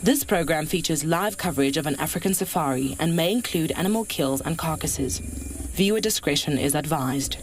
This program features live coverage of an African safari and may include animal kills and carcasses. Viewer discretion is advised.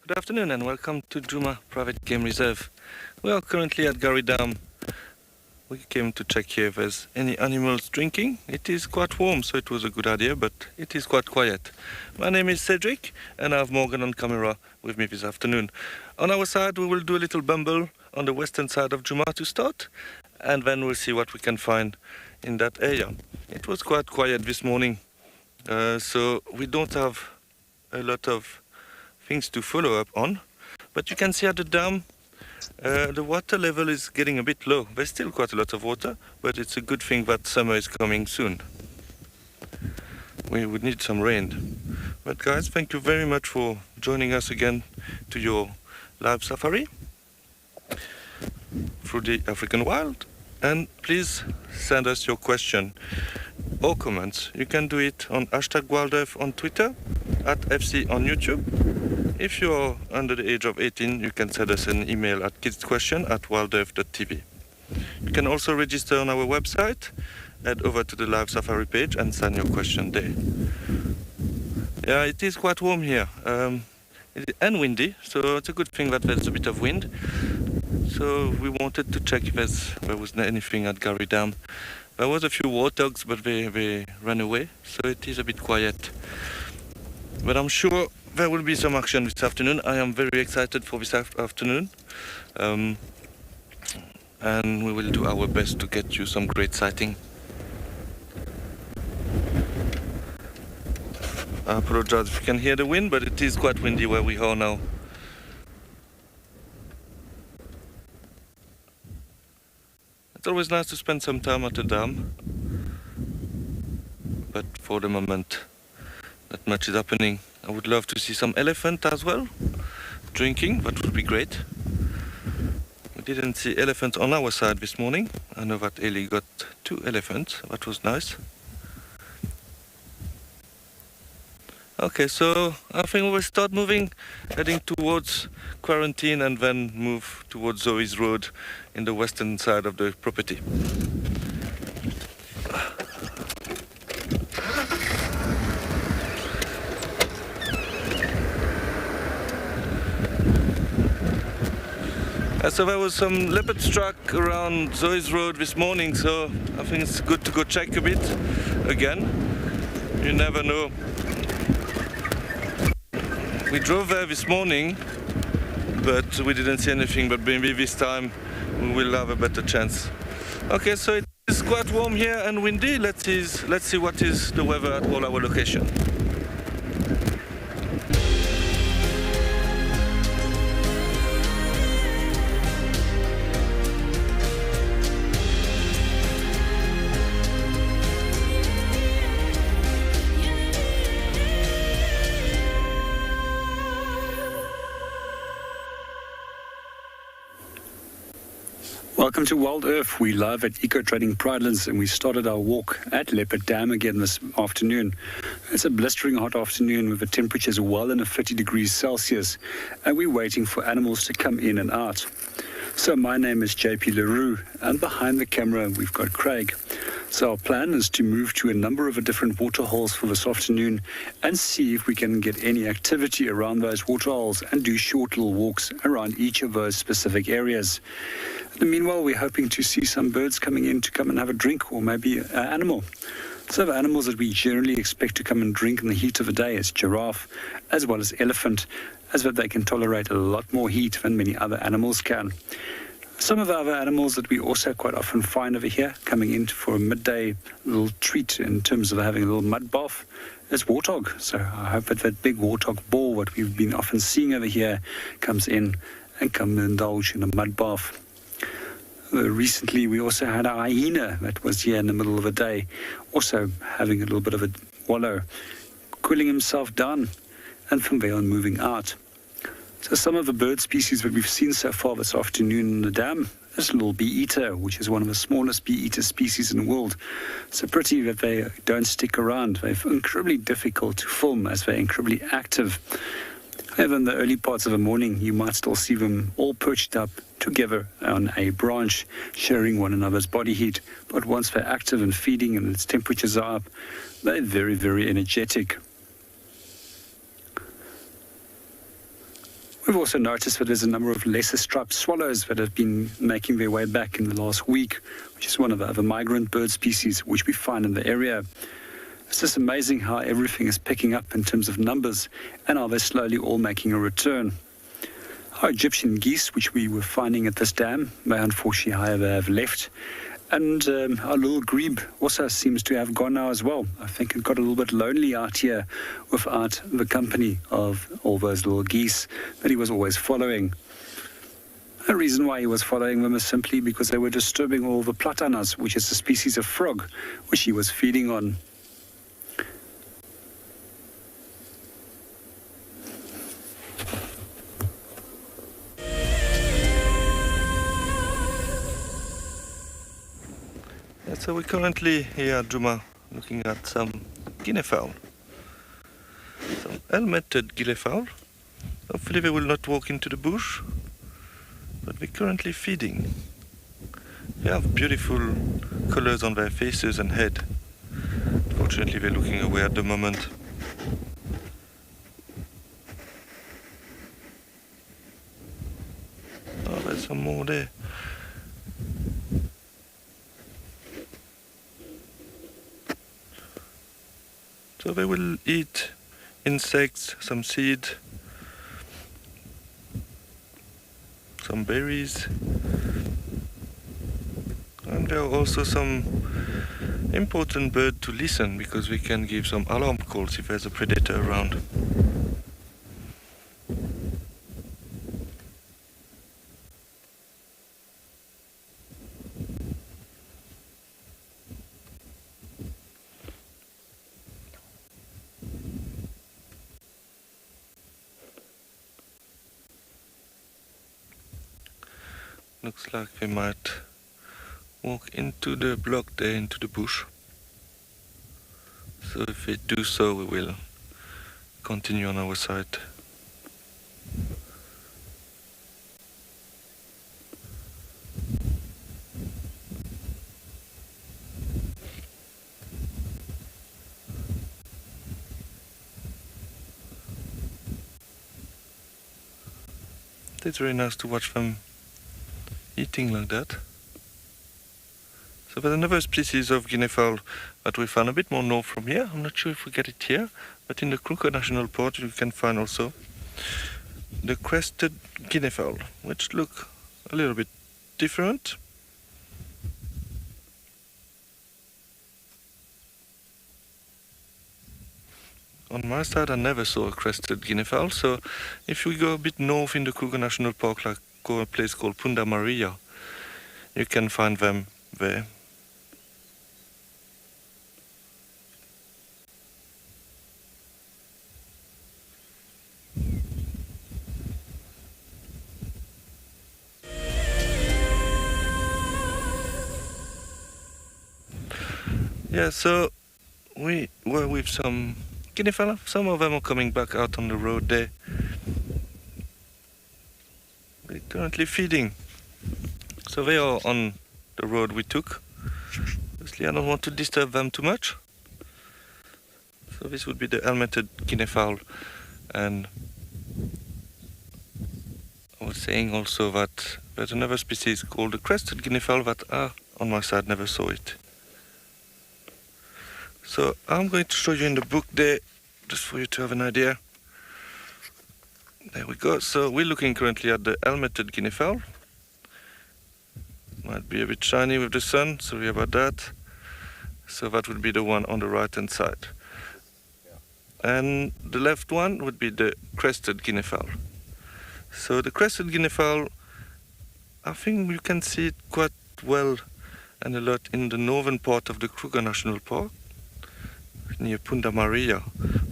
Good afternoon and welcome to Djuma Private Game Reserve. We are currently at Gari Dam. We came to check here if there's any animals drinking. It is quite warm, so it was a good idea, but it is quite quiet. My name is Cedric and I have Morgan on camera with me this afternoon. On our side we will do a little bumble on the western side of Djuma to start, and then we'll see what we can find in that area. It was quite quiet this morning, so we don't have a lot of things to follow up on, but you can see at the dam the water level is getting a bit low. There's still quite a lot of water, but it's a good thing that summer is coming soon. We would need some rain. But guys, thank you very much for joining us again to your live safari through the African wild, and please send us your question or comments. You can do it on #WildEarth on Twitter, @FC on YouTube. If you're under the age of 18, you can send us an email at kidsquestion@wildearth.tv. You can also register on our website, head over to the live safari page and send your question there. Yeah, it is quite warm here and windy, so it's a good thing that there's a bit of wind. So we wanted to check if there was anything at Gari Dam. There was a few warthogs, but they ran away, so it is a bit quiet. But I'm sure there will be some action this afternoon. I am very excited for this afternoon. And we will do our best to get you some great sighting. I apologize if you can hear the wind, but it is quite windy where we are now. It's always nice to spend some time at the dam, but for the moment, not much is happening. I would love to see some elephant as well, drinking. That would be great. We didn't see elephants on our side this morning. I know that Ellie got 2 elephants. That was nice. Okay, so I think we will start moving, heading towards Quarantine and then move towards Zoe's Road in the western side of the property. So there was some leopard struck around Zoe's Road this morning, so I think it's good to go check a bit again. You never know. We drove there this morning, but we didn't see anything, but maybe this time we will have a better chance. Okay, so it is quite warm here and windy. Let's see what is the weather at all our locations. Welcome to WildEarth. We live at Eco Trading Pridelands, and we started our walk at Leopard Dam again this afternoon. It's a blistering hot afternoon with the temperatures well in the 30 degrees Celsius, and we're waiting for animals to come in and out. So my name is JP LaRue, and behind the camera we've got Craig. So our plan is to move to a number of different waterholes for this afternoon and see if we can get any activity around those waterholes and do short little walks around each of those specific areas. And meanwhile, we're hoping to see some birds coming in to come and have a drink, or maybe an animal. So the animals that we generally expect to come and drink in the heat of the day is giraffe, as well as elephant, as that they can tolerate a lot more heat than many other animals can. Some of the other animals that we also quite often find over here coming in for a midday little treat in terms of having a little mud bath is warthog. So I hope that big warthog ball that we've been often seeing over here comes in and come and indulge in a mud bath. Recently, we also had a hyena that was here in the middle of the day, also having a little bit of a wallow, cooling himself down, and from there on moving out. So some of the bird species that we've seen so far this afternoon in the dam, this little bee-eater, which is one of the smallest bee-eater species in the world. It's a pity that they don't stick around. They're incredibly difficult to film as they're incredibly active. However, in the early parts of the morning, you might still see them all perched up together on a branch, sharing one another's body heat. But once they're active and feeding and its temperatures are up, they're very, very energetic. We've also noticed that there's a number of lesser striped swallows that have been making their way back in the last week, which is one of the other migrant bird species which we find in the area. It's just amazing how everything is picking up in terms of numbers and how they're slowly all making a return. Our Egyptian geese, which we were finding at this dam, may unfortunately, however, have left. And our little grebe also seems to have gone now as well. I think it got a little bit lonely out here without the company of all those little geese that he was always following. The reason why he was following them is simply because they were disturbing all the platanas, which is a species of frog, which he was feeding on. So we're currently here at Djuma looking at some Guinea fowl. Some helmeted Guinea fowl. Hopefully they will not walk into the bush, but they're currently feeding. They have beautiful colors on their faces and head. Fortunately they're looking away at the moment. Oh, there's some more there. So they will eat insects, some seed, some berries, and there are also some important birds to listen because we can give some alarm calls if there's a predator around. Looks like we might walk into the block there, into the bush. So if we do so, we will continue on our side. It's very nice to watch them eating like that. So there's another species of Guinea fowl that we found a bit more north from here. I'm not sure if we get it here, but in the Kruger National Park you can find also the Crested Guinea fowl, which look a little bit different. On my side I never saw a Crested Guinea fowl, so if we go a bit north in the Kruger National Park, like go a place called Punda Maria, you can find them there. Yeah, so we were with some Guinea fowl. Some of them are coming back out on the road there. They're currently feeding. So they are on the road we took. Obviously I don't want to disturb them too much. So this would be the helmeted Guinea fowl. And I was saying also that there's another species called the Crested Guinea fowl that on my side never saw it. So I'm going to show you in the book there, just for you to have an idea. There we go. So we're looking currently at the helmeted Guinea fowl. Might be a bit shiny with the sun, sorry about that. So that would be the one on the right hand side. And the left one would be the Crested Guinea fowl. So the Crested Guinea fowl I think you can see it quite well and a lot in the northern part of the Kruger National Park, near Punta Maria.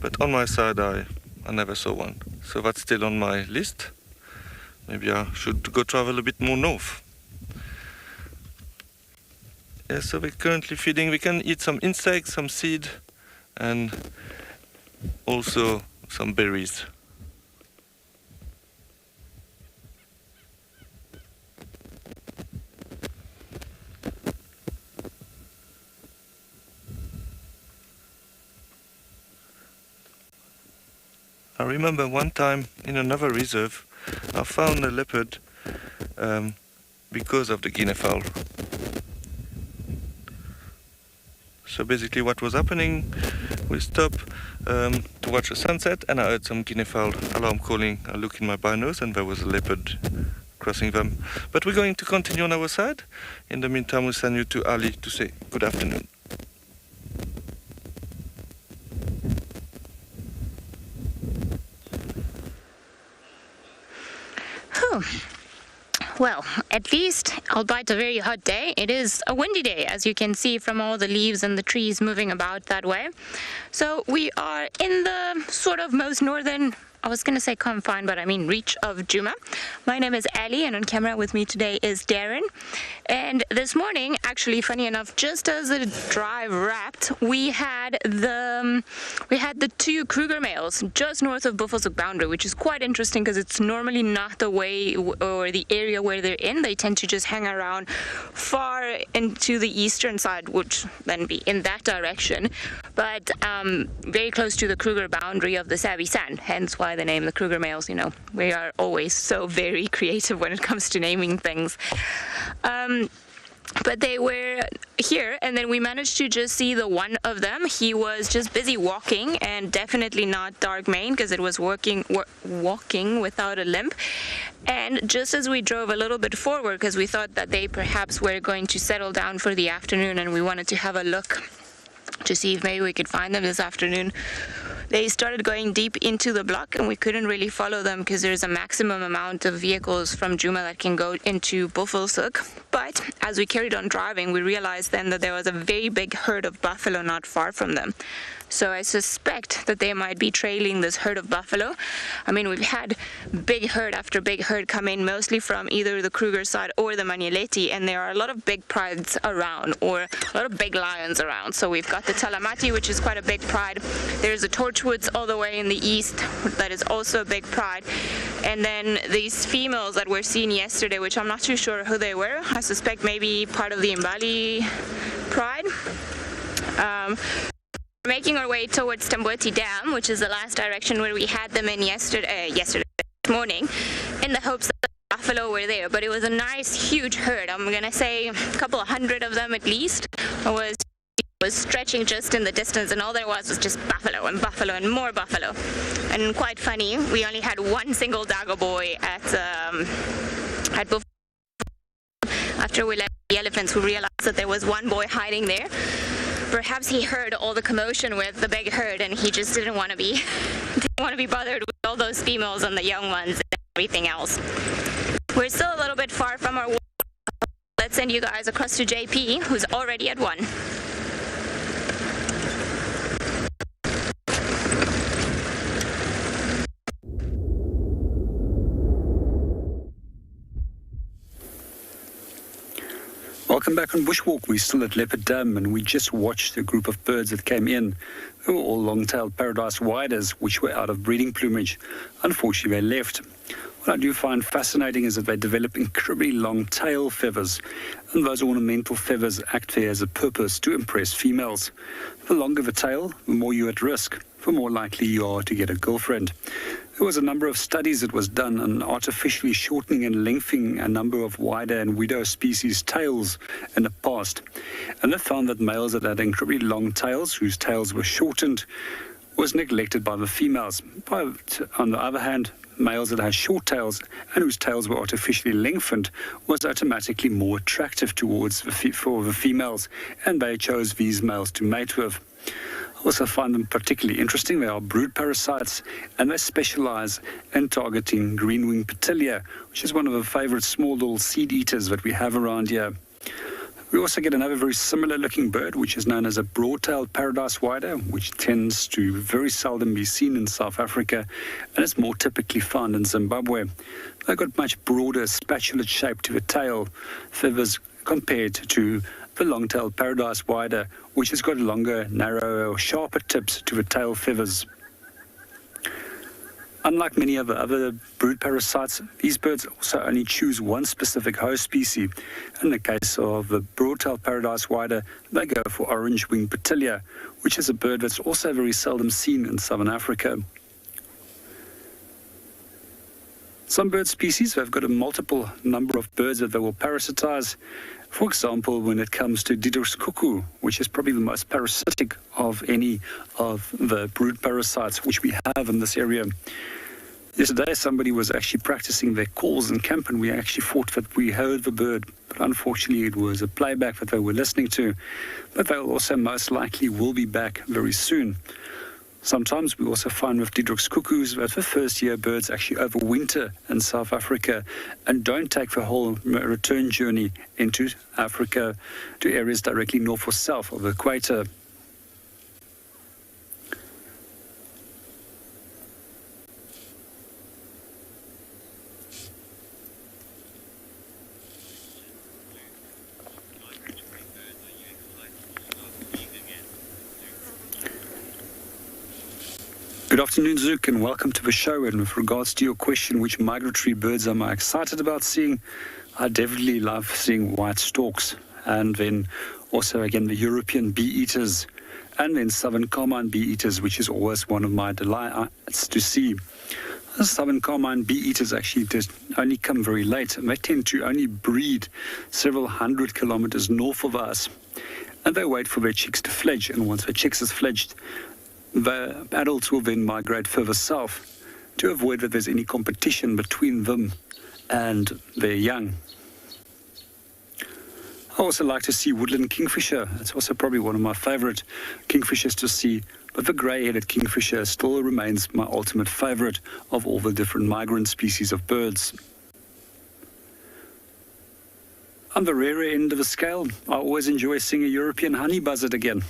But on my side, I never saw one. So that's still on my list. Maybe I should go travel a bit more north. Yeah, so we're currently feeding. We can eat some insects, some seed, and also some berries. I remember one time in another reserve, I found a leopard because of the Guinea fowl. So basically what was happening, we stopped to watch the sunset and I heard some Guinea fowl alarm calling. I looked in my binos and there was a leopard crossing them. But we're going to continue on our side. In the meantime, we'll send you to Ali to say good afternoon. Well, at least, albeit a very hot day, it is a windy day, as you can see from all the leaves and the trees moving about that way. So we are in the sort of most northern, I was going to say confine, but I mean reach of Djuma. My name is Ali, and on camera with me today is Darren. And this morning, actually, funny enough, just as the drive wrapped, we had the two Kruger males just north of Buffalo's boundary, which is quite interesting because it's normally not the way or the area where they're in. They tend to just hang around far into the eastern side, which then be in that direction, but very close to the Kruger boundary of the Sabi sand, hence why the name the Kruger males. You know, we are always so very creative when it comes to naming things. But they were here, and then we managed to just see the one of them. He was just busy walking, and definitely not dark mane because it was walking without a limp. And just as we drove a little bit forward, because we thought that they perhaps were going to settle down for the afternoon, and we wanted to have a look to see if maybe we could find them this afternoon, they started going deep into the block, and we couldn't really follow them because there's a maximum amount of vehicles from Djuma that can go into Buffelshoek. But as we carried on driving, we realized then that there was a very big herd of buffalo not far from them. So I suspect that they might be trailing this herd of buffalo. I mean, we've had big herd after big herd come in, mostly from either the Kruger side or the Manyeleti, and there are a lot of big prides around, or a lot of big lions around. So we've got the Talamati, which is quite a big pride. There's a Torchwoods all the way in the east that is also a big pride. And then these females that were seen yesterday, which I'm not too sure who they were. I suspect maybe part of the Mbali pride. Making our way towards Zamboati Dam, which is the last direction where we had them in yesterday morning, in the hopes that the buffalo were there. But it was a nice, huge herd. I'm gonna say a couple of hundred of them at least. Was stretching just in the distance, and all there was just buffalo and more buffalo. And quite funny, we only had one single Dago boy at Buffalo. After we left the elephants, we realized that there was one boy hiding there. Perhaps he heard all the commotion with the big herd, and he just didn't want to be bothered with all those females and the young ones and everything else. We're still a little bit far from our walk. Let's send you guys across to JP, who's already at one. Welcome back on Bushwalk. We're still at Leopard Dam, and we just watched a group of birds that came in. They were all long-tailed paradise widers, which were out of breeding plumage. Unfortunately, they left. What I do find fascinating is that they develop incredibly long tail feathers, and those ornamental feathers act there as a purpose to impress females. The longer the tail, the more you're at risk, the more likely you are to get a girlfriend. There was a number of studies that was done on artificially shortening and lengthening a number of wider and widow species tails in the past, and they found that males that had incredibly long tails, whose tails were shortened, was neglected by the females. But on the other hand, males that had short tails and whose tails were artificially lengthened was automatically more attractive towards for the females, and they chose these males to mate with. I Also find them particularly interesting. They are brood parasites, and they specialize in targeting green-winged petilia, which is one of the favorite small little seed eaters that we have around here. We also get another very similar looking bird, which is known as a broad-tailed paradise wider, which tends to very seldom be seen in South Africa, and it's more typically found in Zimbabwe. They've got much broader spatulate shape to the tail feathers compared to the long-tailed paradise wider, which has got longer, narrower, sharper tips to the tail feathers. Unlike many of the other brood parasites, these birds also only choose one specific host species. In the case of the broad-tailed paradise wider, they go for orange-winged petilia, which is a bird that's also very seldom seen in southern Africa. Some bird species have got a multiple number of birds that they will parasitize. For example, when it comes to Dider's cuckoo, which is probably the most parasitic of any of the brood parasites which we have in this area. Yesterday, somebody was actually practicing their calls in camp, and we actually thought that we heard the bird, but unfortunately it was a playback that they were listening to. But they also most likely will be back very soon. Sometimes we also find with Dider's cuckoos that the first-year birds actually overwinter in South Africa and don't take the whole return journey into Africa to areas directly north or south of the equator. Good afternoon, Zook, and welcome to the show. And with regards to your question, which migratory birds am I excited about seeing? I definitely love seeing white storks, and then also, again, the European bee-eaters, and then southern carmine bee-eaters, which is always one of my delights to see. The southern carmine bee-eaters actually only come very late, and they tend to only breed several hundred kilometers north of us, and they wait for their chicks to fledge, and once the chicks is fledged, the adults will then migrate further south to avoid that there's any competition between them and their young. I also like to see woodland kingfisher. It's also probably one of my favorite kingfishers to see, but the grey-headed kingfisher still remains my ultimate favorite of all the different migrant species of birds. On the rarer end of the scale, I always enjoy seeing a European honey buzzard again.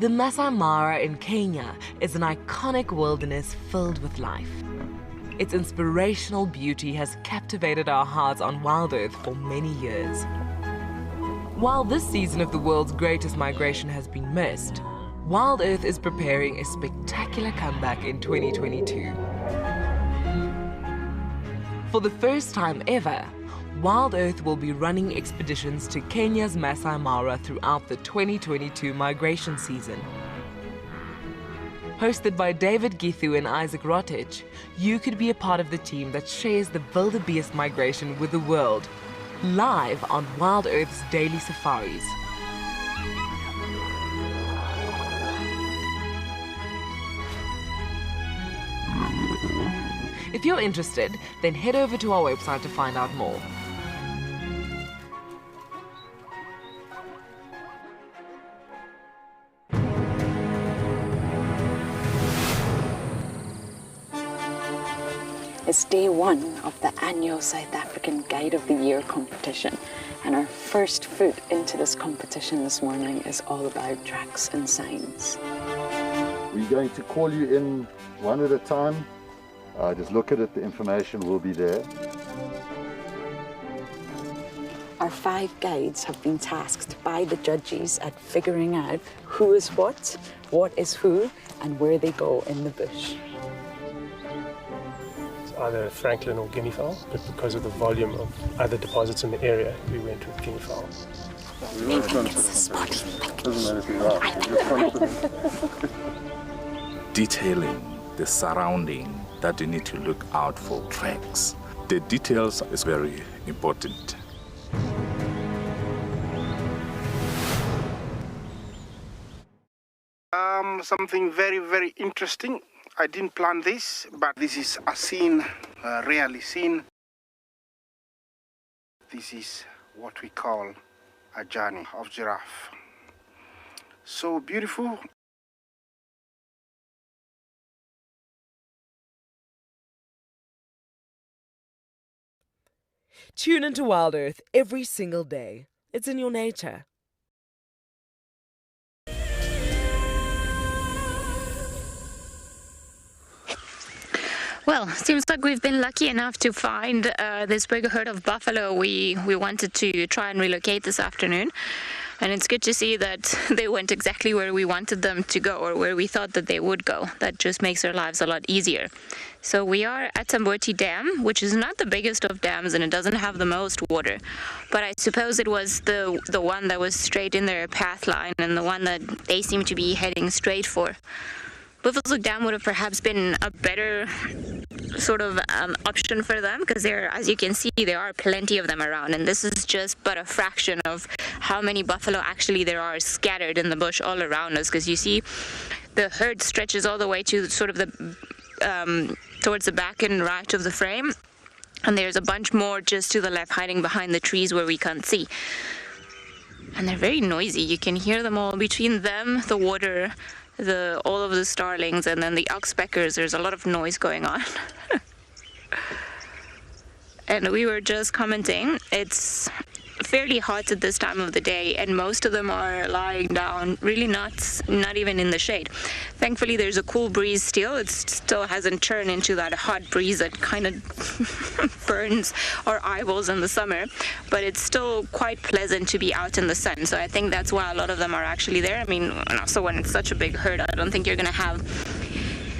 The Massamara in Kenya is an iconic wilderness filled with life. Its inspirational beauty has captivated our hearts on WildEarth for many years. While this season of the world's greatest migration has been missed, WildEarth is preparing a spectacular comeback in 2022. For the first time ever, WildEarth will be running expeditions to Kenya's Masai Mara throughout the 2022 migration season. Hosted by David Githu and Isaac Rotich, you could be a part of the team that shares the wildebeest migration with the world, live on WildEarth's daily safaris. If you're interested, then head over to our website to find out more. It's day one of the annual South African Guide of the Year competition, and our first foot into this competition this morning is all about tracks and signs. We're going to call you in one at a time. Just look at it, the information will be there. Our 5 guides have been tasked by the judges at figuring out who is what is who, and where they go in the bush. Either Franklin or Guinea fowl, but because of the volume of other deposits in the area, we went with Guinea fowl. Detailing the surrounding that you need to look out for tracks. The details is very important. Something very, very interesting. I didn't plan this, but this is a scene rarely seen. This is what we call a journey of giraffe. So beautiful. Tune into WildEarth every single day. It's in your nature. Well, seems like we've been lucky enough to find this big herd of buffalo we wanted to try and relocate this afternoon. And it's good to see that they went exactly where we wanted them to go, or where we thought that they would go. That just makes our lives a lot easier. So we are at Zamboati Dam, which is not the biggest of dams and it doesn't have the most water. But I suppose it was the one that was straight in their path line and the one that they seem to be heading straight for. Buffalo Dam would have perhaps been a better sort of option for them, because there, as you can see, there are plenty of them around, and this is just but a fraction of how many buffalo actually there are scattered in the bush all around us. Because you see, the herd stretches all the way to sort of the towards the back and right of the frame, and there's a bunch more just to the left hiding behind the trees where we can't see. And they're very noisy. You can hear them all between them, the water, all of the starlings, and then the oxpeckers. There's a lot of noise going on. And we were just commenting, it's fairly hot at this time of the day, and most of them are lying down, really not even in the shade. Thankfully, there's a cool breeze still. It still hasn't turned into that hot breeze that kind of burns our eyeballs in the summer, but it's still quite pleasant to be out in the sun. So I think that's why a lot of them are actually there. I mean, and also when it's such a big herd, I don't think you're going to have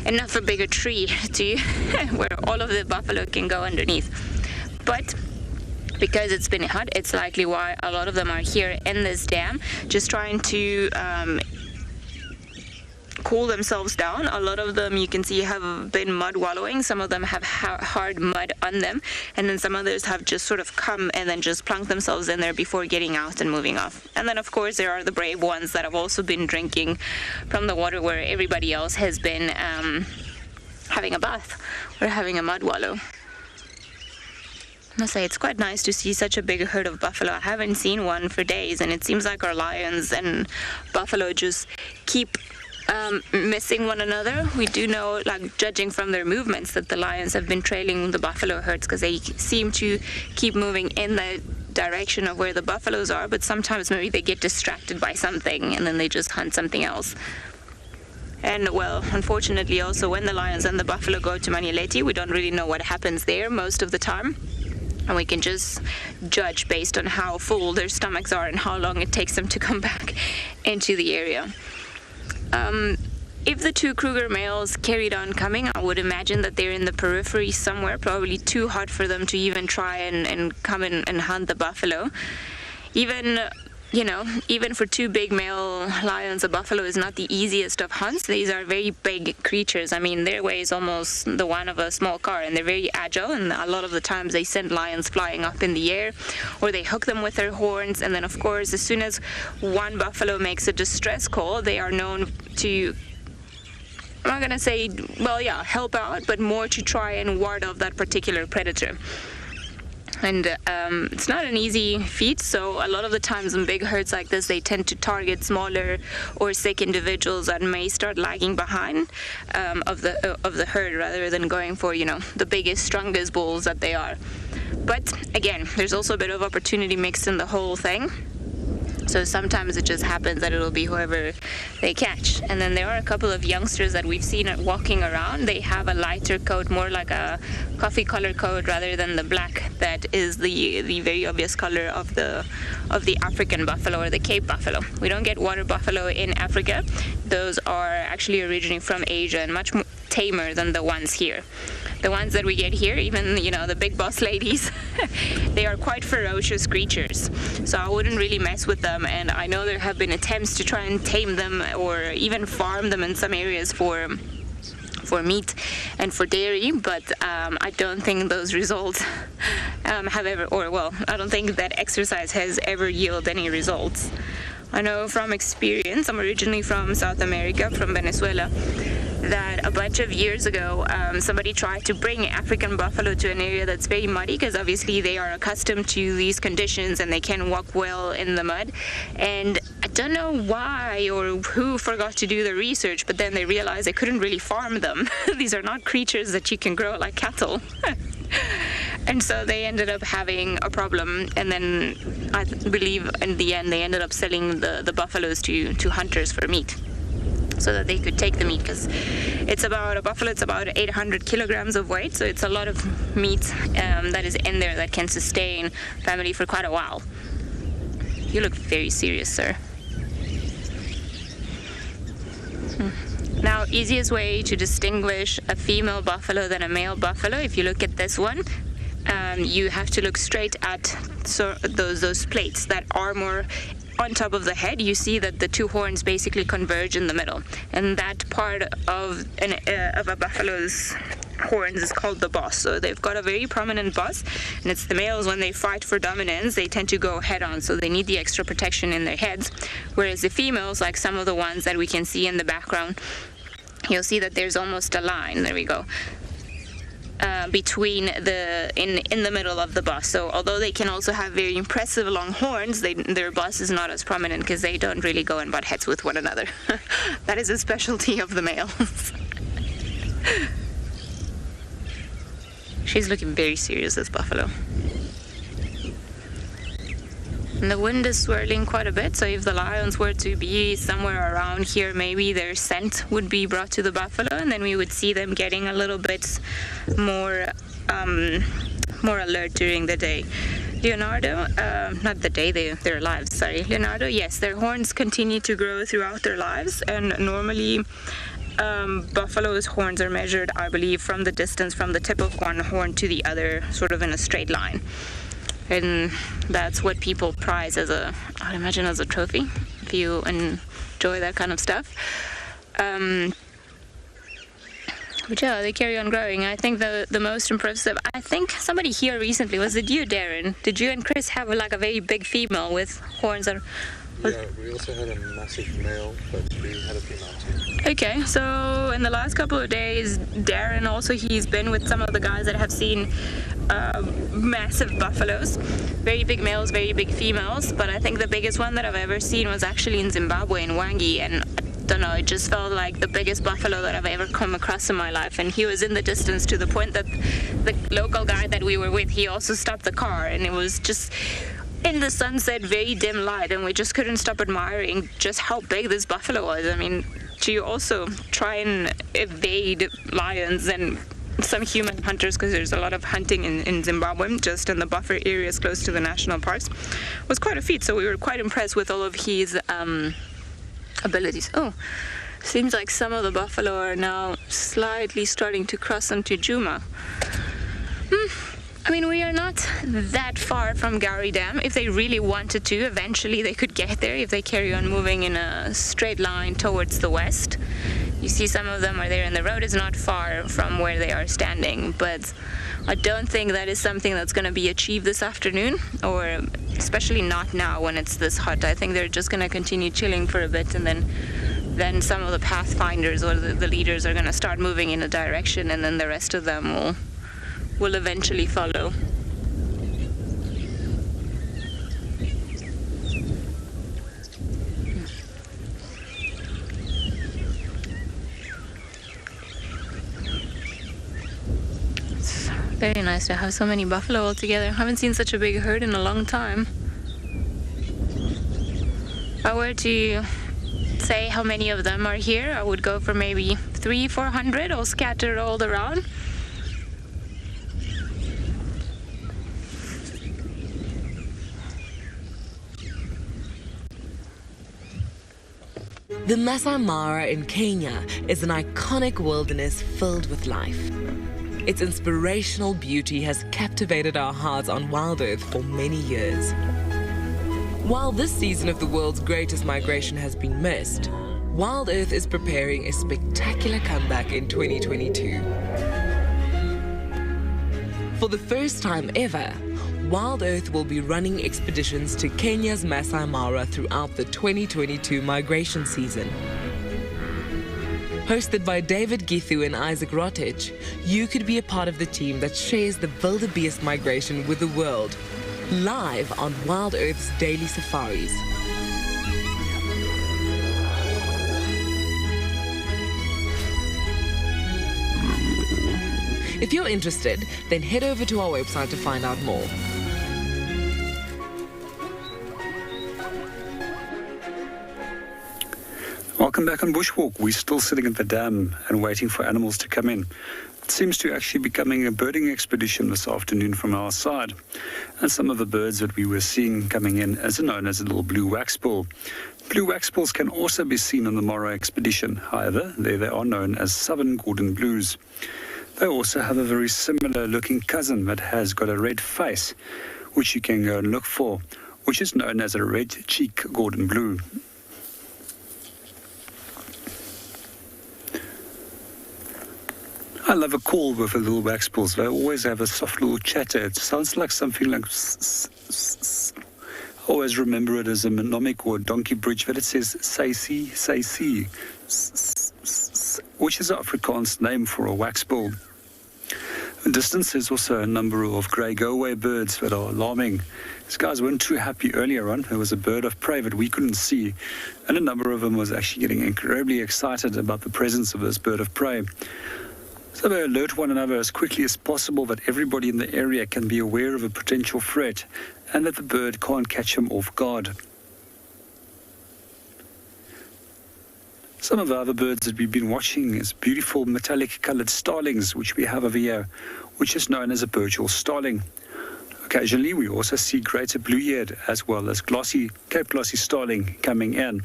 enough a bigger tree to where all of the buffalo can go underneath. But because it's been hot, it's likely why a lot of them are here in this dam, just trying to cool themselves down. A lot of them, you can see, have been mud wallowing. Some of them have hard mud on them, and then some others have just sort of come and then just plunked themselves in there before getting out and moving off. And then, of course, there are the brave ones that have also been drinking from the water where everybody else has been having a bath or having a mud wallow. I must say, it's quite nice to see such a big herd of buffalo. I haven't seen one for days, and it seems like our lions and buffalo just keep missing one another. We do know, like, judging from their movements, that the lions have been trailing the buffalo herds because they seem to keep moving in the direction of where the buffaloes are, but sometimes maybe they get distracted by something and then they just hunt something else. And, well, unfortunately also, when the lions and the buffalo go to Manialeti, we don't really know what happens there most of the time. And we can just judge based on how full their stomachs are and how long it takes them to come back into the area. If the two Kruger males carried on coming, I would imagine that they're in the periphery somewhere, probably too hot for them to even try and come in and hunt the buffalo. Even for two big male lions, a buffalo is not the easiest of hunts. These are very big creatures. I mean, their weight is almost the one of a small car, and they're very agile, and a lot of the times they send lions flying up in the air, or they hook them with their horns. And then, of course, as soon as one buffalo makes a distress call, they are known to, I'm not going to say, help out, but more to try and ward off that particular predator. And it's not an easy feat, so a lot of the times in big herds like this, they tend to target smaller or sick individuals that may start lagging behind of the herd, rather than going for, the biggest, strongest bulls that they are. But again, there's also a bit of opportunity mixed in the whole thing. So sometimes it just happens that it'll be whoever they catch. And then there are a couple of youngsters that we've seen walking around. They have a lighter coat, more like a coffee color coat rather than the black that is the very obvious color of the African buffalo or the Cape buffalo. We don't get water buffalo in Africa. Those are actually originating from Asia and tamer than the ones here. The ones that we get here, even, you know, the big boss ladies, they are quite ferocious creatures. So I wouldn't really mess with them. And I know there have been attempts to try and tame them or even farm them in some areas for meat and for dairy, but I don't think those results have ever, or well, I don't think that exercise has ever yielded any results. I know from experience, I'm originally from South America, from Venezuela, that a bunch of years ago, somebody tried to bring African buffalo to an area that's very muddy, because obviously they are accustomed to these conditions and they can walk well in the mud. And I don't know why or who forgot to do the research, but then they realized they couldn't really farm them. These are not creatures that you can grow like cattle. And so they ended up having a problem, and then I believe in the end they ended up selling the buffaloes to hunters for meat, so that they could take the meat, because it's about 800 kilograms of weight, so it's a lot of meat that is in there that can sustain family for quite a while. You look very serious, sir. Now, easiest way to distinguish a female buffalo than a male buffalo, if you look at this one, you have to look straight at those plates that are more on top of the head. You see that the two horns basically converge in the middle, and that part of a buffalo's horns is called the boss. So they've got a very prominent boss, and it's the males, when they fight for dominance, they tend to go head on, so they need the extra protection in their heads, whereas the females, like some of the ones that we can see in the background, you'll see that there's almost a line, there we go, between in the middle of the boss. So although they can also have very impressive long horns, their boss is not as prominent, because they don't really go and butt heads with one another. That is a specialty of the males. She's looking very serious, this buffalo. And the wind is swirling quite a bit, so if the lions were to be somewhere around here, maybe their scent would be brought to the buffalo, and then we would see them getting a little bit more alert during the day. Leonardo, not the day, their lives, sorry. Leonardo, yes, their horns continue to grow throughout their lives, and normally buffalo's horns are measured, I believe, from the distance from the tip of one horn to the other, sort of in a straight line. And that's what people prize as I'd imagine, as a trophy, if you enjoy that kind of stuff. But yeah, they carry on growing. I think the most impressive, I think somebody here recently, was it you, Darren? Did you and Chris have like a very big female with horns? Yeah, we also had a massive male, but we had a female too. Okay, so in the last couple of days, Darren also, he's been with some of the guys that have seen massive buffaloes, very big males, very big females, but I think the biggest one that I've ever seen was actually in Zimbabwe, in Wangi, and I don't know, it just felt like the biggest buffalo that I've ever come across in my life. And he was in the distance to the point that the local guy that we were with, he also stopped the car, and it was just in the sunset, very dim light, and we just couldn't stop admiring just how big this buffalo was. I mean, to also try and evade lions and some human hunters, because there's a lot of hunting in Zimbabwe, just in the buffer areas close to the national parks, was quite a feat. So we were quite impressed with all of his abilities. Oh, seems like some of the buffalo are now slightly starting to cross into Djuma. I mean, we are not that far from Gowrie Dam. If they really wanted to, eventually they could get there if they carry on moving in a straight line towards the west. You see some of them are there, and the road is not far from where they are standing, but I don't think that is something that's going to be achieved this afternoon, or especially not now when it's this hot. I think they're just going to continue chilling for a bit, and then some of the pathfinders or the leaders are going to start moving in a direction, and then the rest of them will eventually follow. It's very nice to have so many buffalo all together. I haven't seen such a big herd in a long time. If I were to say how many of them are here, I would go for maybe 300-400, all scattered all around. The Massamara in Kenya is an iconic wilderness filled with life. Its inspirational beauty has captivated our hearts on WildEarth for many years. While this season of the world's greatest migration has been missed, WildEarth is preparing a spectacular comeback in 2022. For the first time ever, WildEarth will be running expeditions to Kenya's Masai Mara throughout the 2022 migration season. Hosted by David Githu and Isaac Rotich, you could be a part of the team that shares the wildebeest migration with the world, live on WildEarth's daily safaris. If you're interested, then head over to our website to find out more. Welcome back on Bushwalk. We're still sitting at the dam and waiting for animals to come in. It seems to actually be becoming a birding expedition this afternoon from our side. And some of the birds that we were seeing coming in are known as a little blue waxbill. Blue waxbills can also be seen on the Mara expedition. However, they are known as southern Gordon blues. They also have a very similar looking cousin that has got a red face, which you can go and look for, which is known as a red cheek Gordon blue. I love a call with the little waxbills. They always have a soft little chatter. It sounds like something like I always remember it as a mnemonic or a donkey bridge, but it says say-see, which is an Afrikaans name for a waxbill. In distance, there's also a number of grey go-away birds that are alarming. These guys weren't too happy earlier on. There was a bird of prey that we couldn't see, and a number of them was actually getting incredibly excited about the presence of this bird of prey. So they alert one another as quickly as possible that everybody in the area can be aware of a potential threat and that the bird can't catch them off guard. Some of the other birds that we've been watching is beautiful metallic coloured starlings, which we have over here, which is known as a Burchell starling. Occasionally we also see greater blue-eared as well as Cape glossy starling coming in.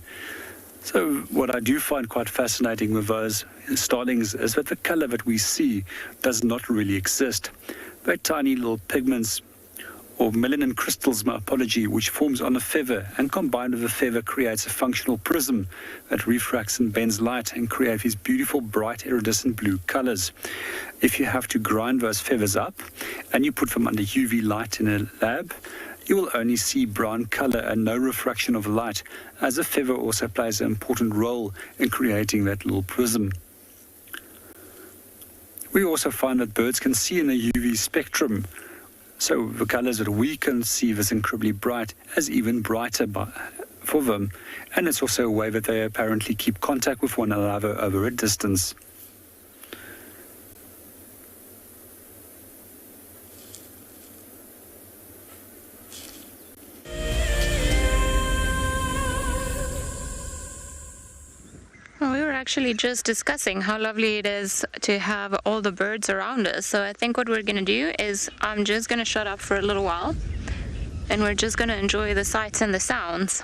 So what I do find quite fascinating with those starlings is that the colour that we see does not really exist. They're tiny little pigments, or melanin crystals, my apology, which forms on a feather and combined with the feather creates a functional prism that refracts and bends light and creates these beautiful bright iridescent blue colours. If you have to grind those feathers up and you put them under UV light in a lab, you will only see brown colour and no refraction of light, as the feather also plays an important role in creating that little prism. We also find that birds can see in the UV spectrum, so the colours that we can see as incredibly bright as even brighter for them, and it's also a way that they apparently keep contact with one another over a distance. We were actually just discussing how lovely it is to have all the birds around us. So I think what we're going to do is I'm just going to shut up for a little while and we're just going to enjoy the sights and the sounds.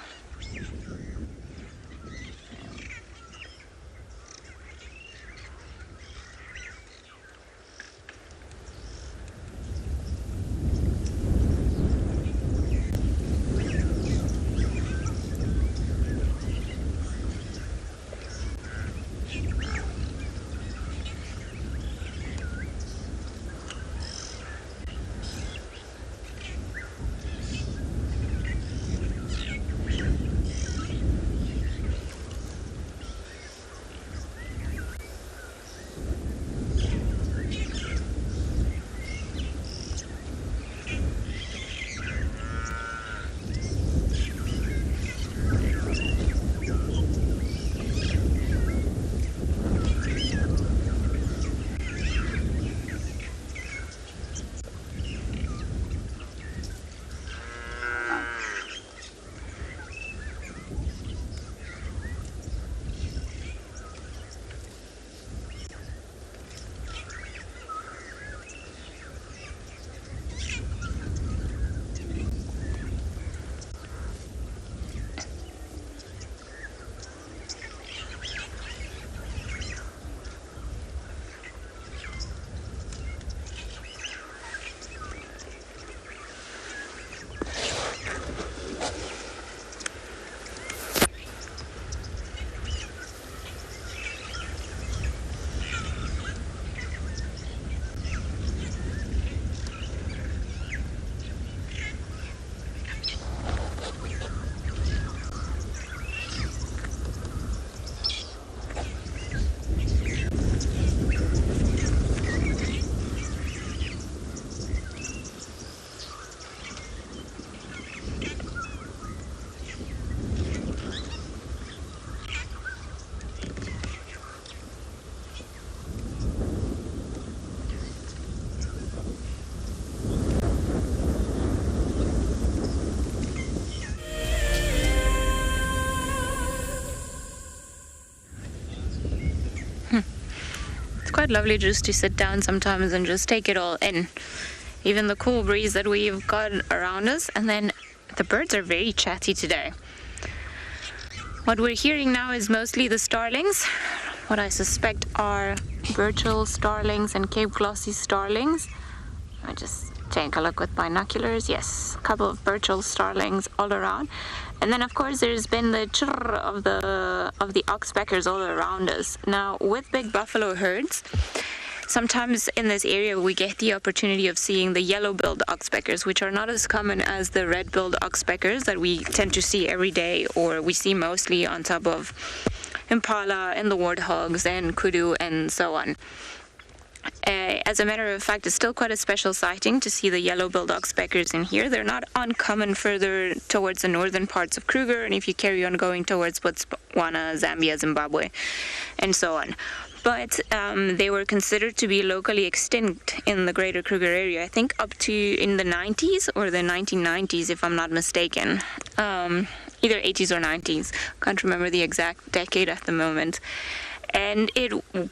quite lovely just to sit down sometimes and just take it all in. Even the cool breeze that we've got around us, and then the birds are very chatty today. What we're hearing now is mostly the starlings, what I suspect are Burchell starlings and Cape Glossy starlings. I just take a look with binoculars. Yes, a couple of Burchell starlings all around. And then of course there's been the chirr of the oxpeckers all around us. Now with big buffalo herds, sometimes in this area we get the opportunity of seeing the yellow-billed oxpeckers, which are not as common as the red-billed oxpeckers that we tend to see every day, or we see mostly on top of impala and the warthogs and kudu and so on. As a matter of fact, it's still quite a special sighting to see the yellow-billed oxpeckers in here. They're not uncommon further towards the northern parts of Kruger, and if you carry on going towards Botswana, Zambia, Zimbabwe, and so on. But they were considered to be locally extinct in the greater Kruger area, I think up to in the 90s or the 1990s, if I'm not mistaken. Either 80s or 90s. Can't remember the exact decade at the moment. And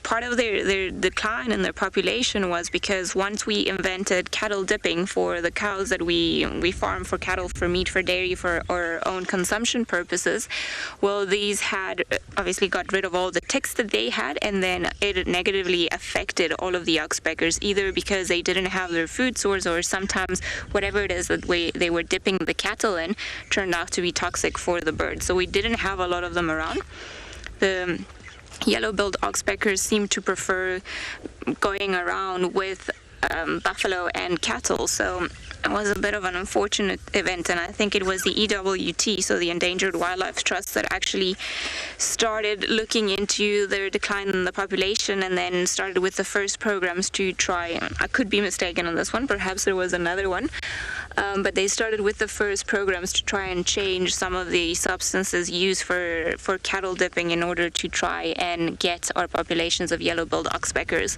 part of their decline in their population was because once we invented cattle dipping for the cows that we farm for cattle, for meat, for dairy, for our own consumption purposes, well, these had obviously got rid of all the ticks that they had, and then it negatively affected all of the oxpeckers, either because they didn't have their food source, or sometimes whatever it is that they were dipping the cattle in turned out to be toxic for the birds. So we didn't have a lot of them around. The yellow-billed oxpeckers seem to prefer going around with buffalo and cattle, so it was a bit of an unfortunate event, and I think it was the EWT, so the Endangered Wildlife Trust, that actually started looking into their decline in the population, and then started with the first programs to try, I could be mistaken on this one, perhaps there was another one, but they started with the first programs to try and change some of the substances used for cattle dipping in order to try and get our populations of yellow-billed oxpeckers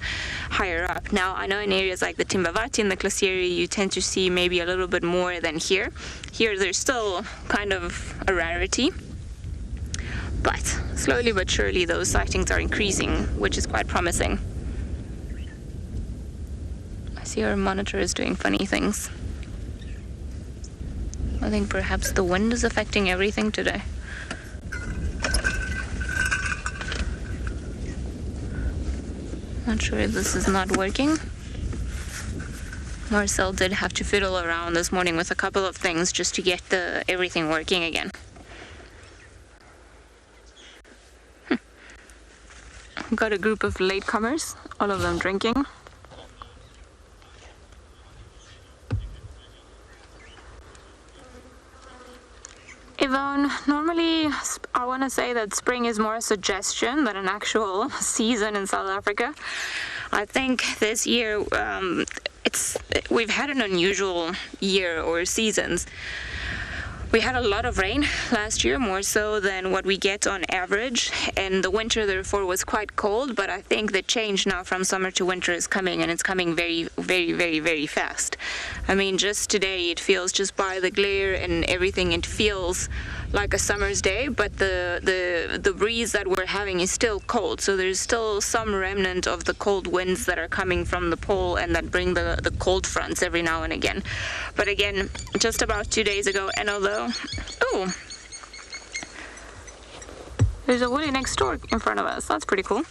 higher up. Now, I know in areas like the Timbavati and the Glacieri, you tend to see maybe a little bit more than here. Here, there's still kind of a rarity, but slowly but surely those sightings are increasing, which is quite promising. I see our monitor is doing funny things. I think perhaps the wind is affecting everything today. Not sure if this is not working. Marcel did have to fiddle around this morning with a couple of things just to get everything working again. Got a group of latecomers, all of them drinking. Yvonne, normally I want to say that spring is more a suggestion than an actual season in South Africa. I think this year we've had an unusual year or seasons. We had a lot of rain last year, more so than what we get on average, and the winter therefore was quite cold, but I think the change now from summer to winter is coming, and it's coming very, very, very, very fast. I mean, just today it feels, just by the glare and everything, it feels like a summer's day, but the breeze that we're having is still cold, so there's still some remnant of the cold winds that are coming from the pole and that bring the cold fronts every now and again. But again, just about 2 days ago, and although, oh, there's a woolly next door in front of us, that's pretty cool.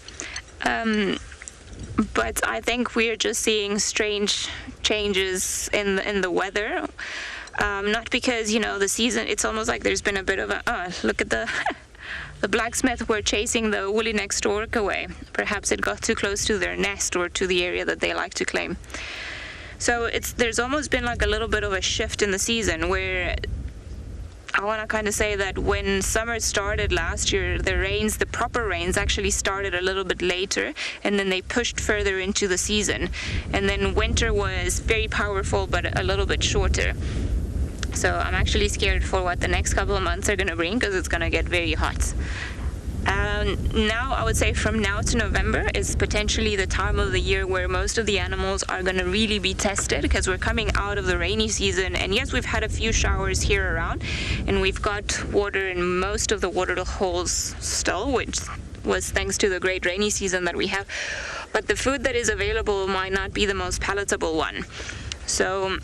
But I think we're just seeing strange changes in the weather. Not because, you know, the season, it's almost like there's been a bit of a, look at the blacksmith were chasing the woolly next door away. Perhaps it got too close to their nest or to the area that they like to claim. So there's almost been like a little bit of a shift in the season, where I want to kind of say that when summer started last year, the proper rains actually started a little bit later, and then they pushed further into the season. And then winter was very powerful, but a little bit shorter. So I'm actually scared for what the next couple of months are going to bring, because it's going to get very hot. Now, I would say from now to November is potentially the time of the year where most of the animals are going to really be tested, because we're coming out of the rainy season. And yes, we've had a few showers here around, and we've got water in most of the water holes still, which was thanks to the great rainy season that we have. but the food that is available might not be the most palatable one. So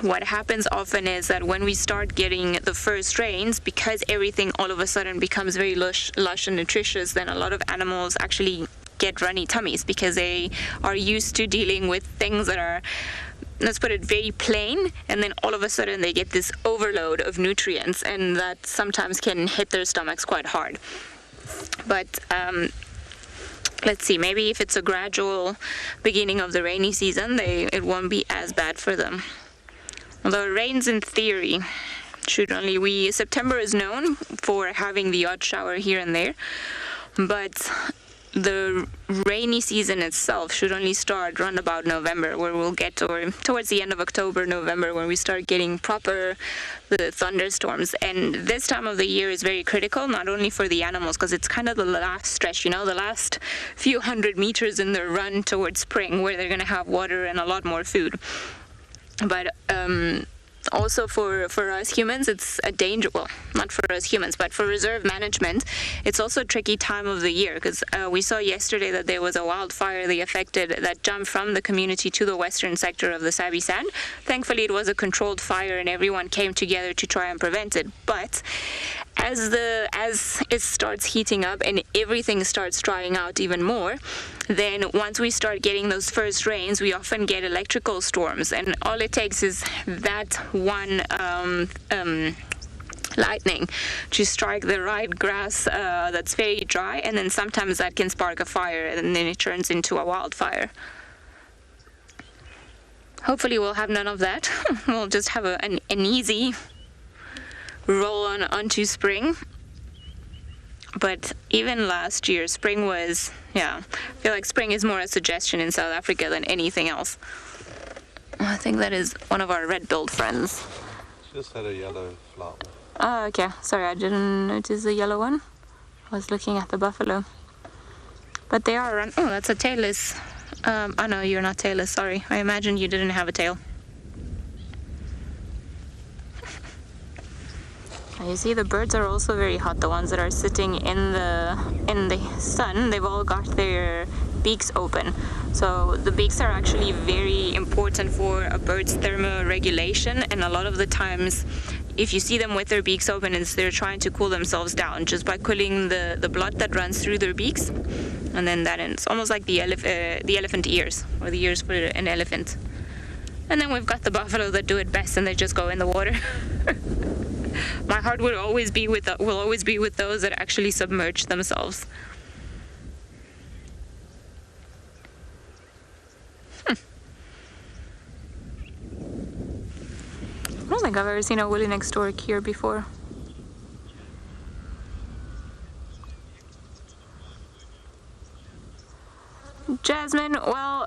what happens often is that when we start getting the first rains, because everything all of a sudden becomes very lush and nutritious, then a lot of animals actually get runny tummies because they are used to dealing with things that are, let's put it, very plain, and then all of a sudden they get this overload of nutrients, and that sometimes can hit their stomachs quite hard. But let's see, maybe if it's a gradual beginning of the rainy season, it won't be as bad for them. Although rains in theory should only, September is known for having the odd shower here and there, but the rainy season itself should only start around about November, where we'll get, or towards the end of October, November, when we start getting the thunderstorms. And this time of the year is very critical, not only for the animals, because it's kind of the last stretch, the last few hundred meters in their run towards spring, where they're going to have water and a lot more food. But also for us humans, it's a danger. Well, not for us humans, but for reserve management, it's also a tricky time of the year, because we saw yesterday that there was a wildfire that jumped from the community to the western sector of the Sabi Sand. Thankfully, it was a controlled fire, and everyone came together to try and prevent it. But as it starts heating up and everything starts drying out even more, then once we start getting those first rains, we often get electrical storms, and all it takes is that one lightning to strike the right grass that's very dry, and then sometimes that can spark a fire, and then it turns into a wildfire. Hopefully we'll have none of that. We'll just have an easy roll onto spring. But even last year, spring was, I feel like spring is more a suggestion in South Africa than anything else. I think that is one of our red-billed friends. Just had a yellow flower. Oh, okay. Sorry, I didn't notice the yellow one. I was looking at the buffalo. But they are around. Oh, that's a tailless. Oh no, you're not tailless, sorry. I imagined you didn't have a tail. You see, the birds are also very hot, the ones that are sitting in the sun. They've all got their beaks open. So the beaks are actually very important for a bird's thermoregulation, and a lot of the times if you see them with their beaks open, they're trying to cool themselves down just by cooling the blood that runs through their beaks. And then that ends, almost like the elephant ears, or the ears for an elephant. And then we've got the buffalo that do it best, and they just go in the water. My heart will always be with those that actually submerge themselves. I don't think I've ever seen a woolly neck stork here before. Jasmine, well,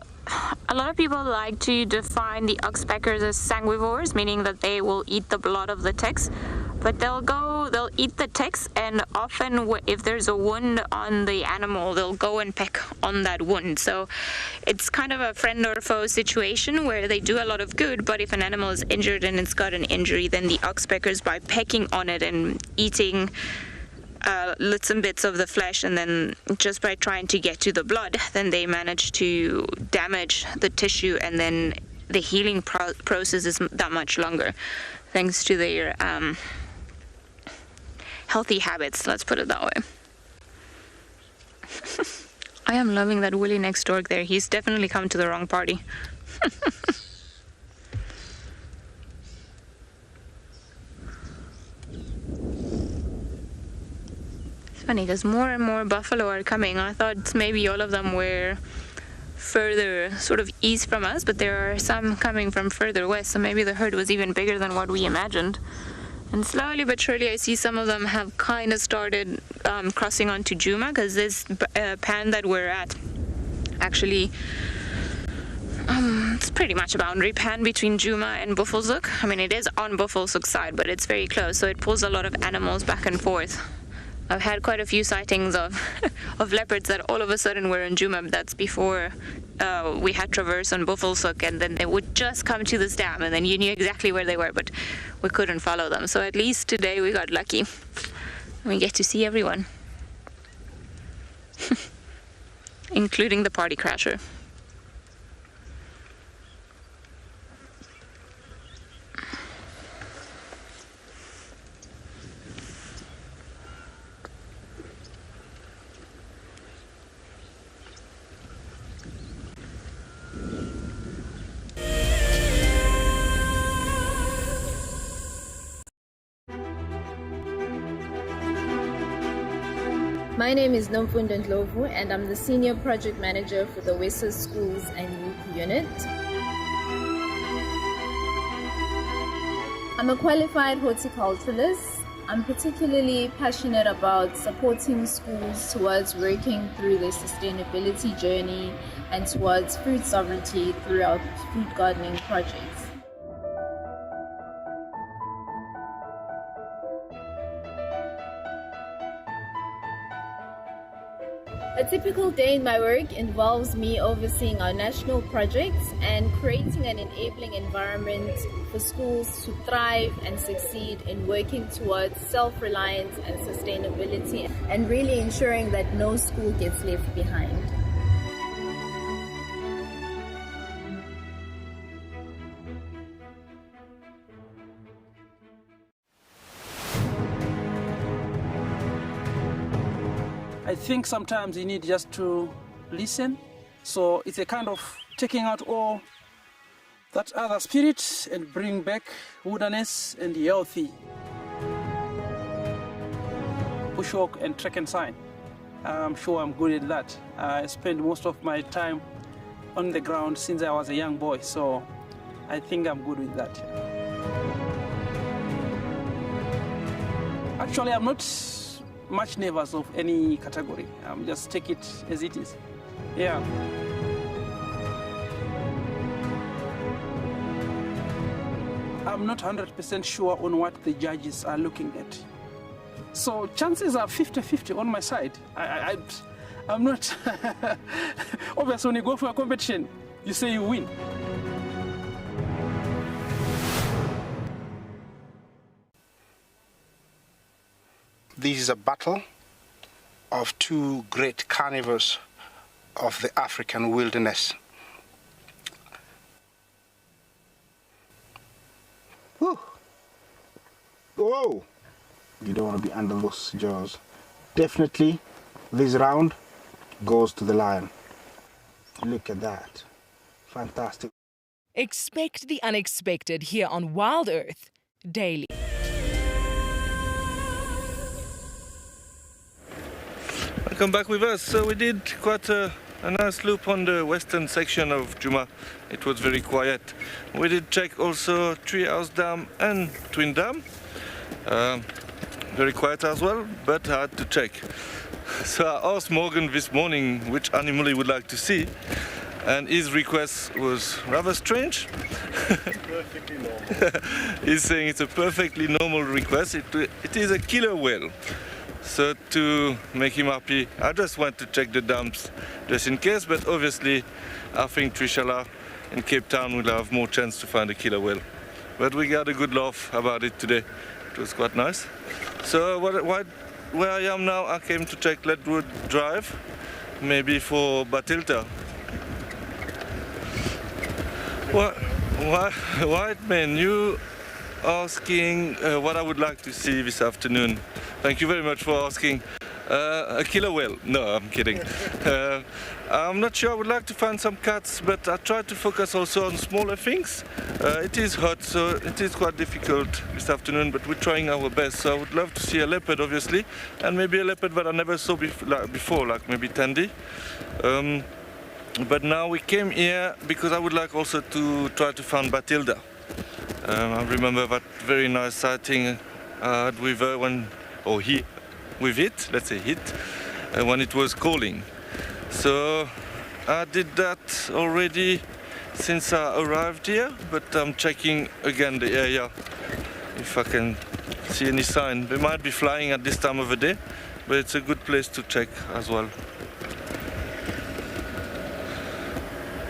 a lot of people like to define the oxpeckers as sanguivores, meaning that they will eat the blood of the ticks, but they'll eat the ticks, and often if there's a wound on the animal, they'll go and peck on that wound. So it's kind of a friend or foe situation where they do a lot of good, but if an animal is injured and it's got an injury, then the oxpeckers, by pecking on it and eating little bits of the flesh, and then just by trying to get to the blood, then they manage to damage the tissue, and then the healing process is that much longer, thanks to their healthy habits, let's put it that way. I am loving that woolly neck stork there. He's definitely come to the wrong party. Funny, because more and more buffalo are coming. I thought maybe all of them were further sort of east from us, but there are some coming from further west, so maybe the herd was even bigger than what we imagined. And slowly but surely I see some of them have kind of started crossing onto Djuma, because this pan that we're at actually it's pretty much a boundary pan between Djuma and Buffelshoek. I mean, it is on Buffelshoek's side, but it's very close, so it pulls a lot of animals back and forth. I've had quite a few sightings of leopards that all of a sudden were in Djuma. That's before we had traverse on Buffelshoek, and then they would just come to this dam, and then you knew exactly where they were, but we couldn't follow them. So at least today we got lucky. We get to see everyone. including the party crasher. My name is Nomfundo Ndlovu and I'm the Senior Project Manager for the Wesa Schools and Youth Unit. I'm a qualified horticulturalist. I'm particularly passionate about supporting schools towards working through their sustainability journey and towards food sovereignty through our food gardening projects. A typical day in my work involves me overseeing our national projects and creating an enabling environment for schools to thrive and succeed in working towards self-reliance and sustainability, and really ensuring that no school gets left behind. I think sometimes you need just to listen. So it's a kind of taking out all that other spirit and bring back wilderness and healthy. Bushwalk and trek and sign. I'm sure I'm good at that. I spend most of my time on the ground since I was a young boy, so I think I'm good with that. Actually, I'm not much nervous of any category. Just take it as it is. Yeah. I'm not 100% sure on what the judges are looking at. So chances are 50-50 on my side. I'm not... Obviously, when you go for a competition, you say you win. This is a battle of two great carnivores of the African wilderness. Whew. Whoa! You don't want to be under those jaws. Definitely, this round goes to the lion. Look at that. Fantastic. Expect the unexpected here on WildEarth daily. Welcome back with us. So we did quite a nice loop on the western section of Djuma. It was very quiet. We did check also Treehouse Dam and Twin Dam. Very quiet as well, but I had to check. So I asked Morgan this morning which animal he would like to see, and his request was rather strange. Perfectly normal. He's saying it's a perfectly normal request. It is a killer whale. So to make him happy, I just went to check the dams just in case, but obviously I think Trishala in Cape Town will have more chance to find a killer whale. But we got a good laugh about it today. It was quite nice. So where I am now, I came to check Ledwood Drive, maybe for Batilta. White man, you asking what I would like to see this afternoon. Thank you very much for asking. A killer whale? No, I'm kidding. I'm not sure. I would like to find some cats, but I try to focus also on smaller things. It is hot, so it is quite difficult this afternoon, but we're trying our best. So I would love to see a leopard, obviously, and maybe a leopard that I never saw before, like maybe Tandy. But now we came here because I would like also to try to find Batilda. I remember that very nice sighting I had with her when, or he, with it, let's say it, when it was calling. So I did that already since I arrived here, but I'm checking again the area if I can see any sign. They might be flying at this time of the day, but it's a good place to check as well.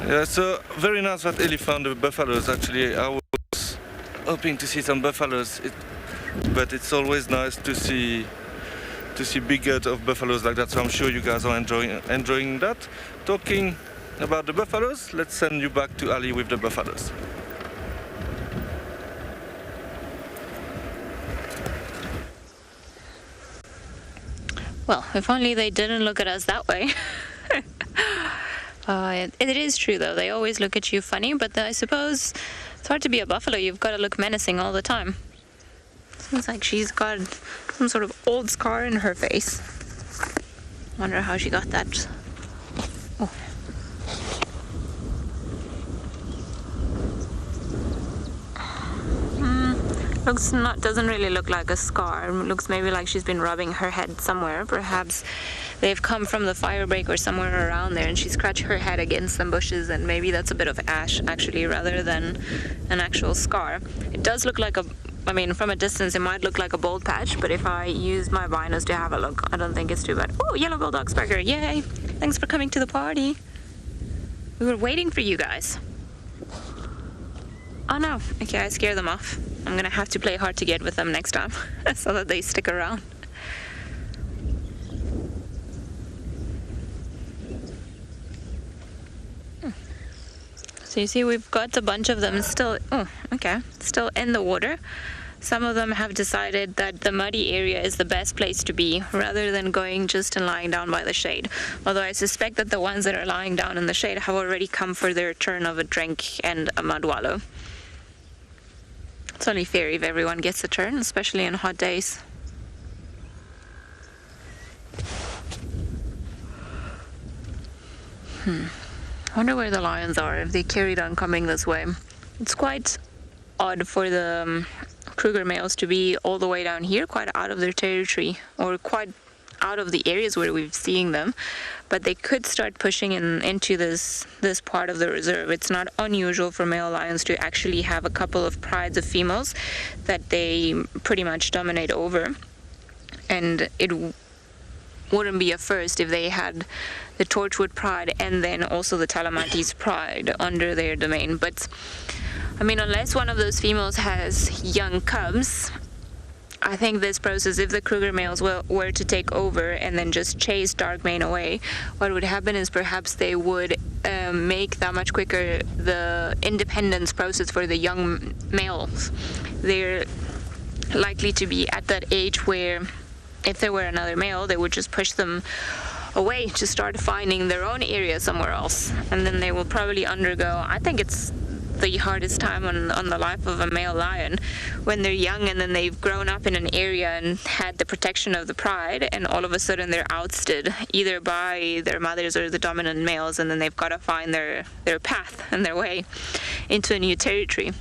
Yeah, so very nice that Ellie found the buffaloes. Actually, I was hoping to see some buffaloes, but it's always nice to see to see big herds of buffaloes like that. So I'm sure you guys are enjoying that. Talking about the buffaloes, let's send you back to Ali with the buffaloes. Well, if only they didn't look at us that way. It is true, though. They always look at you funny, but I suppose it's hard to be a buffalo. You've got to look menacing all the time. Seems like she's got some sort of old scar in her face. Wonder how she got that. Oh. Doesn't really look like a scar. It looks maybe like she's been rubbing her head somewhere. Perhaps they've come from the fire break or somewhere around there and she scratched her head against some bushes, and maybe that's a bit of ash actually rather than an actual scar. It does look like from a distance it might look like a bald patch, but if I use my binos to have a look, I don't think it's too bad. Oh, yellow bulldog specker, yay! Thanks for coming to the party. We were waiting for you guys. Oh no, okay, I scared them off. I'm gonna have to play hard to get with them next time so that they stick around. So you see we've got a bunch of them still in the water. Some of them have decided that the muddy area is the best place to be rather than going just and lying down by the shade. Although I suspect that the ones that are lying down in the shade have already come for their turn of a drink and a mud wallow. It's only fair if everyone gets a turn, especially on hot days. I wonder where the lions are, if they carried on coming this way. It's quite odd for the Kruger males to be all the way down here, quite out of their territory, or quite out of the areas where we've seen them, but they could start pushing into this part of the reserve. It's not unusual for male lions to actually have a couple of prides of females that they pretty much dominate over, and it wouldn't be a first if they had the Torchwood pride and then also the Talamantes pride under their domain. But I mean, unless one of those females has young cubs, I think this process, if the Kruger males were to take over and then just chase Darkmane away, what would happen is perhaps they would make that much quicker the independence process for the young males. They're likely to be at that age where if there were another male, they would just push them away to start finding their own area somewhere else. And then they will probably undergo, I think it's the hardest time on the life of a male lion, when they're young and then they've grown up in an area and had the protection of the pride, and all of a sudden they're ousted either by their mothers or the dominant males, and then they've got to find their path and their way into a new territory.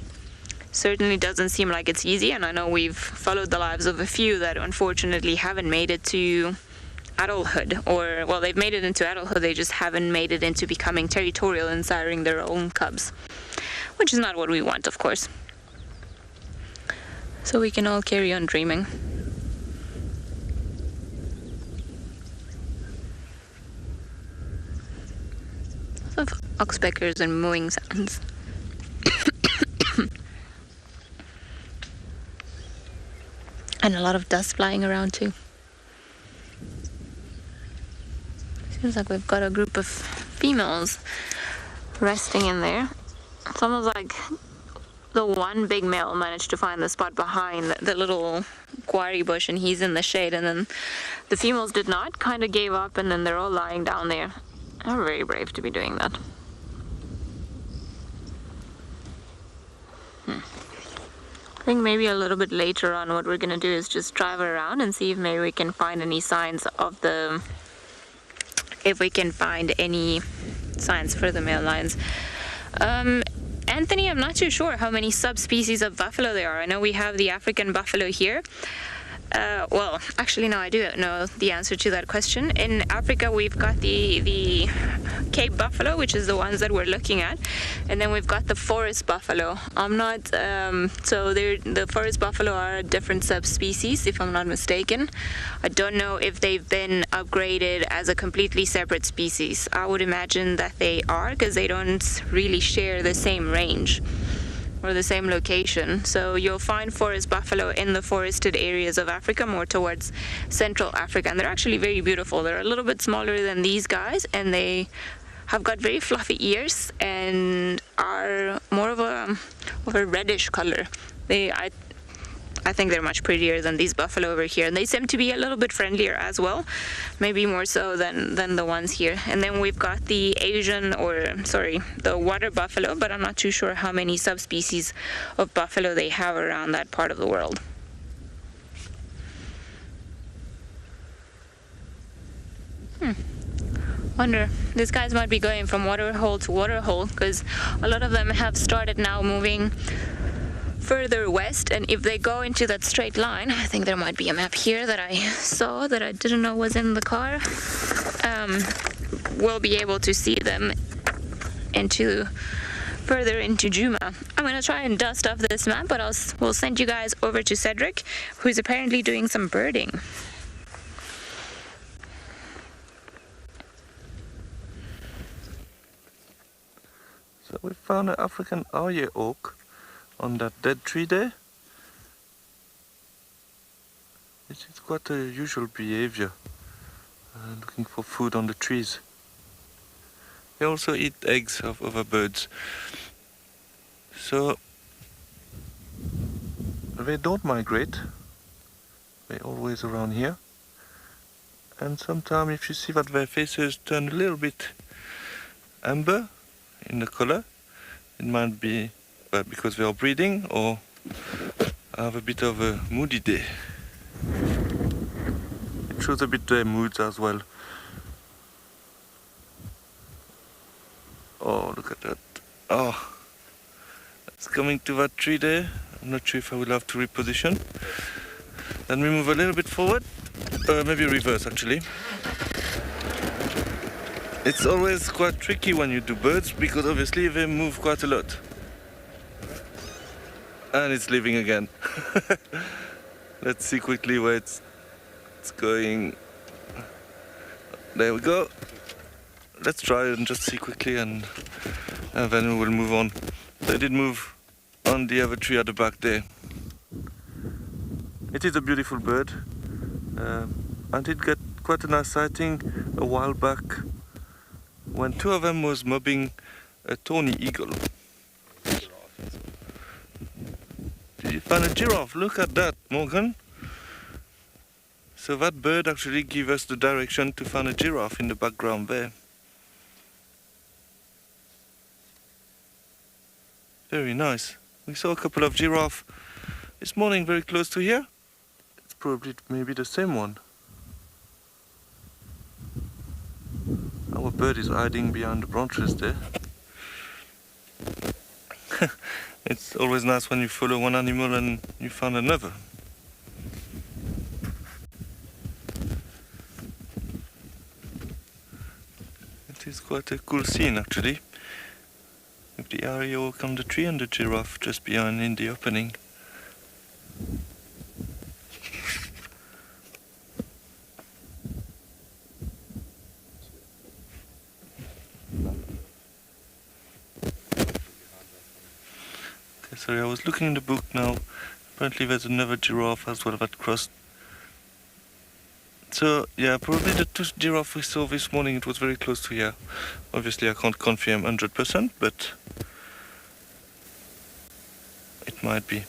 Certainly doesn't seem like it's easy, and I know we've followed the lives of a few that unfortunately haven't made it to adulthood, or well, they've made it into adulthood, they just haven't made it into becoming territorial and siring their own cubs, which is not what we want, of course. So we can all carry on dreaming. Lots of oxpeckers and mooing sounds. And a lot of dust flying around too. Seems like we've got a group of females resting in there. It's almost like the one big male managed to find the spot behind the little quarry bush and he's in the shade, and then the females did not, kind of gave up, and then they're all lying down there. They're very brave to be doing that. I think maybe a little bit later on what we're going to do is just drive around and see if maybe we can find any signs of the... if we can find any signs for the male lions. Anthony, I'm not too sure how many subspecies of buffalo there are. I know we have the African buffalo here. Well, actually, no, I do know the answer to that question. In Africa, we've got the Cape buffalo, which is the ones that we're looking at, and then we've got the forest buffalo. I'm not, so the forest buffalo are a different subspecies, if I'm not mistaken. I don't know if they've been upgraded as a completely separate species. I would imagine that they are, because they don't really share the same range. or the same location. So you'll find forest buffalo in the forested areas of Africa, more towards Central Africa, and they're actually very beautiful. They're a little bit smaller than these guys, and they have got very fluffy ears and are more of a reddish color. I think they're much prettier than these buffalo over here, and they seem to be a little bit friendlier as well, maybe more so than the ones here. And then we've got the the water buffalo, but I'm not too sure how many subspecies of buffalo they have around that part of the world. Wonder, these guys might be going from water hole to water hole, because a lot of them have started now moving further west, and if they go into that straight line, I think there might be a map here that I saw that I didn't know was in the car, we'll be able to see them further into Djuma. I'm going to try and dust off this map, but we'll send you guys over to Cedric, who's apparently doing some birding. So we found an African Arya oak on that dead tree there. It's quite a usual behavior, looking for food on the trees. They also eat eggs of other birds. So they don't migrate, they're always around here. And sometimes if you see that their faces turn a little bit amber in the color, it might be because they are breeding or have a bit of a moody day. It shows a bit their moods as well. Oh, look at that. Oh, it's coming to that tree there. I'm not sure if I will have to reposition. Then we move a little bit forward, maybe reverse actually. It's always quite tricky when you do birds because obviously they move quite a lot. And it's leaving again. Let's see quickly where it's going. There we go. Let's try and just see quickly and then we will move on. They did move on the other tree at the back there. It is a beautiful bird. I did get quite a nice sighting a while back when two of them was mobbing a tawny eagle. You found a giraffe, look at that, Morgan. So that bird actually gave us the direction to find a giraffe in the background there. Very nice. We saw a couple of giraffe this morning very close to here. It's probably maybe the same one. Our bird is hiding behind the branches there. It's always nice when you follow one animal and you find another. It is quite a cool scene actually, with the Arya oak on the tree and the giraffe just behind in the opening. Sorry, I was looking in the book now. Apparently there's another giraffe as well that crossed. So yeah, probably the two giraffe we saw this morning, it was very close to here. Obviously I can't confirm 100%, but it might be.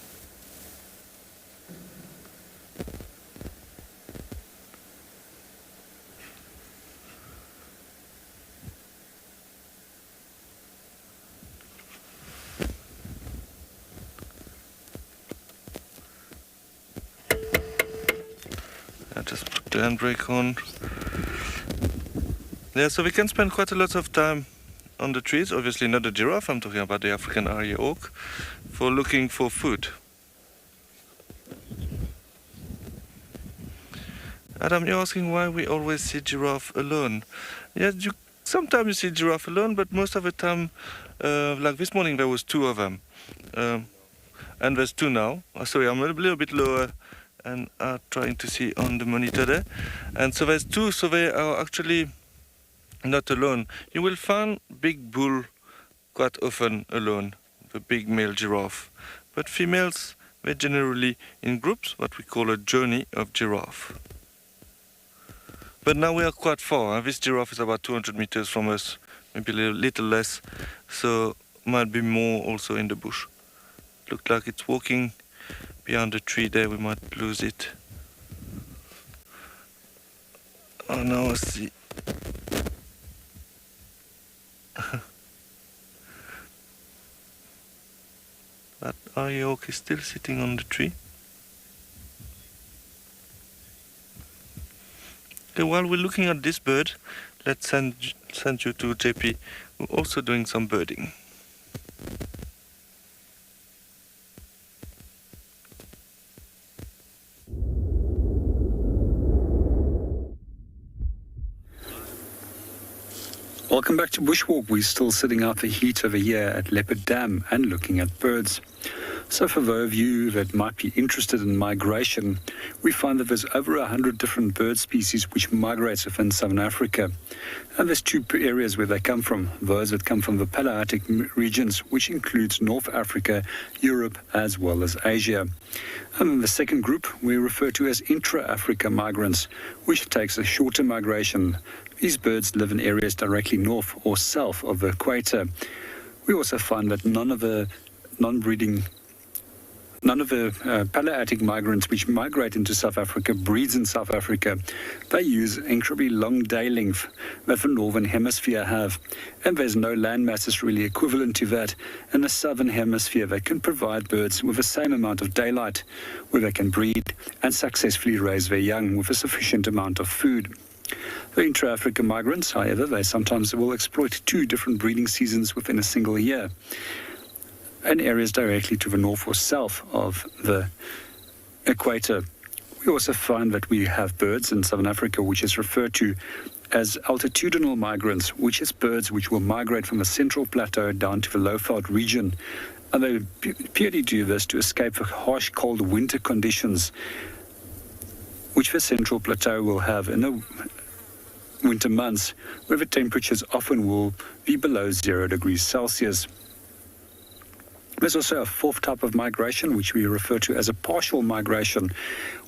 Just put the handbrake on. Yeah, so we can spend quite a lot of time on the trees, obviously not the giraffe, I'm talking about the African Arya oak, for looking for food. Adam, you're asking why we always see giraffe alone. Yeah, sometimes you see giraffe alone, but most of the time, like this morning there was two of them. And there's two now. Sorry, I'm a little bit lower and are trying to see on the monitor there. And so there's two, so they are actually not alone. You will find big bull quite often alone. the big male giraffe. But females, they're generally in groups, what we call a journey of giraffe. But now we are quite far. This giraffe is about 200 meters from us, maybe a little less, so might be more also in the bush. Look like it's walking behind the tree there, we might lose it. Oh, now I see. That Arioch is still sitting on the tree. Okay, while we're looking at this bird, let's send you to JP, who's also doing some birding. Welcome back to Bushwalk. We're still sitting out the heat over here at Leopard Dam and looking at birds. So for those of you that might be interested in migration, we find that there's over 100 different bird species which migrate within Southern Africa. And there's two areas where they come from. Those that come from the Palearctic regions, which includes North Africa, Europe, as well as Asia. And then the second group we refer to as Intra-Africa Migrants, which takes a shorter migration. These birds live in areas directly north or south of the equator. We also find that none of the Palearctic migrants which migrate into South Africa breeds in South Africa. They use incredibly long day length that the Northern Hemisphere have. And there's no land masses really equivalent to that in the Southern Hemisphere. They can provide birds with the same amount of daylight where they can breed and successfully raise their young with a sufficient amount of food. The intra-Africa migrants, however, they sometimes will exploit two different breeding seasons within a single year, and areas directly to the north or south of the equator. We also find that we have birds in Southern Africa which is referred to as altitudinal migrants, which is birds which will migrate from the central plateau down to the low-veld region. And they purely do this to escape the harsh cold winter conditions which the central plateau will have in the winter months, where the temperatures often will be below 0 degrees Celsius. There's also a fourth type of migration, which we refer to as a partial migration,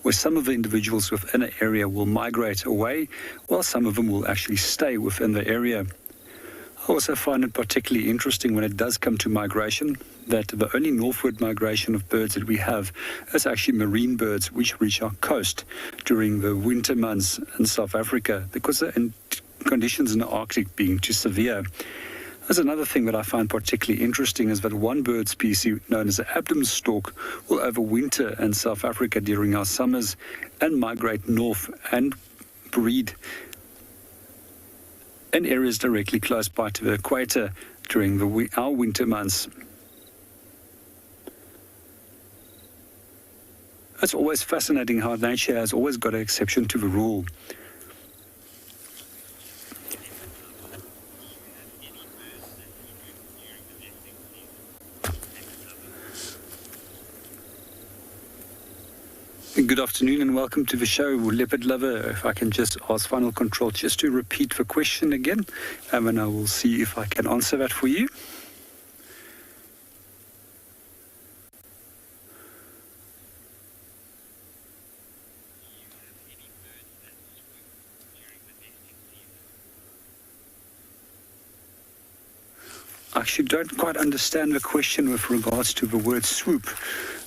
where some of the individuals within an area will migrate away, while some of them will actually stay within the area. I also find it particularly interesting when it does come to migration that the only northward migration of birds that we have is actually marine birds which reach our coast during the winter months in South Africa because the conditions in the Arctic being too severe. There's another thing that I find particularly interesting is that one bird species known as the abdomen stork will overwinter in South Africa during our summers and migrate north and breed in areas directly close by to the equator during our winter months. It's always fascinating how nature has always got an exception to the rule. Good afternoon and welcome to the show, Leopard Lover. If I can just ask Final Control just to repeat the question again, and then I will see if I can answer that for you. I actually don't quite understand the question with regards to the word swoop.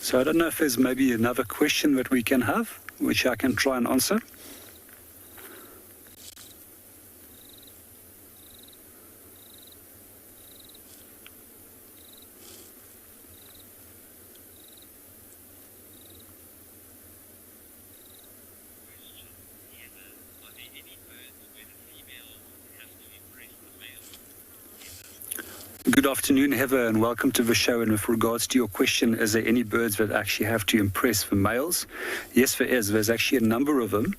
So I don't know if there's maybe another question that we can have, which I can try and answer. Good afternoon, Heather, and welcome to the show. And with regards to your question, is there any birds that actually have to impress the males? Yes, there is. There's actually a number of them,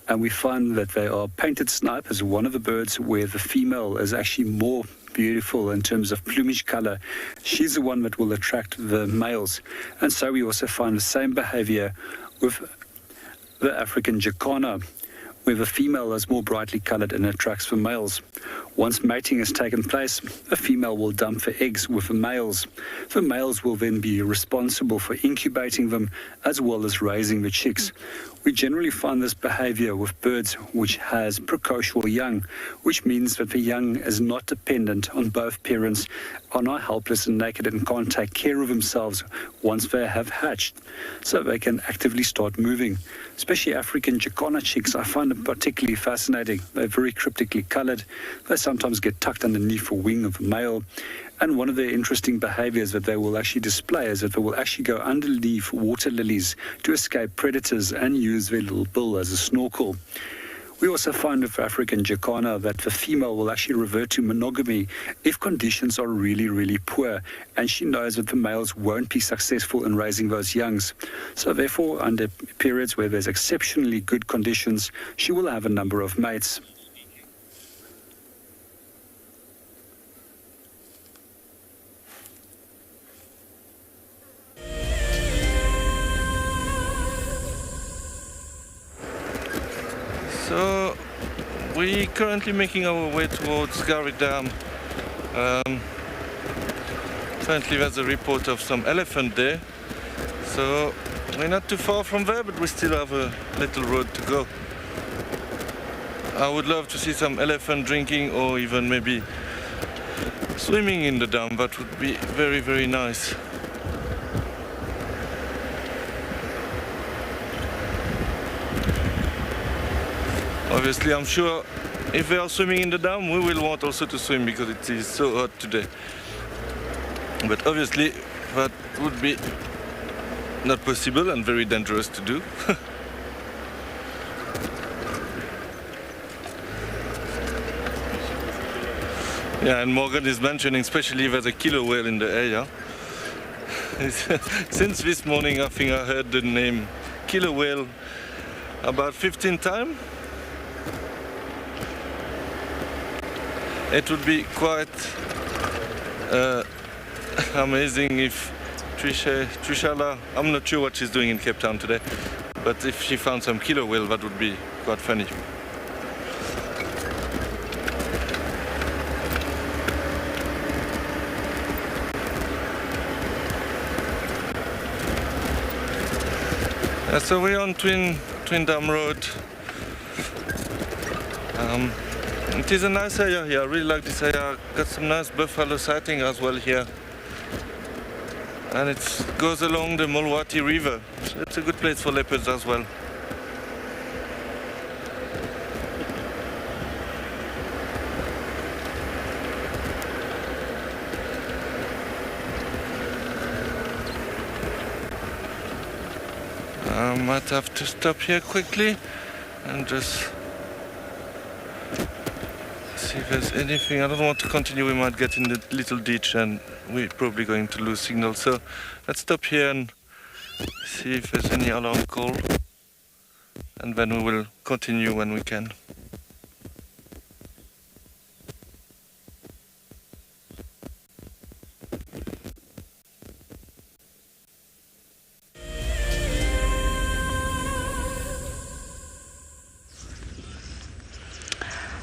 and we find that they are painted snipe as one of the birds where the female is actually more beautiful in terms of plumage color. She's the one that will attract the males. And so we also find the same behavior with the African jacana, where the female is more brightly coloured and attracts the males. Once mating has taken place, a female will dump the eggs with the males. The males will then be responsible for incubating them as well as raising the chicks. We generally find this behaviour with birds which has precocial young, which means that the young is not dependent on both parents, are not helpless and naked and can't take care of themselves once they have hatched, so they can actively start moving. Especially African Jacana chicks, I find them particularly fascinating. They're very cryptically coloured. They sometimes get tucked underneath the wing of a male. And one of the interesting behaviours that they will actually display is that they will actually go underneath water lilies to escape predators and use their little bill as a snorkel. We also find with African Jacana that the female will actually revert to monogamy if conditions are really, really poor, and she knows that the males won't be successful in raising those youngs. So therefore, under periods where there's exceptionally good conditions, she will have a number of mates. So we're currently making our way towards Zamboati Dam. Apparently there's a report of some elephant there. So we're not too far from there, but we still have a little road to go. I would love to see some elephant drinking or even maybe swimming in the dam. That would be very, very nice. Obviously, I'm sure if they are swimming in the dam, we will want also to swim because it is so hot today. But obviously, that would be not possible and very dangerous to do. Yeah, and Morgan is mentioning especially there's a killer whale in the area. Since this morning, I think I heard the name killer whale about 15 times. It would be quite amazing if Trishala, I'm not sure what she's doing in Cape Town today, but if she found some killer whale, that would be quite funny. So we're on Twin Dam Road. It is a nice area here. I really like this area. Got some nice buffalo sighting as well here. And it goes along the Mulwati River. So it's a good place for leopards as well. I might have to stop here quickly and just see if there's anything. I don't want to continue. We might get in the little ditch and we're probably going to lose signal. So let's stop here and see if there's any alarm call. And then we will continue when we can.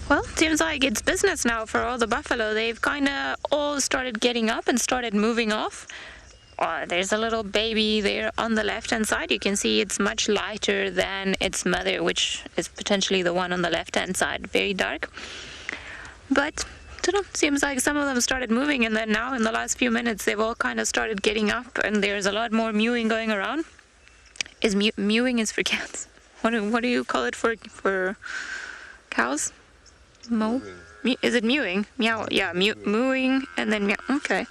Well, seems like it's business now for all the buffalo. They've kind of all started getting up and started moving off. There's a little baby there on the left-hand side. You can see it's much lighter than its mother, which is potentially the one on the left-hand side. Very dark. But seems like some of them started moving, and then now in the last few minutes they've all kind of started getting up, and there's a lot more mewing going around. Mewing is for cats. What do you call it for cows? Mo? Is it mewing? Meow. Yeah, mooing and then meow. Okay.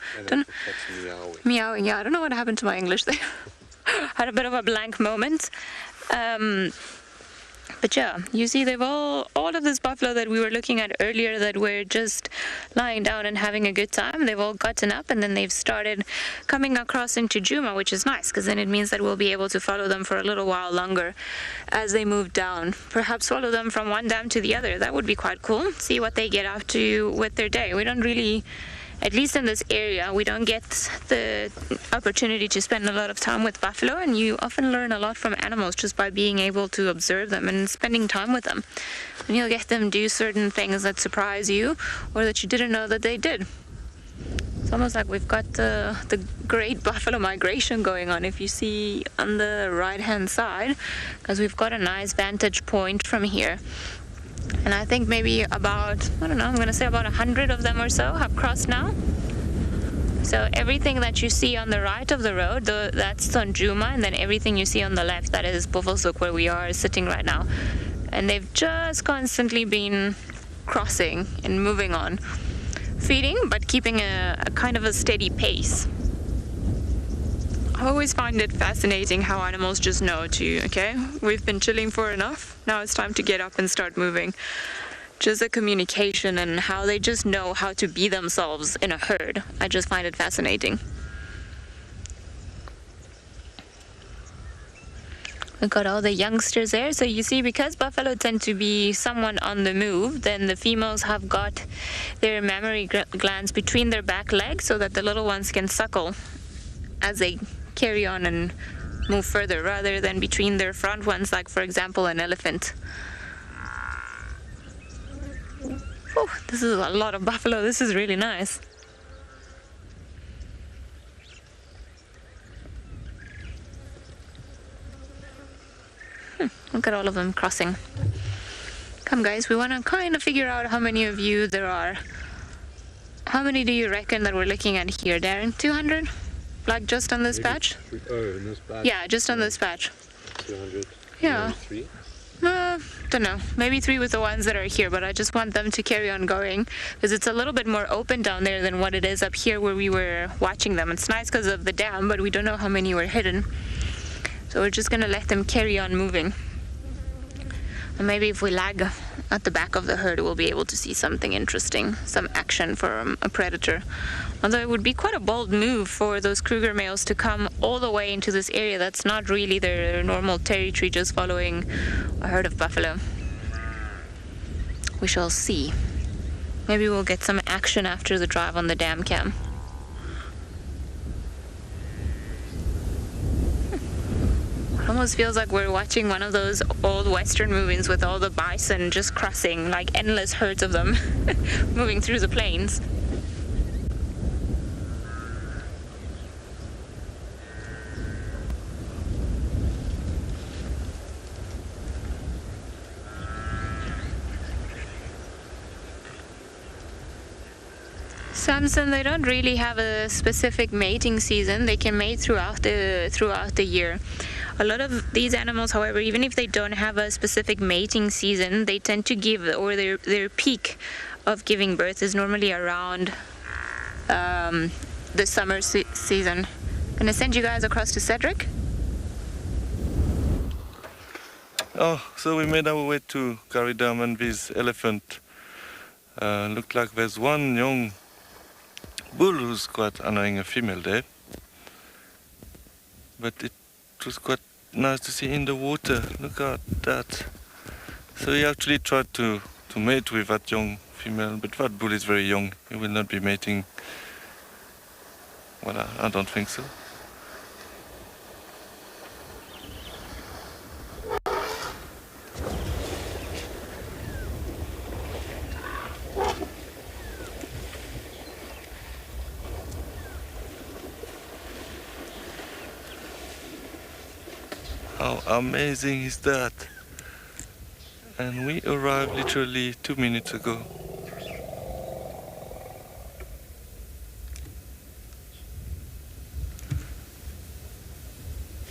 Meowing. Yeah, I don't know what happened to my English there. Had a bit of a blank moment. But yeah, you see they've all of this buffalo that we were looking at earlier that were just lying down and having a good time, they've all gotten up and then they've started coming across into Djuma, which is nice because then it means that we'll be able to follow them for a little while longer as they move down. Perhaps follow them from one dam to the other. That would be quite cool. See what they get up to with their day. We don't really at least in this area, we don't get the opportunity to spend a lot of time with buffalo, and you often learn a lot from animals just by being able to observe them and spending time with them. And you'll get them do certain things that surprise you or that you didn't know that they did. It's almost like we've got the great buffalo migration going on, if you see on the right-hand side, because we've got a nice vantage point from here. And I think maybe about, I don't know, I'm going to say about 100 of them or so have crossed now. So everything that you see on the right of the road, that's on Djuma, and then everything you see on the left, that is Buffelshoek, where we are sitting right now. And they've just constantly been crossing and moving on, feeding, but keeping a kind of a steady pace. I always find it fascinating how animals just know to, okay, we've been chilling for enough, now it's time to get up and start moving. Just the communication and how they just know how to be themselves in a herd. I just find it fascinating. We've got all the youngsters there. So you see, because buffalo tend to be somewhat on the move, then the females have got their mammary glands between their back legs so that the little ones can suckle as they carry on and move further, rather than between their front ones, like for example an elephant. Oh, this is a lot of buffalo. This is really nice. Look at all of them crossing. Come guys, we want to kind of figure out how many of you there are. How many do you reckon that we're looking at here, Darren? 200? Like just on this patch? Oh, in this patch? Yeah, just on this patch. 200. Yeah. 3? Don't know. Maybe 3 with the ones that are here, but I just want them to carry on going because it's a little bit more open down there than what it is up here where we were watching them. It's nice because of the dam, but we don't know how many were hidden. So we're just going to let them carry on moving. And maybe if we lag at the back of the herd, we'll be able to see something interesting, some action from a predator. Although it would be quite a bold move for those Kruger males to come all the way into this area that's not really their normal territory, just following a herd of buffalo. We shall see. Maybe we'll get some action after the drive on the dam cam. It almost feels like we're watching one of those old Western movies with all the bison just crossing, like endless herds of them moving through the plains. Samson, they don't really have a specific mating season. They can mate throughout the year. A lot of these animals, however, even if they don't have a specific mating season, they tend to give, or their peak of giving birth is normally around the summer season. I'm gonna send you guys across to Cedric. Oh, so we made our way to Kalahari Dam, and this elephant looked like there's one young bull who's quite annoying, a female there. But it was quite nice to see in the water. Look at that. So he actually tried to mate with that young female, but that bull is very young. He will not be mating. Well, I don't think so. How amazing is that? And we arrived literally 2 minutes ago.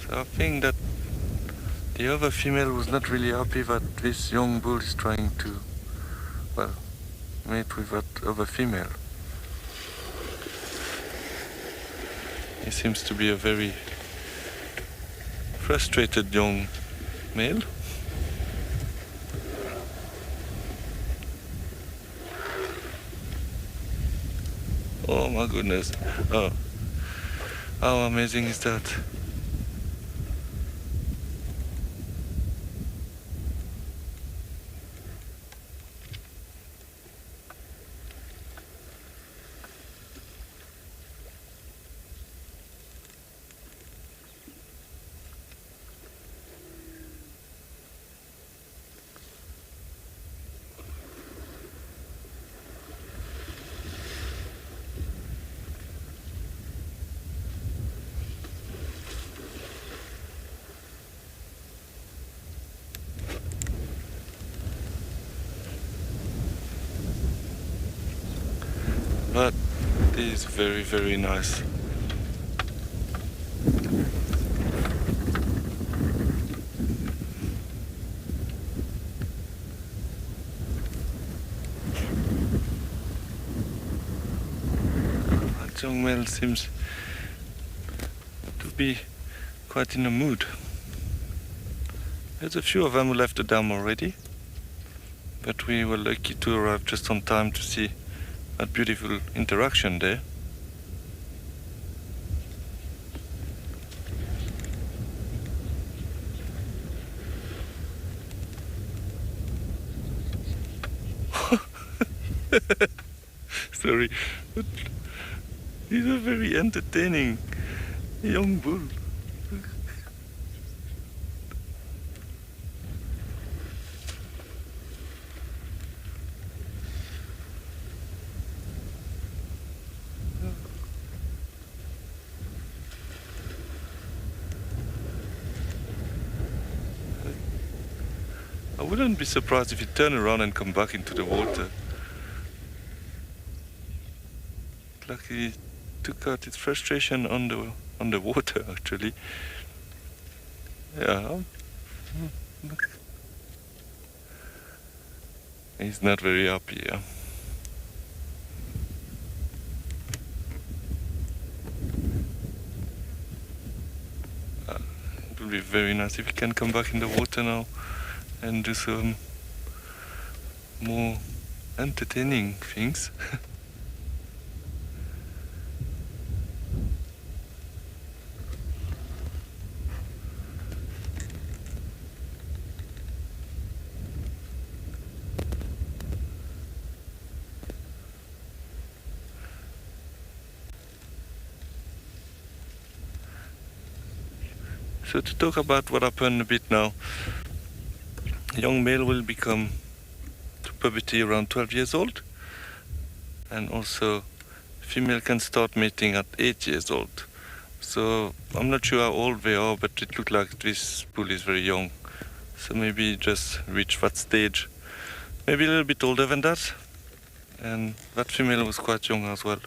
So I think that the other female was not really happy that this young bull is trying to, well, mate with that other female. He seems to be a very frustrated young male. Oh my goodness. Oh, how amazing is that? but this is very, very nice. That young male seems to be quite in a mood. There's a few of them who left the dam already, but we were lucky to arrive just on time to see that beautiful interaction there. Sorry, but he's a very entertaining young bull. I wouldn't be surprised if it turned around and come back into the water. Like he took out its frustration on the water, actually. Yeah. He's not very happy, yeah. It would be very nice if he can come back in the water now and do some more entertaining things. So to talk about what happened a bit now, young male will become to puberty around 12 years old, and also female can start mating at 8 years old. So I'm not sure how old they are, but it looks like this bull is very young. So maybe just reach that stage, maybe a little bit older than that. And that female was quite young as well.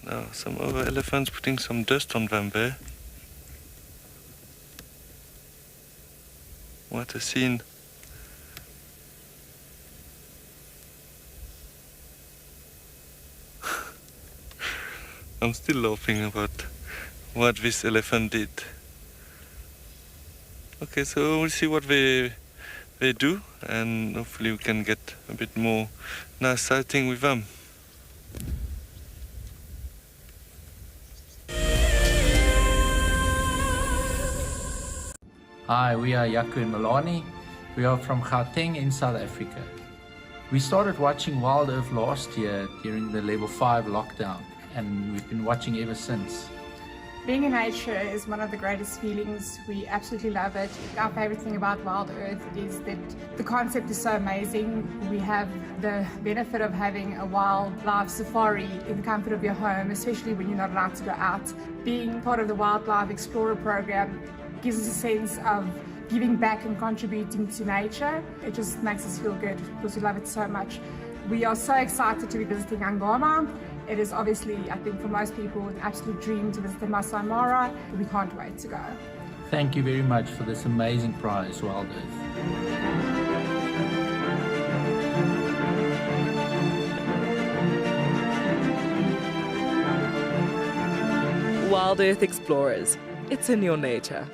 Now some other elephants putting some dust on them there. What a scene. I'm still laughing about what this elephant did. Okay, so we'll see what they do, and hopefully we can get a bit more nice sighting with them. Hi, we are Yaku and Milani. We are from Gauteng in South Africa. We started watching WildEarth last year during the level 5 lockdown, and we've been watching ever since. Being in nature is one of the greatest feelings. We absolutely love it. Our favorite thing about WildEarth is that the concept is so amazing. We have the benefit of having a wildlife safari in the comfort of your home, especially when you're not allowed to go out. Being part of the Wildlife Explorer program gives us a sense of giving back and contributing to nature. It just makes us feel good because we love it so much. We are so excited to be visiting Ngala. It is obviously, I think for most people, an absolute dream to visit the Massamara. We can't wait to go. Thank you very much for this amazing prize, WildEarth. WildEarth Explorers. It's in your nature.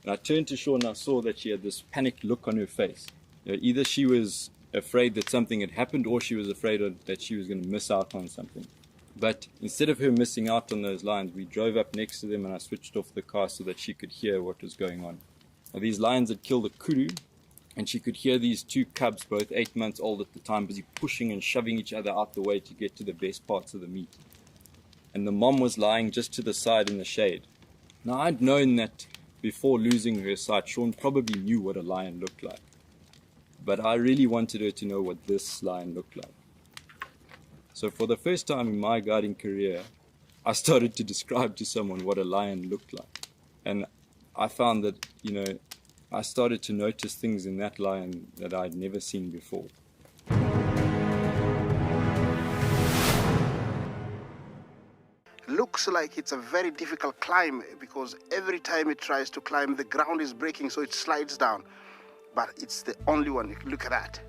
And I turned to Shaw and I saw that she had this panicked look on her face. Either she was afraid that something had happened or she was afraid that she was going to miss out on something. But instead of her missing out on those lions, we drove up next to them and I switched off the car so that she could hear what was going on. Now, these lions had killed a kudu, and she could hear these two cubs, both 8 months old at the time, busy pushing and shoving each other out the way to get to the best parts of the meat. And the mom was lying just to the side in the shade. Now, I'd known that before losing her sight, Sean probably knew what a lion looked like. But I really wanted her to know what this lion looked like. So for the first time in my guiding career, I started to describe to someone what a lion looked like. And I found that, I started to notice things in that lion that I'd never seen before. Looks like it's a very difficult climb because every time it tries to climb, the ground is breaking, so it slides down. But it's the only one. Look at that.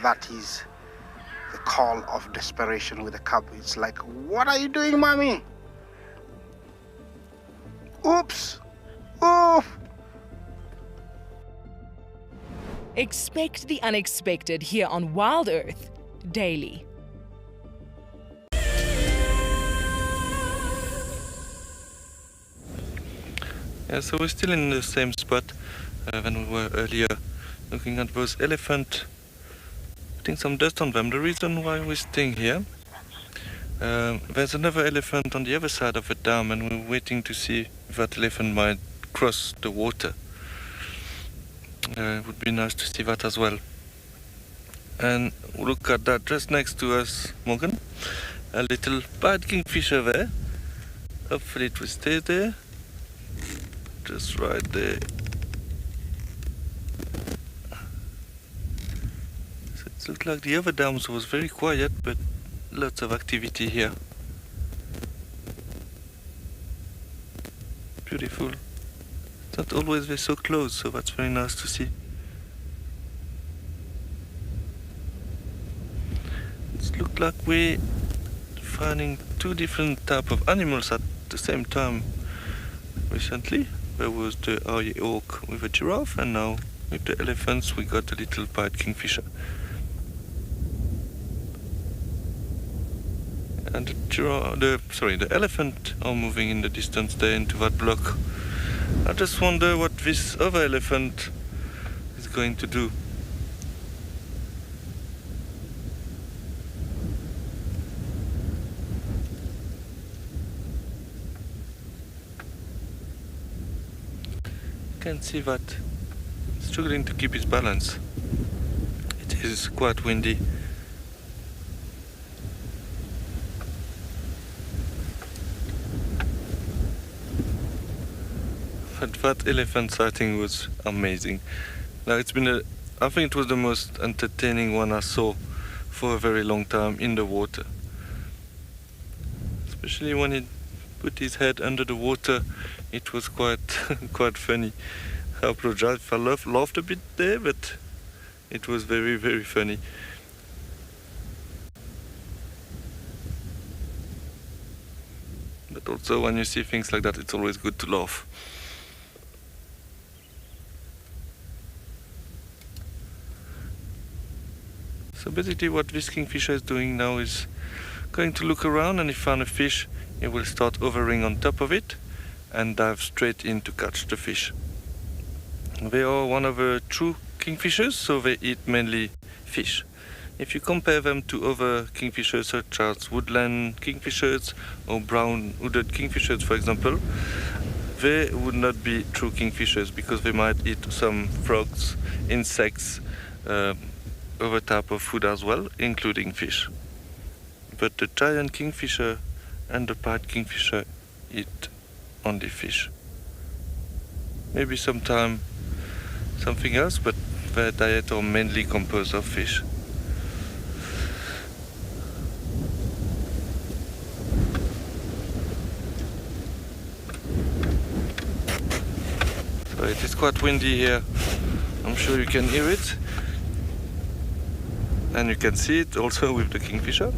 That is the call of desperation with the cub. It's like, what are you doing, mommy? Oops! Oof! Expect the unexpected here on WildEarth daily. Yeah, so we're still in the same spot when we were earlier, looking at those elephants, putting some dust on them. The reason why we're staying here, there's another elephant on the other side of the dam, and we're waiting to see if that elephant might cross the water. It would be nice to see that as well. And look at that just next to us, Morgan, a little pied kingfisher there. Hopefully it will stay there. Just right there. So it looked like the other dams was very quiet, but lots of activity here. Beautiful. It's not always they're so close, so that's very nice to see. It looked like we're finding two different types of animals at the same time recently. There was the RSA oak with a giraffe, and now with the elephants we got the little pied kingfisher. And the elephant are moving in the distance there into that block. I just wonder what this other elephant is going to do. You can see that he's struggling to keep his balance. It is quite windy. But that elephant sighting was amazing. Now I think it was the most entertaining one I saw for a very long time in the water. Especially when he put his head under the water, it was quite funny. I apologize if I laughed a bit there, but it was very, very funny. But also when you see things like that, it's always good to laugh. So basically what this kingfisher is doing now is going to look around, and if he finds a fish, he will start hovering on top of it and dive straight in to catch the fish. They are one of the true kingfishers, so they eat mainly fish. If you compare them to other kingfishers such as woodland kingfishers or brown-hooded kingfishers, for example, they would not be true kingfishers because they might eat some frogs, insects, other type of food as well, including fish. But the giant kingfisher and the pied kingfisher eat only fish. Maybe sometime something else, but their diet are mainly composed of fish. So it is quite windy here. I'm sure you can hear it. And you can see it also with the kingfisher.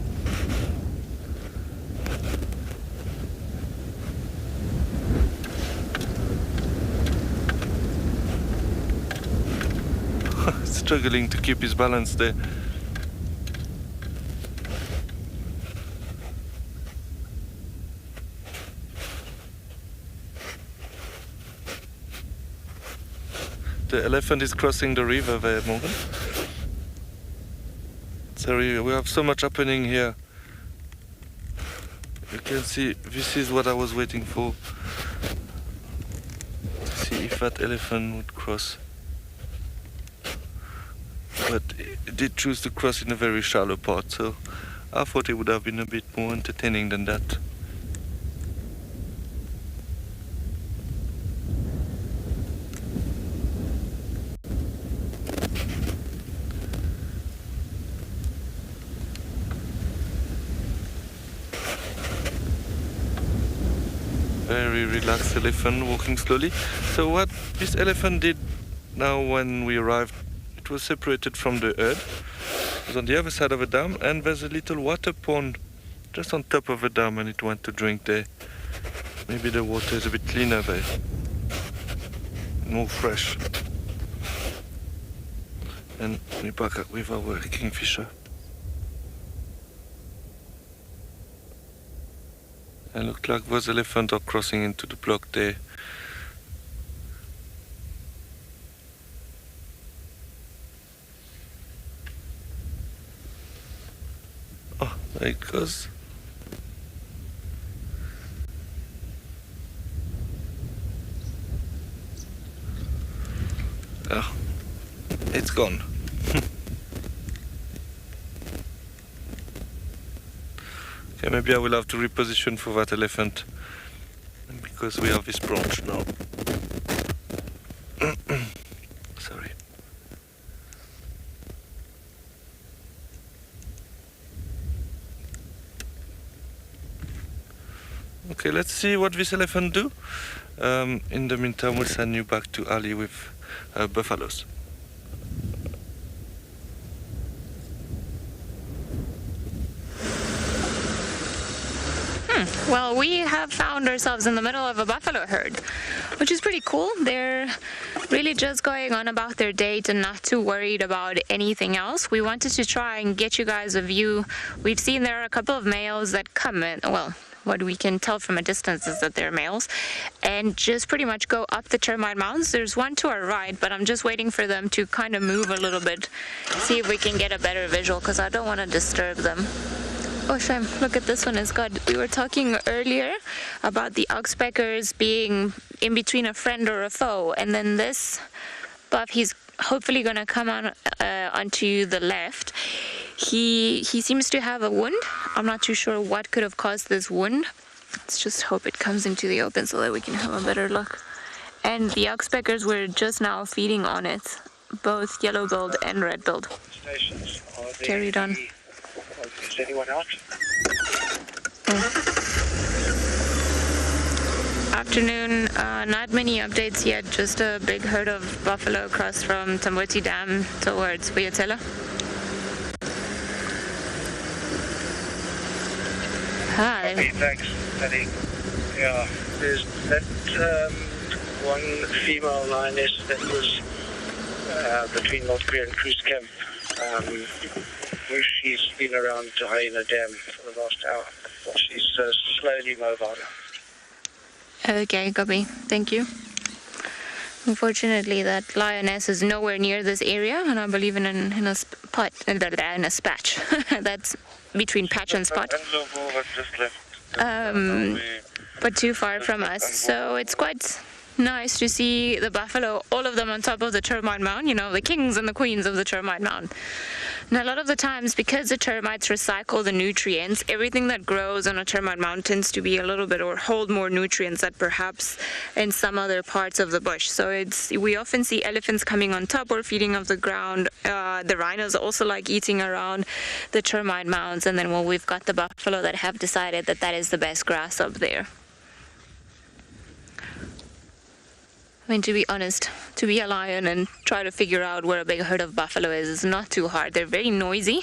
Struggling to keep his balance there. The elephant is crossing the river there, Morgan. Sorry, we have so much happening here. You can see, this is what I was waiting for. To see if that elephant would cross. But it did choose to cross in a very shallow part, so I thought it would have been a bit more entertaining than that. very relaxed elephant walking slowly. So what this elephant did now when we arrived, it was separated from the herd. It was on the other side of the dam, and there's a little water pond just on top of the dam, and it went to drink there. Maybe the water is a bit cleaner there, more fresh. And we're back with our kingfisher. And look like those elephants are crossing into the block there. Oh, there it goes. Oh, it's gone. Okay, maybe I will have to reposition for that elephant because we have this branch now. Sorry. Okay, let's see what this elephant do. In the meantime, we'll send you back to Ali with buffaloes. Well, we have found ourselves in the middle of a buffalo herd, which is pretty cool. They're really just going on about their date and not too worried about anything else. We wanted to try and get you guys a view. We've seen there are a couple of males that come in, well, what we can tell from a distance is that they're males, and just pretty much go up the termite mounds. There's one to our right, but I'm just waiting for them to kind of move a little bit, see if we can get a better visual, because I don't want to disturb them. Oh, shame. Look at this one. It's got, we were talking earlier about the oxpeckers being in between a friend or a foe, and then this buff, he's hopefully going to come on onto the left. He seems to have a wound. I'm not too sure what could have caused this wound. Let's just hope it comes into the open so that we can have a better look. And the oxpeckers were just now feeding on it, both yellow-billed and red-billed. Carried on. Is anyone out? Afternoon, not many updates yet, just a big herd of buffalo across from Zamboati Dam towards Buyatela. Hi. Okay, thanks, Daddy. Yeah, there's that one female lioness that was between North Korea and Cruise Camp. She's been around Hyena Dam for the last hour. She's slowly mobile. Okay, copy. Thank you. Unfortunately, that lioness is nowhere near this area, and I believe in a spot, in a spatch. That's between patch and spot. But too far from us. So it's quite nice to see the buffalo, all of them on top of the termite mound, you know, the kings and the queens of the termite mound. And a lot of the times, because the termites recycle the nutrients, everything that grows on a termite mound tends to be a little bit or hold more nutrients that perhaps in some other parts of the bush. So we often see elephants coming on top or feeding off the ground. The rhinos also like eating around the termite mounds. And then, well, we've got the buffalo that have decided that that is the best grass up there. I mean, to be honest, to be a lion and try to figure out where a big herd of buffalo is not too hard. They're very noisy.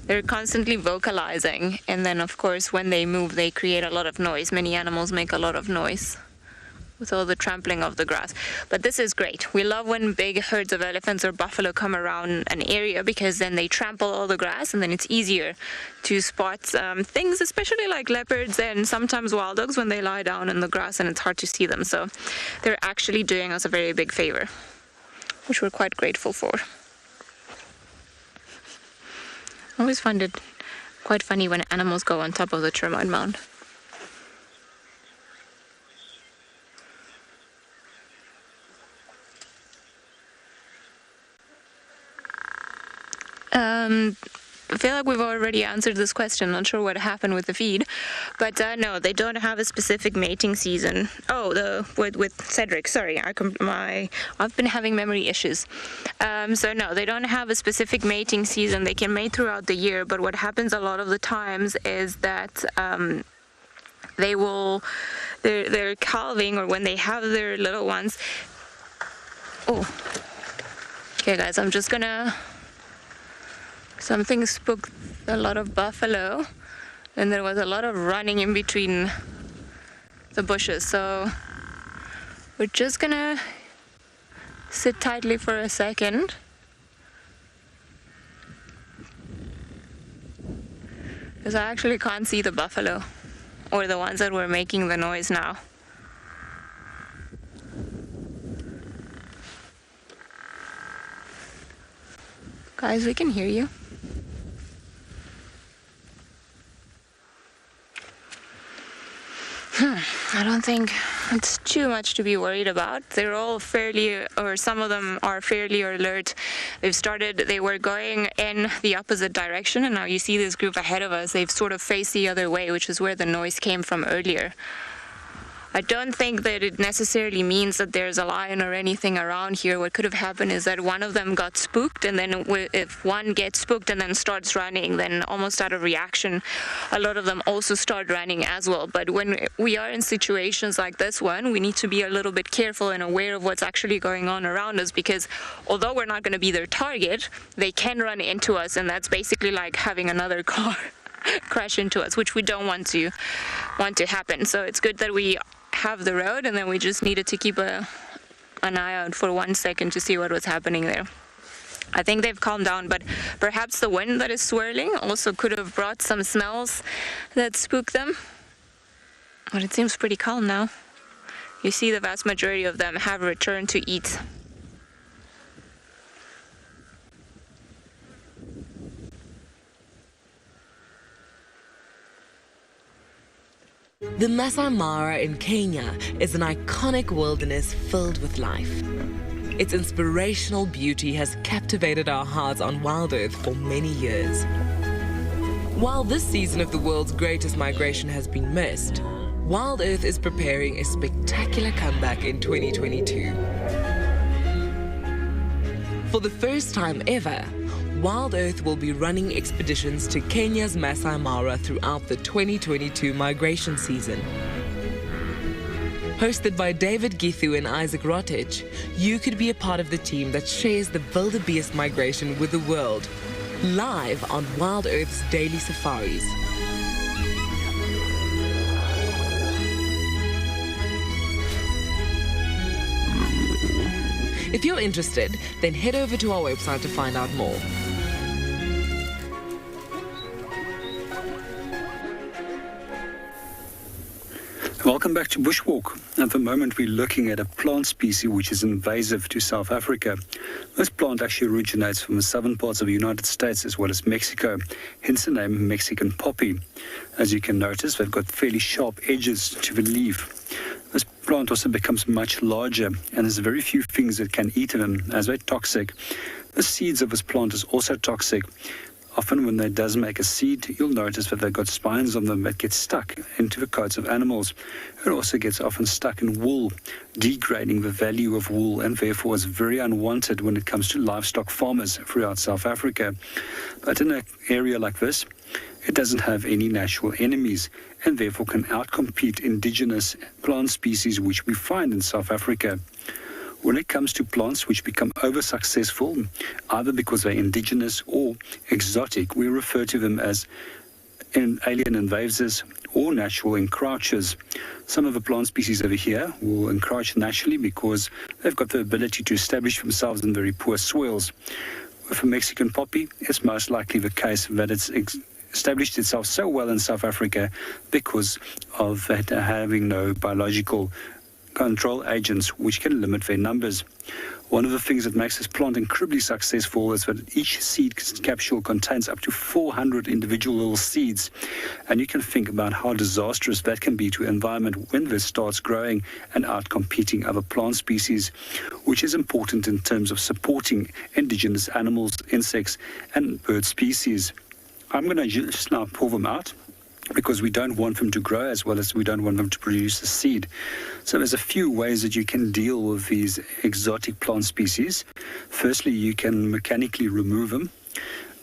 They're constantly vocalizing. And then, of course, when they move, they create a lot of noise. Many animals make a lot of noise with all the trampling of the grass. But this is great. We love when big herds of elephants or buffalo come around an area, because then they trample all the grass, and then it's easier to spot things, especially like leopards and sometimes wild dogs when they lie down in the grass and it's hard to see them. So they're actually doing us a very big favor, which we're quite grateful for. I always find it quite funny when animals go on top of the termite mound. I feel like we've already answered this question. Not sure what happened with the feed, but no, they don't have a specific mating season. Oh, with Cedric. Sorry, I've been having memory issues. So no, they don't have a specific mating season. They can mate throughout the year, but what happens a lot of the times is that they will they're calving, or when they have their little ones. Oh, okay, guys, I'm just gonna. Something spooked a lot of buffalo, and there was a lot of running in between the bushes. So we're just gonna sit tightly for a second. Because I actually can't see the buffalo, or the ones that were making the noise now. Guys, we can hear you. I don't think it's too much to be worried about. They're all fairly, or some of them are fairly alert. They were going in the opposite direction, and now you see this group ahead of us. They've sort of faced the other way, which is where the noise came from earlier. I don't think that it necessarily means that there's a lion or anything around here. What could have happened is that one of them got spooked, and then if one gets spooked and then starts running, then almost out of reaction, a lot of them also start running as well. But when we are in situations like this one, we need to be a little bit careful and aware of what's actually going on around us, because although we're not going to be their target, they can run into us, and that's basically like having another car crash into us, which we don't want to happen. So it's good that we have the road, and then we just needed to keep an eye out for 1 second to see what was happening there. I think they've calmed down, but perhaps the wind that is swirling also could have brought some smells that spook them. But it seems pretty calm now. You see the vast majority of them have returned to eat. The Massamara in Kenya is an iconic wilderness filled with life. Its inspirational beauty has captivated our hearts on WildEarth for many years. While this season of the world's greatest migration has been missed, WildEarth is preparing a spectacular comeback in 2022. For the first time ever, WildEarth will be running expeditions to Kenya's Massamara throughout the 2022 migration season. Hosted by David Githu and Isaac Rotich, you could be a part of the team that shares the wildebeest migration with the world, live on WildEarth's daily safaris. If you're interested, then head over to our website to find out more. Welcome back to Bushwalk. At the moment we're looking at a plant species which is invasive to South Africa. This plant actually originates from the southern parts of the United States as well as Mexico, hence the name Mexican poppy. As you can notice, they've got fairly sharp edges to the leaf. This plant also becomes much larger, and there's very few things that can eat them as they're toxic. The seeds of this plant is also toxic. Often when they does make a seed, you'll notice that they've got spines on them that get stuck into the coats of animals. It also gets often stuck in wool, degrading the value of wool, and therefore is very unwanted when it comes to livestock farmers throughout South Africa. But in an area like this, it doesn't have any natural enemies and therefore can outcompete indigenous plant species which we find in South Africa. When it comes to plants which become over-successful, either because they're indigenous or exotic, we refer to them as alien invaders or natural encroachers. Some of the plant species over here will encroach naturally because they've got the ability to establish themselves in very poor soils. With a Mexican poppy, it's most likely the case that it's established itself so well in South Africa because of it having no biological control agents which can limit their numbers. One of the things that makes this plant incredibly successful is that each seed capsule contains up to 400 individual little seeds, and you can think about how disastrous that can be to the environment when this starts growing and outcompeting other plant species, which is important in terms of supporting indigenous animals, insects and bird species. I'm going to just now pull them out because we don't want them to grow as well as we don't want them to produce a seed. So there's a few ways that you can deal with these exotic plant species. Firstly, you can mechanically remove them,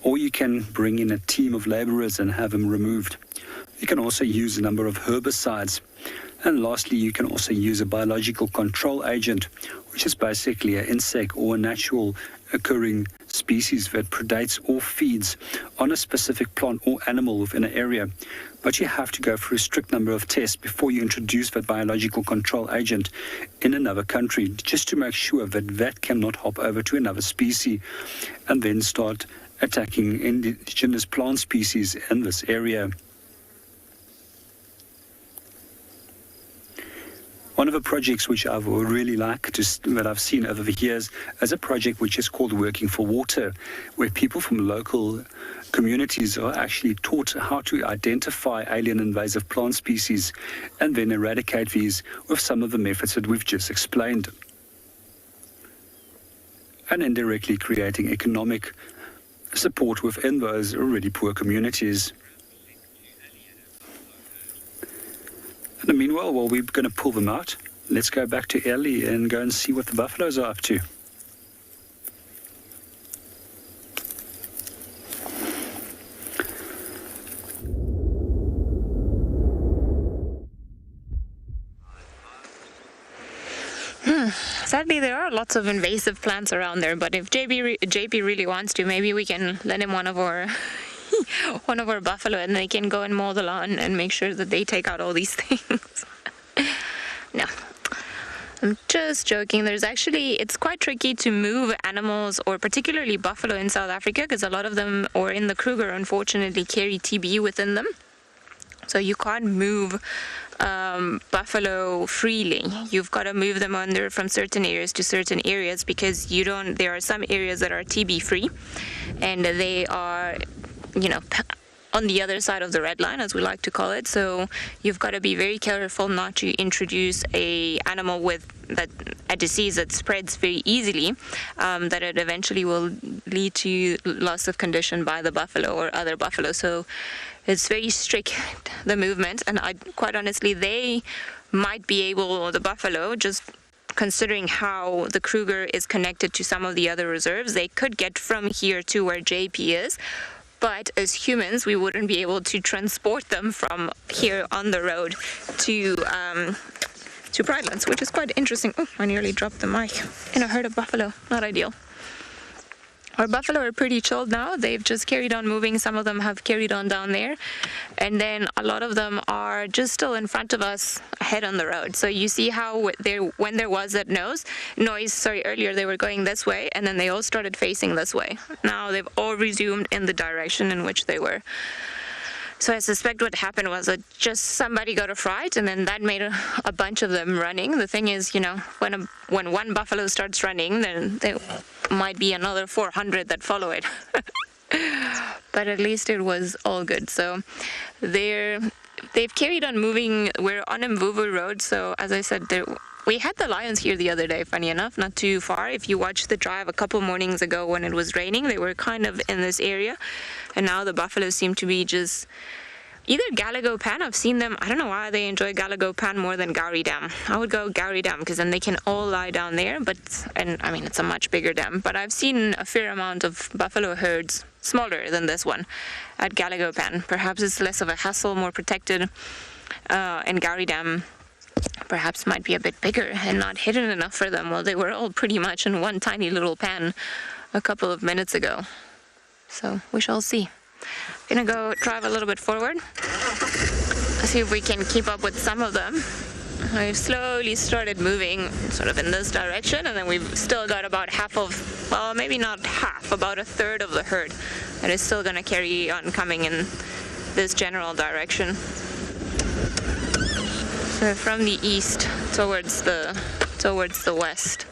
or you can bring in a team of laborers and have them removed. You can also use a number of herbicides. And lastly, you can also use a biological control agent, which is basically an insect or a natural occurring species that predates or feeds on a specific plant or animal within an area. But you have to go through a strict number of tests before you introduce that biological control agent in another country, just to make sure that that cannot hop over to another species and then start attacking indigenous plant species in this area. One of the projects which I would really like that I've seen over the years is a project which is called Working for Water, where people from local communities are actually taught how to identify alien invasive plant species and then eradicate these with some of the methods that we've just explained, and indirectly creating economic support within those already poor communities. And meanwhile, while we're going to pull them out, let's go back to Ellie and go and see what the buffaloes are up to. Sadly, there are lots of invasive plants around there, but if JP really wants to, maybe we can lend him one of our buffalo and they can go and mow the lawn and make sure that they take out all these things. No, I'm just joking. It's quite tricky to move animals, or particularly buffalo in South Africa, because a lot of them, or in the Kruger, unfortunately carry TB within them. So you can't move buffalo freely. You've got to move them from certain areas to certain areas, because there are some areas that are TB free, and they are, on the other side of the red line, as we like to call it. So you've got to be very careful not to introduce a animal with a disease that spreads very easily, that it eventually will lead to loss of condition by the buffalo or other buffalo. So it's very strict, the movement, and quite honestly, they might be able, the buffalo, just considering how the Kruger is connected to some of the other reserves, they could get from here to where JP is. But as humans, we wouldn't be able to transport them from here on the road to Pridelands, which is quite interesting. Oh, I nearly dropped the mic in a herd of buffalo. Not ideal. Our buffalo are pretty chilled now. They've just carried on moving. Some of them have carried on down there. And then a lot of them are just still in front of us ahead on the road. So you see how when there was that noise, earlier they were going this way, and then they all started facing this way. Now they've all resumed in the direction in which they were. So I suspect what happened was that just somebody got a fright, and then that made a bunch of them running. The thing is, when one buffalo starts running, then there might be another 400 that follow it. But at least it was all good. So they've carried on moving. We're on Mvuvu Road, so as I said, we had the lions here the other day, funny enough, not too far. If you watched the drive a couple mornings ago when it was raining, they were kind of in this area. And now the buffaloes seem to be just either Galago Pan. I've seen them. I don't know why they enjoy Galago Pan more than Gowrie Dam. I would go Gowrie Dam because then they can all lie down there. And I mean, it's a much bigger dam. But I've seen a fair amount of buffalo herds, smaller than this one, at Galago Pan. Perhaps it's less of a hassle, more protected. And Gowrie Dam perhaps might be a bit bigger and not hidden enough for them. Well, they were all pretty much in one tiny little pan a couple of minutes ago. So we shall see. Gonna go drive a little bit forward. See if we can keep up with some of them. I've slowly started moving sort of in this direction, and then we've still got about half of, well, maybe not half, about a third of the herd that is still gonna carry on coming in this general direction. So from the east towards the west.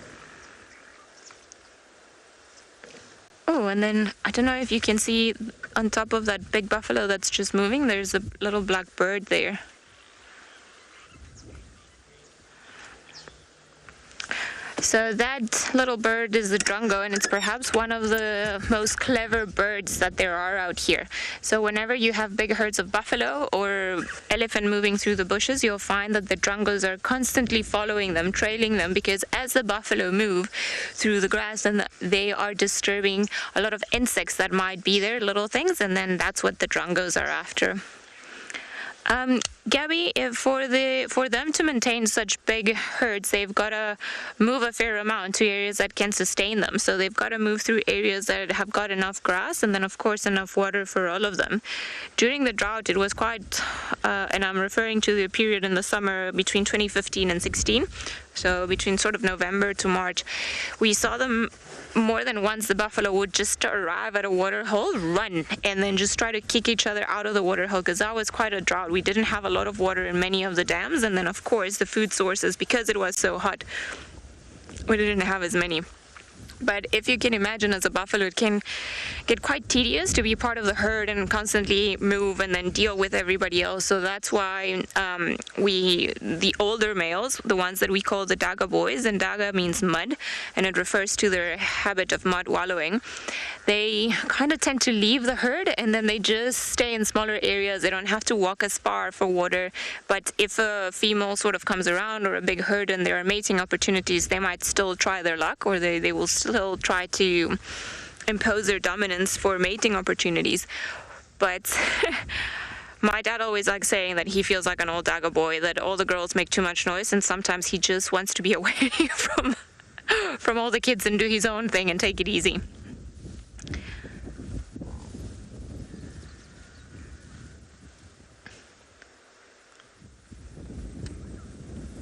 Oh, and then I don't know if you can see on top of that big buffalo that's just moving, there's a little black bird there. So that little bird is the drongo, and it's perhaps one of the most clever birds that there are out here. So whenever you have big herds of buffalo or elephant moving through the bushes, you'll find that the drongos are constantly following them, trailing them, because as the buffalo move through the grass, and they are disturbing a lot of insects that might be there, little things, and then that's what the drongos are after. Gabby, for them to maintain such big herds, they've got to move a fair amount to areas that can sustain them. So they've got to move through areas that have got enough grass and then, of course, enough water for all of them. During the drought, it was quite, and I'm referring to the period in the summer between 2015 and 16, so between sort of November to March, we saw them more than once. The buffalo would just arrive at a water hole, run, and then just try to kick each other out of the water hole, because that was quite a drought. We didn't have a lot of water in many of the dams, and then of course the food sources, because it was so hot, we didn't have as many. But if you can imagine, as a buffalo, it can get quite tedious to be part of the herd and constantly move and then deal with everybody else. So that's why the older males, the ones that we call the Daga boys, and Daga means mud, and it refers to their habit of mud wallowing, they kind of tend to leave the herd and then they just stay in smaller areas. They don't have to walk as far for water. But if a female sort of comes around, or a big herd, and there are mating opportunities, they might still try their luck, or they will still try to impose their dominance for mating opportunities. But my dad always likes saying that he feels like an old Daga boy, that all the girls make too much noise, and sometimes he just wants to be away from all the kids and do his own thing and take it easy.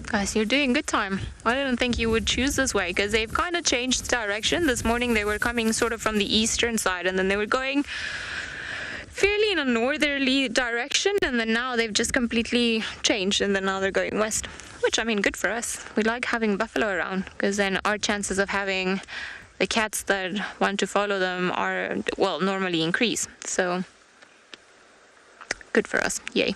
Guys, you're doing good time. I didn't think you would choose this way, because they've kind of changed direction. This morning they were coming sort of from the eastern side, and then they were going fairly in a northerly direction, and then now they've just completely changed, and then now they're going west, which, I mean, good for us. We like having buffalo around, because then our chances of having the cats that want to follow them are, well, normally increase. So good for us. Yay.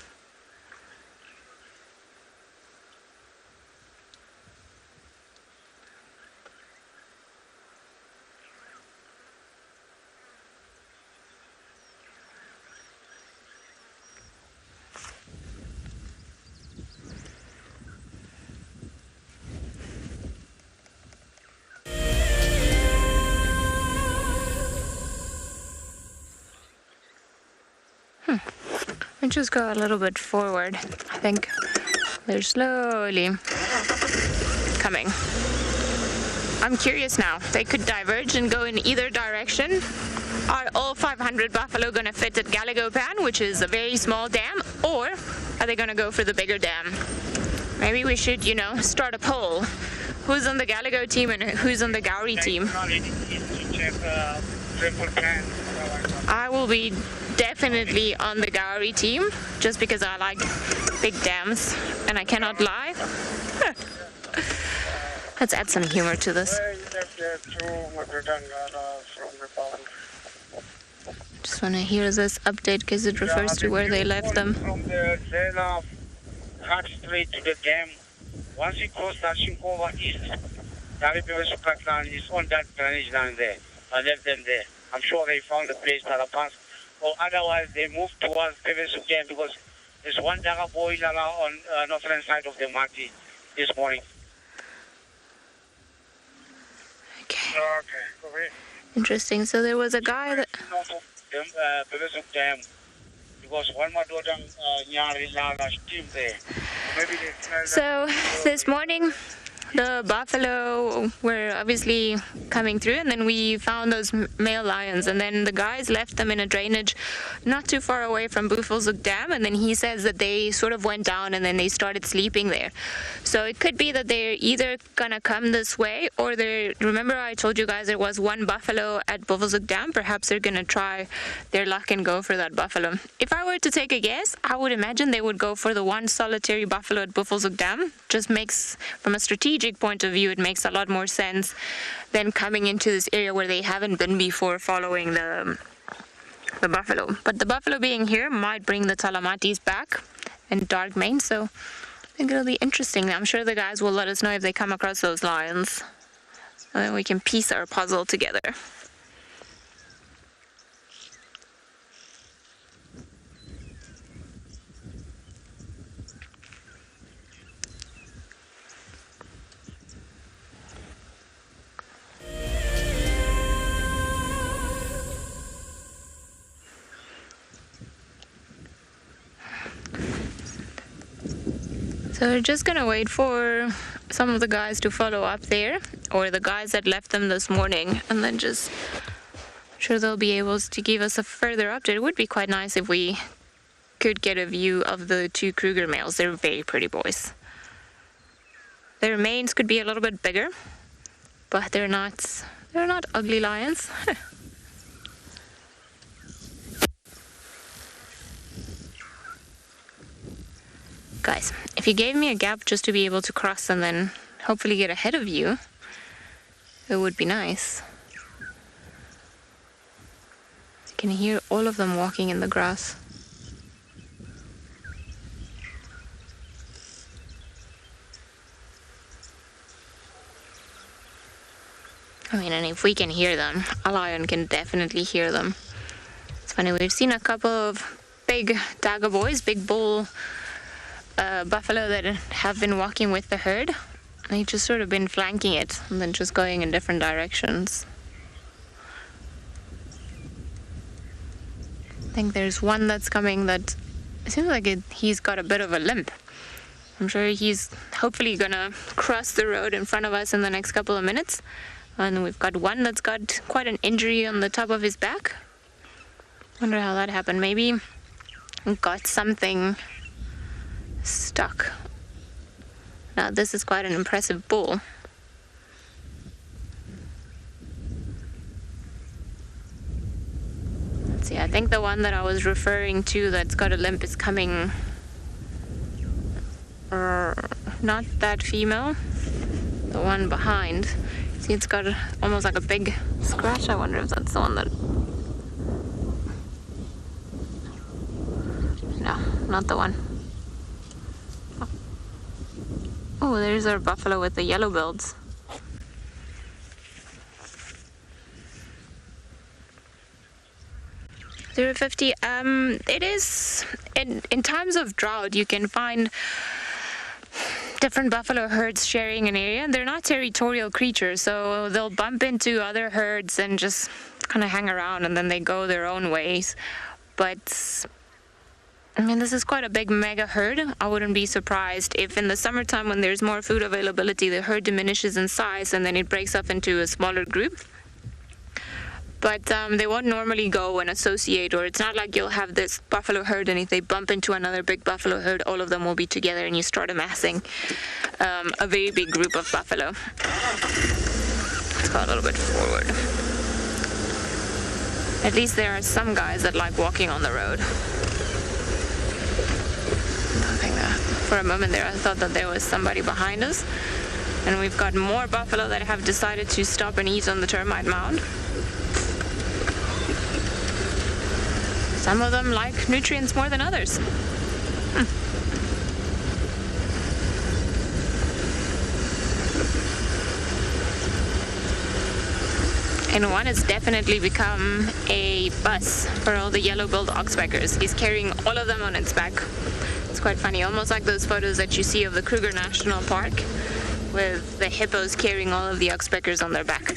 And just go a little bit forward. I think they're slowly coming. I'm curious now. They could diverge and go in either direction. Are all 500 buffalo going to fit at Galagopan, which is a very small dam, or are they going to go for the bigger dam? Maybe we should, start a poll. Who's on the Galago team and who's on the Gowrie team? I will be definitely on the Gowrie team, just because I like big dams, and I cannot lie. Let's add some humor to this. Just want to hear this update, because it refers to where they left them. From the Zela, cut straight to the dam. Once you cross that Shinkova East, Katlan is on that drainage down there. I left them there. I'm sure they found the place that I passed. Or otherwise, they moved towards Pevesu Dam, because there's one Daga boy on northern side of the Mati this morning. Okay. Interesting. So there was a guy that... Pevesu Dam, because one more Nyari Lala team there. So this morning, the buffalo were obviously coming through, and then we found those male lions, and then the guys left them in a drainage not too far away from Buffelshoek Dam, and then he says that they sort of went down and then they started sleeping there. So it could be that they're either gonna come this way, or remember I told you guys there was one buffalo at Buffelshoek Dam. Perhaps they're gonna try their luck and go for that buffalo. If I were to take a guess, I would imagine they would go for the one solitary buffalo at Buffelshoek Dam. Just makes, from a strategic point of view, it makes a lot more sense than coming into this area where they haven't been before, following the buffalo. But the buffalo being here might bring the Talamatis back and dark mane, so I think it'll be interesting. I'm sure the guys will let us know if they come across those lions, and then we can piece our puzzle together. So we're just gonna wait for some of the guys to follow up there, or the guys that left them this morning, and then just sure they'll be able to give us a further update. It would be quite nice if we could get a view of the two Kruger males. They're very pretty boys. Their manes could be a little bit bigger, but they're not ugly lions. Guys, if you gave me a gap just to be able to cross and then hopefully get ahead of you, it would be nice. You can hear all of them walking in the grass. I mean, and if we can hear them, a lion can definitely hear them. It's funny, we've seen a couple of big dagger boys, big bull buffalo that have been walking with the herd. They've just sort of been flanking it and then just going in different directions. I think there's one that's coming that it seems like he's got a bit of a limp. I'm sure he's hopefully gonna cross the road in front of us in the next couple of minutes. And we've got one that's got quite an injury on the top of his back. Wonder how that happened. Maybe got something stuck. Now this is quite an impressive bull. Let's see, I think the one that I was referring to that's got a limp is coming, not that female, the one behind. See, it's got almost like a big scratch. I wonder if that's the one that... No, not the one. Oh, there's our buffalo with the yellow bills. $0.50. It is in times of drought you can find different buffalo herds sharing an area. They're not territorial creatures, so they'll bump into other herds and just kind of hang around, and then they go their own ways. But I mean, this is quite a big mega herd. I wouldn't be surprised if in the summertime, when there's more food availability, the herd diminishes in size and then it breaks up into a smaller group. But they won't normally go and associate, or it's not like you'll have this buffalo herd and if they bump into another big buffalo herd, all of them will be together and you start amassing a very big group of buffalo. Let's go a little bit forward. At least there are some guys that like walking on the road. For a moment there I thought that there was somebody behind us, and we've got more buffalo that have decided to stop and eat on the termite mound. Some of them like nutrients more than others. And one has definitely become a bus for all the yellow-billed oxpeckers. He's carrying all of them on its back. It's quite funny, almost like those photos that you see of the Kruger National Park with the hippos carrying all of the oxpeckers on their back.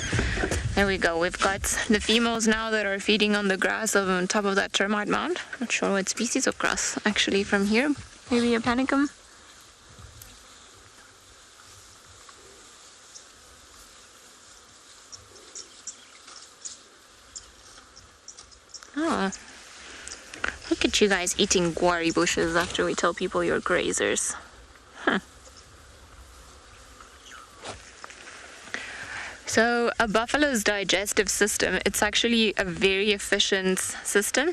There we go. We've got the females now that are feeding on the grass on top of that termite mound. Not sure what species of grass actually from here. Maybe a panicum. Oh. Look at you guys eating guari bushes after we tell people you're grazers. Huh. So a buffalo's digestive system, it's actually a very efficient system.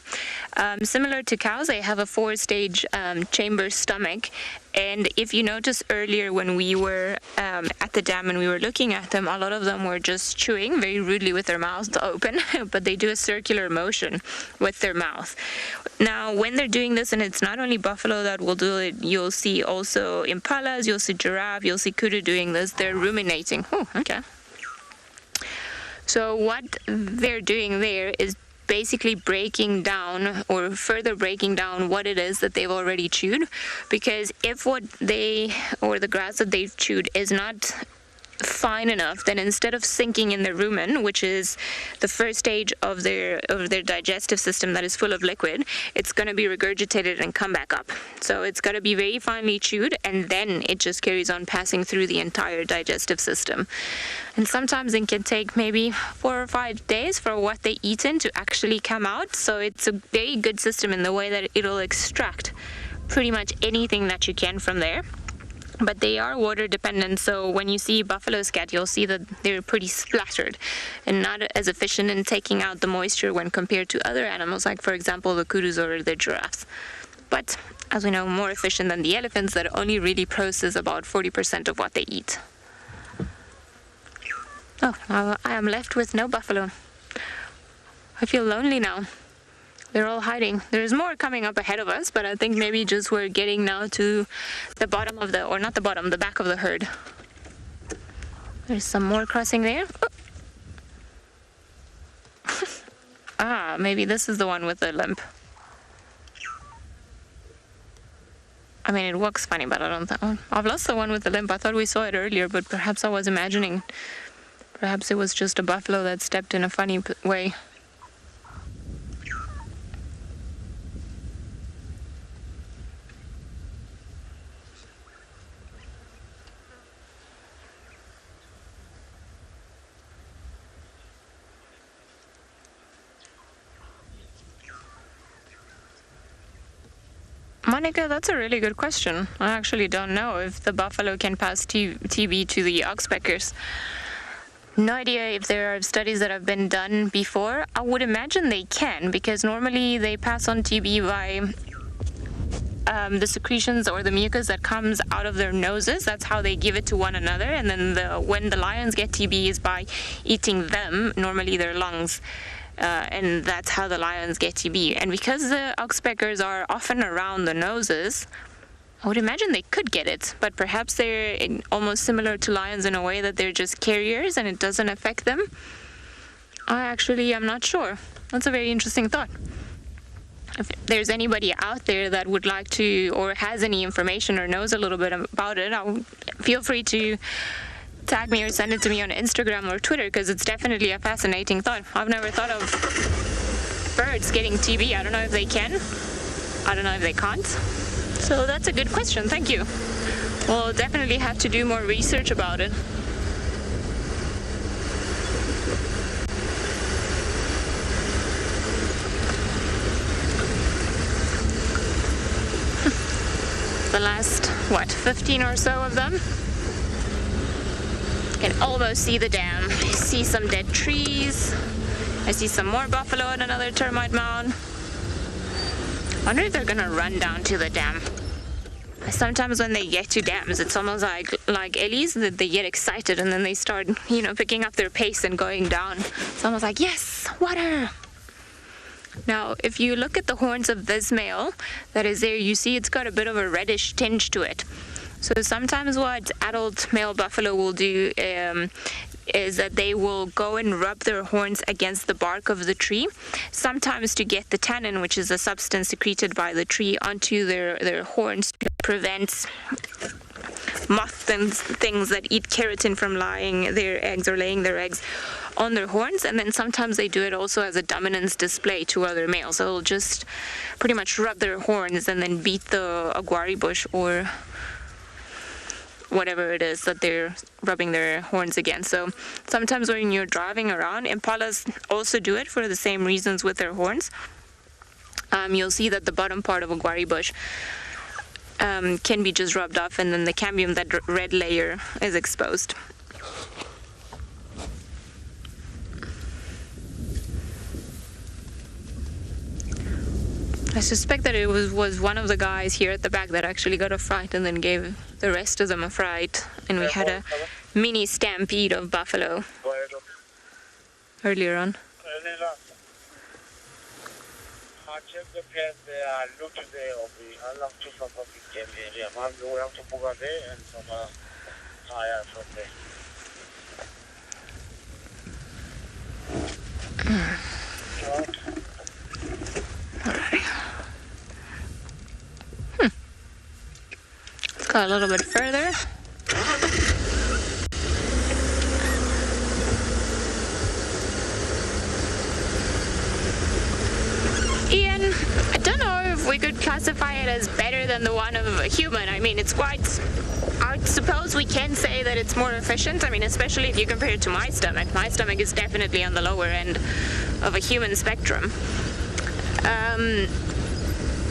Similar to cows, they have a 4-stage chamber stomach. And if you notice earlier when we were at the dam and we were looking at them, a lot of them were just chewing very rudely with their mouths open, but they do a circular motion with their mouth. Now, when they're doing this, and it's not only buffalo that will do it, you'll see also impalas, you'll see giraffe, you'll see kudu doing this. They're ruminating. Oh, okay. So what they're doing there is basically breaking down or further breaking down what it is that they've already chewed, because if what they or the grass that they've chewed is not fine enough, then instead of sinking in the rumen, which is the first stage of their digestive system that is full of liquid, it's going to be regurgitated and come back up. So it's got to be very finely chewed, and then it just carries on passing through the entire digestive system. And sometimes it can take maybe 4 or 5 days for what they eat in to actually come out. So it's a very good system in the way that it'll extract pretty much anything that you can from there. But they are water dependent, so when you see buffalo scat, you'll see that they're pretty splattered and not as efficient in taking out the moisture when compared to other animals, like, for example, the kurus or the giraffes. But, as we know, more efficient than the elephants that only really process about 40% of what they eat. Oh, I am left with no buffalo. I feel lonely now. They're all hiding. There's more coming up ahead of us, but I think maybe just we're getting now to the bottom of the, or not the bottom, the back of the herd. There's some more crossing there. Oh. Maybe this is the one with the limp. I mean, it walks funny, but I don't think... I've lost the one with the limp. I thought we saw it earlier, but perhaps I was imagining. Perhaps it was just a buffalo that stepped in a funny way. Monica, that's a really good question. I actually don't know if the buffalo can pass TB to the oxpeckers. No idea if there are studies that have been done before. I would imagine they can, because normally they pass on TB by the secretions or the mucus that comes out of their noses. That's how they give it to one another. And then when the lions get TB is by eating them, normally their lungs. And that's how the lions get TB. And because the oxpeckers are often around the noses, I would imagine they could get it, but perhaps they're almost similar to lions in a way that they're just carriers and it doesn't affect them. I'm not sure. That's a very interesting thought. If there's anybody out there that would like to, or has any information or knows a little bit about it, feel free to tag me or send it to me on Instagram or Twitter, because it's definitely a fascinating thought. I've never thought of birds getting TB. I don't know if they can. I don't know if they can't. So that's a good question. Thank you. We'll definitely have to do more research about it. The last, 15 or so of them. Can almost see the dam. I see some dead trees. I see some more buffalo and another termite mound. I wonder if they're gonna run down to the dam. Sometimes when they get to dams, it's almost like ellies, that they get excited and then they start, picking up their pace and going down. It's almost like, yes, water. Now, if you look at the horns of this male that is there, you see it's got a bit of a reddish tinge to it. So sometimes what adult male buffalo will do is that they will go and rub their horns against the bark of the tree, sometimes to get the tannin, which is a substance secreted by the tree, onto their horns to prevent moths and things that eat keratin from laying their eggs on their horns. And then sometimes they do it also as a dominance display to other males. So they'll just pretty much rub their horns and then beat the aguari bush or whatever it is that they're rubbing their horns against. So sometimes when you're driving around, impalas also do it for the same reasons with their horns. You'll see that the bottom part of a aguari bush can be just rubbed off, and then the cambium, that red layer, is exposed. I suspect that it was one of the guys here at the back that actually got a fright and then gave the rest of them a fright. And we had a mini stampede of buffalo earlier on. Let's go a little bit further. classify it as better than the one of a human. I mean, it's quite, I suppose we can say that it's more efficient. I mean, especially if you compare it to my stomach. My stomach is definitely on the lower end of a human spectrum.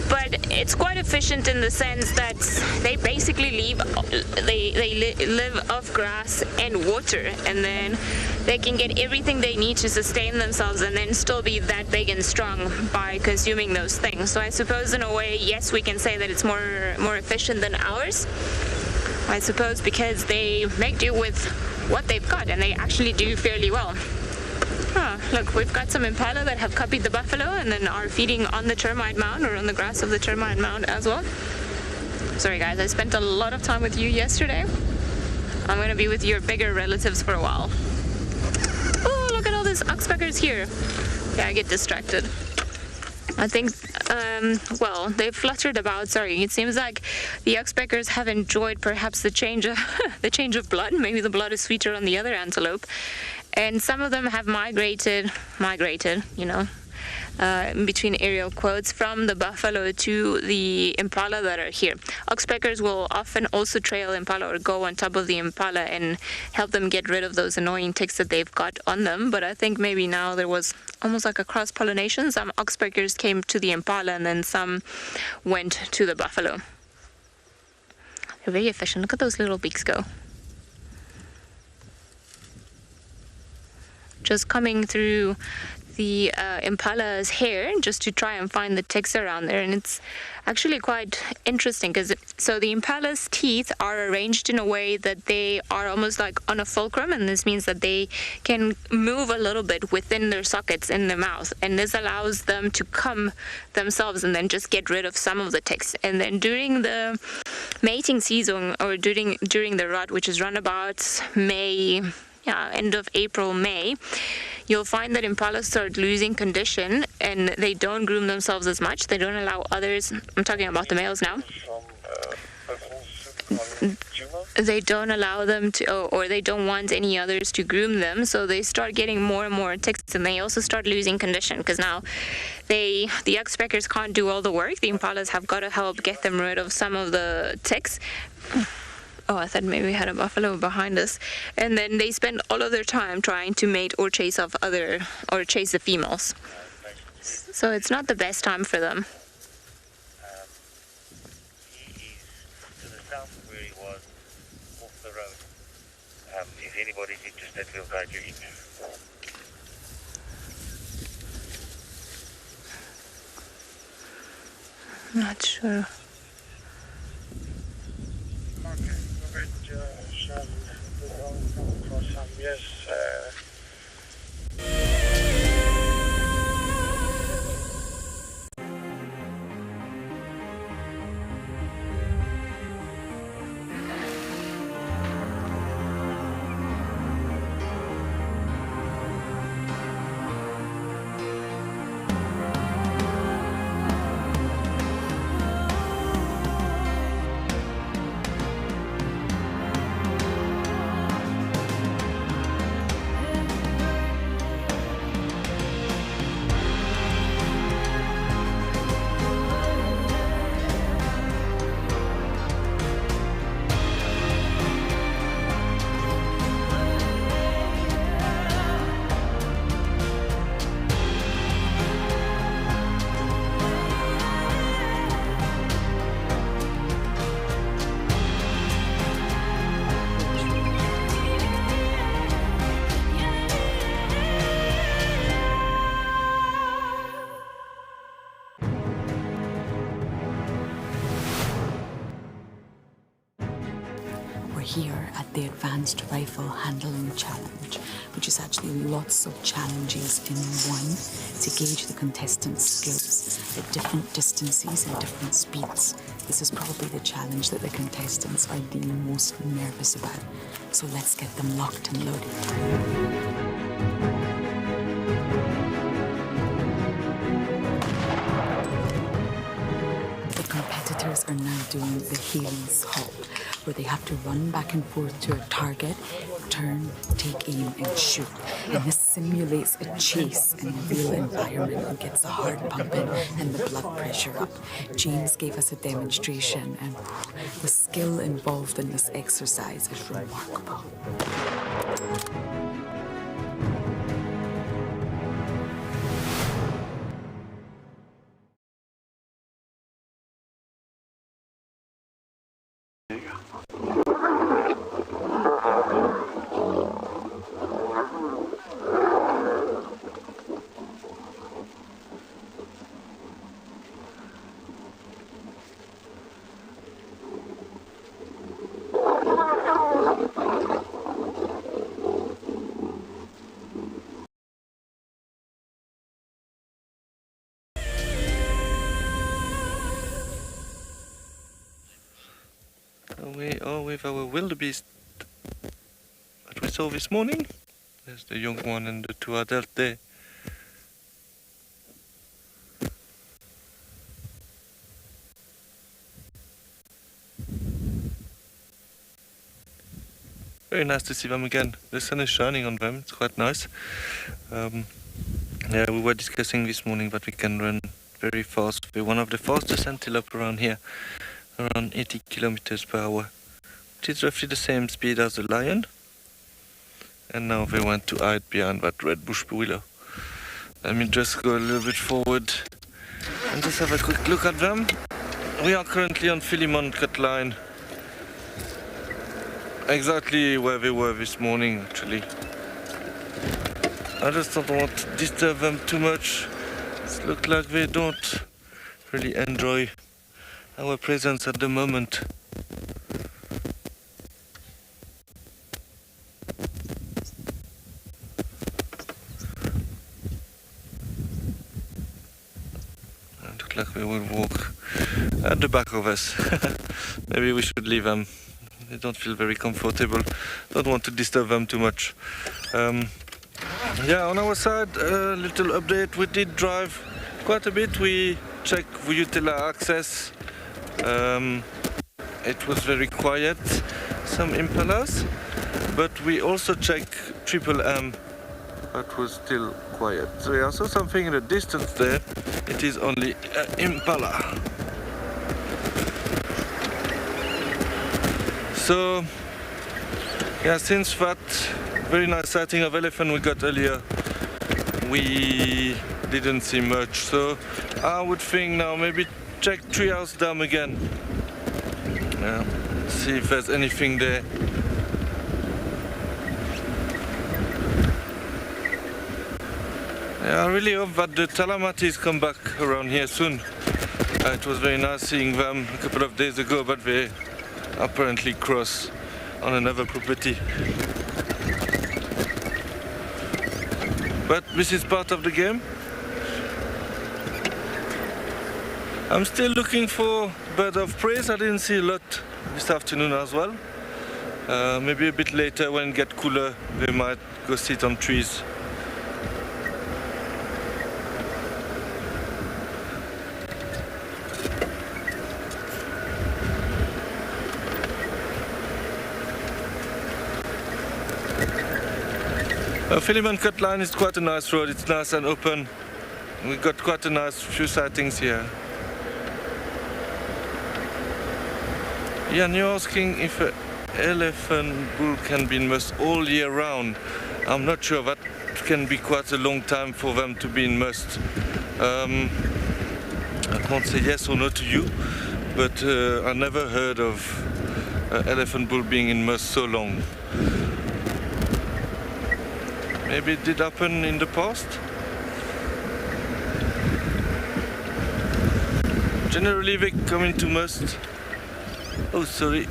But it's quite efficient in the sense that they basically live off grass and water, and then they can get everything they need to sustain themselves and then still be that big and strong by consuming those things. So I suppose in a way, yes, we can say that it's more efficient than ours. I suppose because they make do with what they've got, and they actually do fairly well. Look, we've got some impala that have copied the buffalo and then are feeding on the termite mound or on the grass of the termite mound as well. Sorry guys, I spent a lot of time with you yesterday. I'm going to be with your bigger relatives for a while. Oh, look at all these oxpeckers here. Yeah, I get distracted. I think, well, they've fluttered about. Sorry, it seems like the oxpeckers have enjoyed perhaps the change of blood. Maybe the blood is sweeter on the other antelope. And some of them have migrated, you know, in between aerial quotes, from the buffalo to the impala that are here. Oxpeckers will often also trail impala or go on top of the impala and help them get rid of those annoying ticks that they've got on them. But I think maybe now there was almost like a cross-pollination. Some oxpeckers came to the impala and then some went to the buffalo. They're very efficient. Look at those little beaks go. Just coming through the impala's hair just to try and find the ticks around there, and it's actually quite interesting because so the impala's teeth are arranged in a way that they are almost like on a fulcrum, and this means that they can move a little bit within their sockets in the mouth, and this allows them to comb themselves and then just get rid of some of the ticks. And then during the mating season, or during the rut, which is run about May, end of April, May, you'll find that impalas start losing condition and they don't groom themselves as much. They don't allow others, I'm talking about the males now, they don't allow them to, or they don't want any others to groom them, so they start getting more and more ticks, and they also start losing condition because now the oxpeckers can't do all the work. The impalas have got to help get them rid of some of the ticks. Oh, I thought maybe we had a buffalo behind us. And then they spend all of their time trying to mate or chase the females. So it's not the best time for them. He is to the south of where he was, off the road. If anybody's interested, we'll guide you in. Not sure. Yes. Here at the Advanced Rifle Handling Challenge, which is actually lots of challenges in one to gauge the contestants' skills at different distances and different speeds. This is probably the challenge that the contestants are the most nervous about. So let's get them locked and loaded. Are now doing the Heelys halt, where they have to run back and forth to a target, turn, take aim, and shoot. And this simulates a chase in a real environment and gets the heart pumping and the blood pressure up. James gave us a demonstration, and the skill involved in this exercise is remarkable. We are with our wildebeest that we saw this morning. There's the young one and the two adults there. Very nice to see them again. The sun is shining on them, it's quite nice. Yeah, we were discussing this morning that we can run very fast. We're one of the fastest antelope around here, around 80 kilometers per hour, which is roughly the same speed as the lion. And now they want to hide behind that red bush willow. Let me just go a little bit forward and just have a quick look at them. We are currently on Philemon cut line, exactly where they were this morning actually. I just don't want to disturb them too much. It looks like they don't really enjoy our presence at the moment. It looks like they will walk at the back of us. Maybe we should leave them. They don't feel very comfortable. Don't want to disturb them too much. Yeah, on our side, a little update. We did drive quite a bit. We checked Vuyutela access. It was very quiet, some impalas, but we also checked Triple M. That was still quiet. So yeah, I saw something in the distance there. It is only impala. So yeah, since that very nice sighting of elephant we got earlier, we didn't see much. So I would think now maybe check Treehouse Dam again. Yeah, see if there's anything there. Yeah, I really hope that the Talamatis come back around here soon. It was very nice seeing them a couple of days ago, but they apparently cross on another property. But this is part of the game. I'm still looking for bird of prey. I didn't see a lot this afternoon as well. Maybe a bit later when it gets cooler, they might go sit on trees. Philemon Cut Line is quite a nice road. It's nice and open. We got quite a nice few sightings here. Yeah, and you're asking if an elephant bull can be in must all year round. I'm not sure. That can be quite a long time for them to be in must. I can't say yes or no to you, but I never heard of an elephant bull being in must so long. Maybe it did happen in the past. Generally they come into must. Oh, sorry.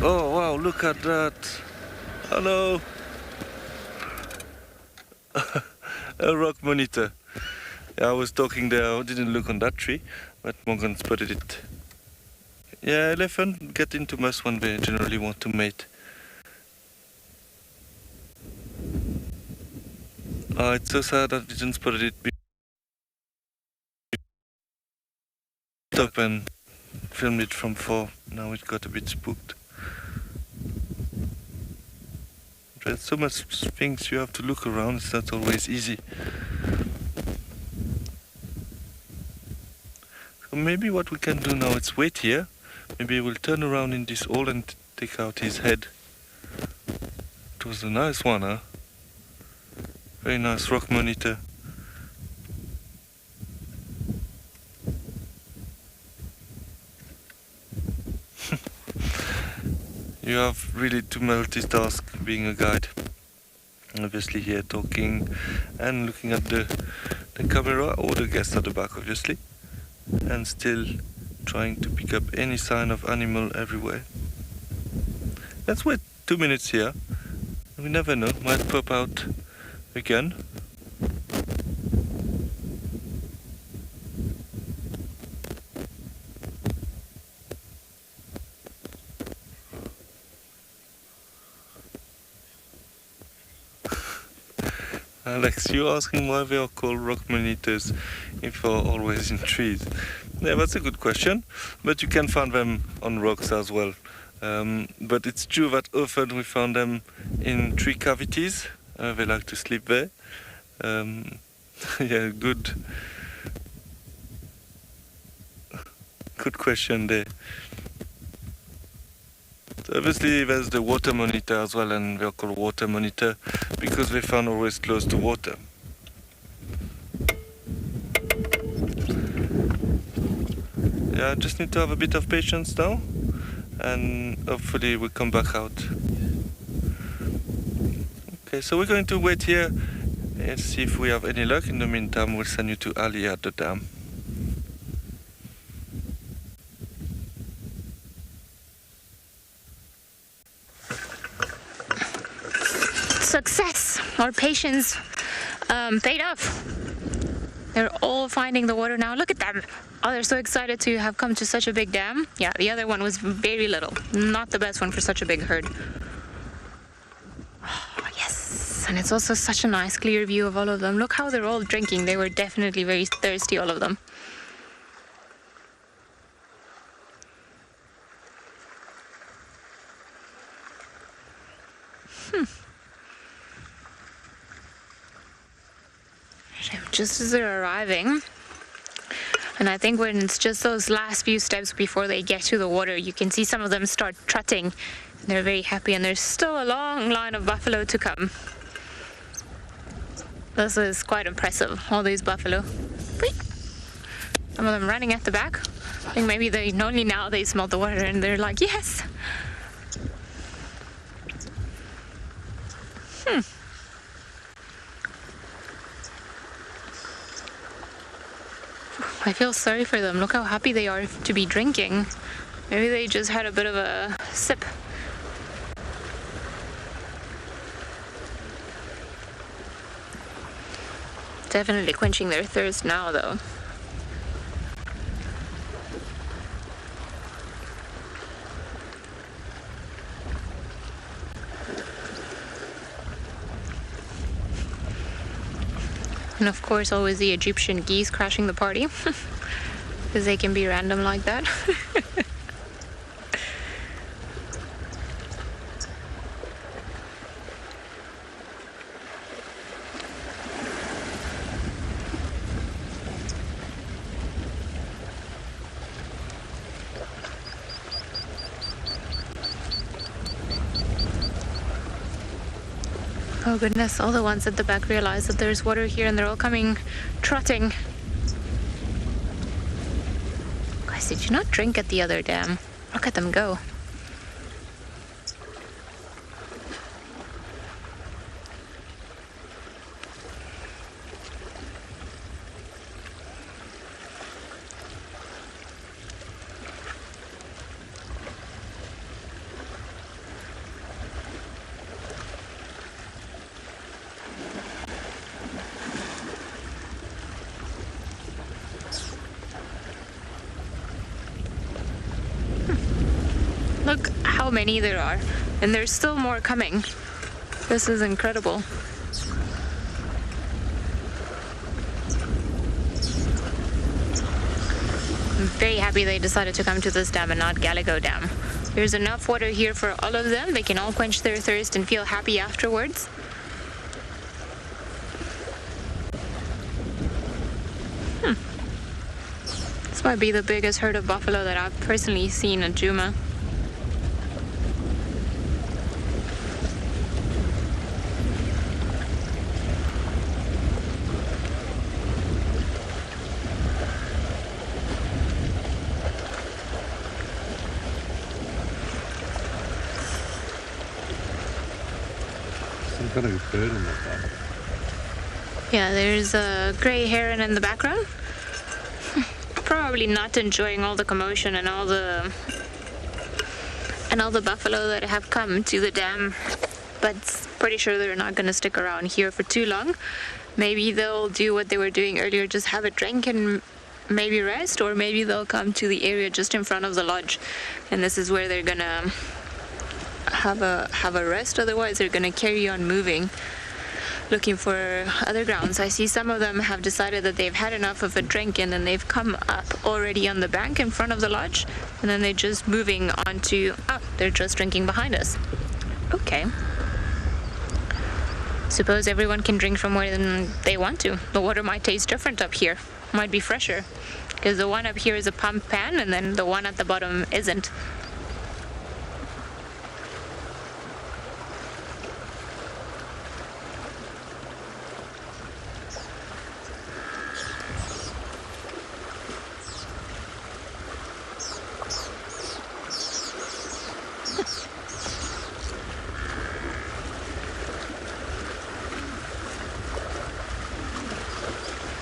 Oh, wow, look at that. Hello. A rock monitor. Yeah, I was talking there, I didn't look on that tree, but Morgan spotted it. Yeah, elephant get into must when they generally want to mate. Oh, it's so sad that I didn't spot it. Up and filmed it from far. Now it got a bit spooked. There's so much things you have to look around, it's not always easy. So maybe what we can do now is wait here. Maybe we'll turn around in this hole and take out his head. It was a nice one, huh? Very nice rock monitor. You have really to multitask being a guide. Obviously here talking and looking at the camera or the guest at the back obviously. And still trying to pick up any sign of animal everywhere. Let's wait 2 minutes here. We never know, might pop out again. Alex, you're asking why they are called rock monitors if they're always in trees. Yeah, that's a good question, but you can find them on rocks as well. But it's true that often we found them in tree cavities. They like to sleep there. Yeah, good question there. So obviously there's the water monitor as well, and they're called water monitor because they found always close to water. Yeah, I just need to have a bit of patience now, and hopefully we'll come back out. Okay, so we're going to wait here and see if we have any luck. In the meantime, we'll send you to Ali at the dam. Success! Our patience paid off. They're all finding the water now. Look at them. Oh, they're so excited to have come to such a big dam. Yeah, the other one was very little. Not the best one for such a big herd. Oh, yes. And it's also such a nice clear view of all of them. Look how they're all drinking. They were definitely very thirsty, all of them. Just as they're arriving, and I think when it's just those last few steps before they get to the water, you can see some of them start trotting. They're very happy, and there's still a long line of buffalo to come. This is quite impressive, all these buffalo. Wait. Some of them running at the back. I think maybe only now they smell the water and they're like, yes! I feel sorry for them. Look how happy they are to be drinking. Maybe they just had a bit of a sip. Definitely quenching their thirst now, though. And of course, always the Egyptian geese crashing the party, because they can be random like that. Oh goodness, all the ones at the back realize that there's water here and they're all coming trotting. Guys, did you not drink at the other dam? Look at them go. Look how many there are, and there's still more coming. This is incredible. I'm very happy they decided to come to this dam and not Gallego Dam. There's enough water here for all of them. They can all quench their thirst and feel happy afterwards. This might be the biggest herd of buffalo that I've personally seen at Djuma. Some kind of bird in the back. Yeah, there's a grey heron in the background. Probably not enjoying all the commotion and all the buffalo that have come to the dam, but pretty sure they're not going to stick around here for too long. Maybe they'll do what they were doing earlier, just have a drink and maybe rest, or maybe they'll come to the area just in front of the lodge, and this is where they're gonna have a rest. Otherwise they're gonna carry on moving, looking for other grounds. I see some of them have decided that they've had enough of a drink, and then they've come up already on the bank in front of the lodge, and then they're just moving on to, they're just drinking behind us. Okay. Suppose everyone can drink from where they want to. The water might taste different up here, might be fresher, because the one up here is a pump pan, and then the one at the bottom isn't.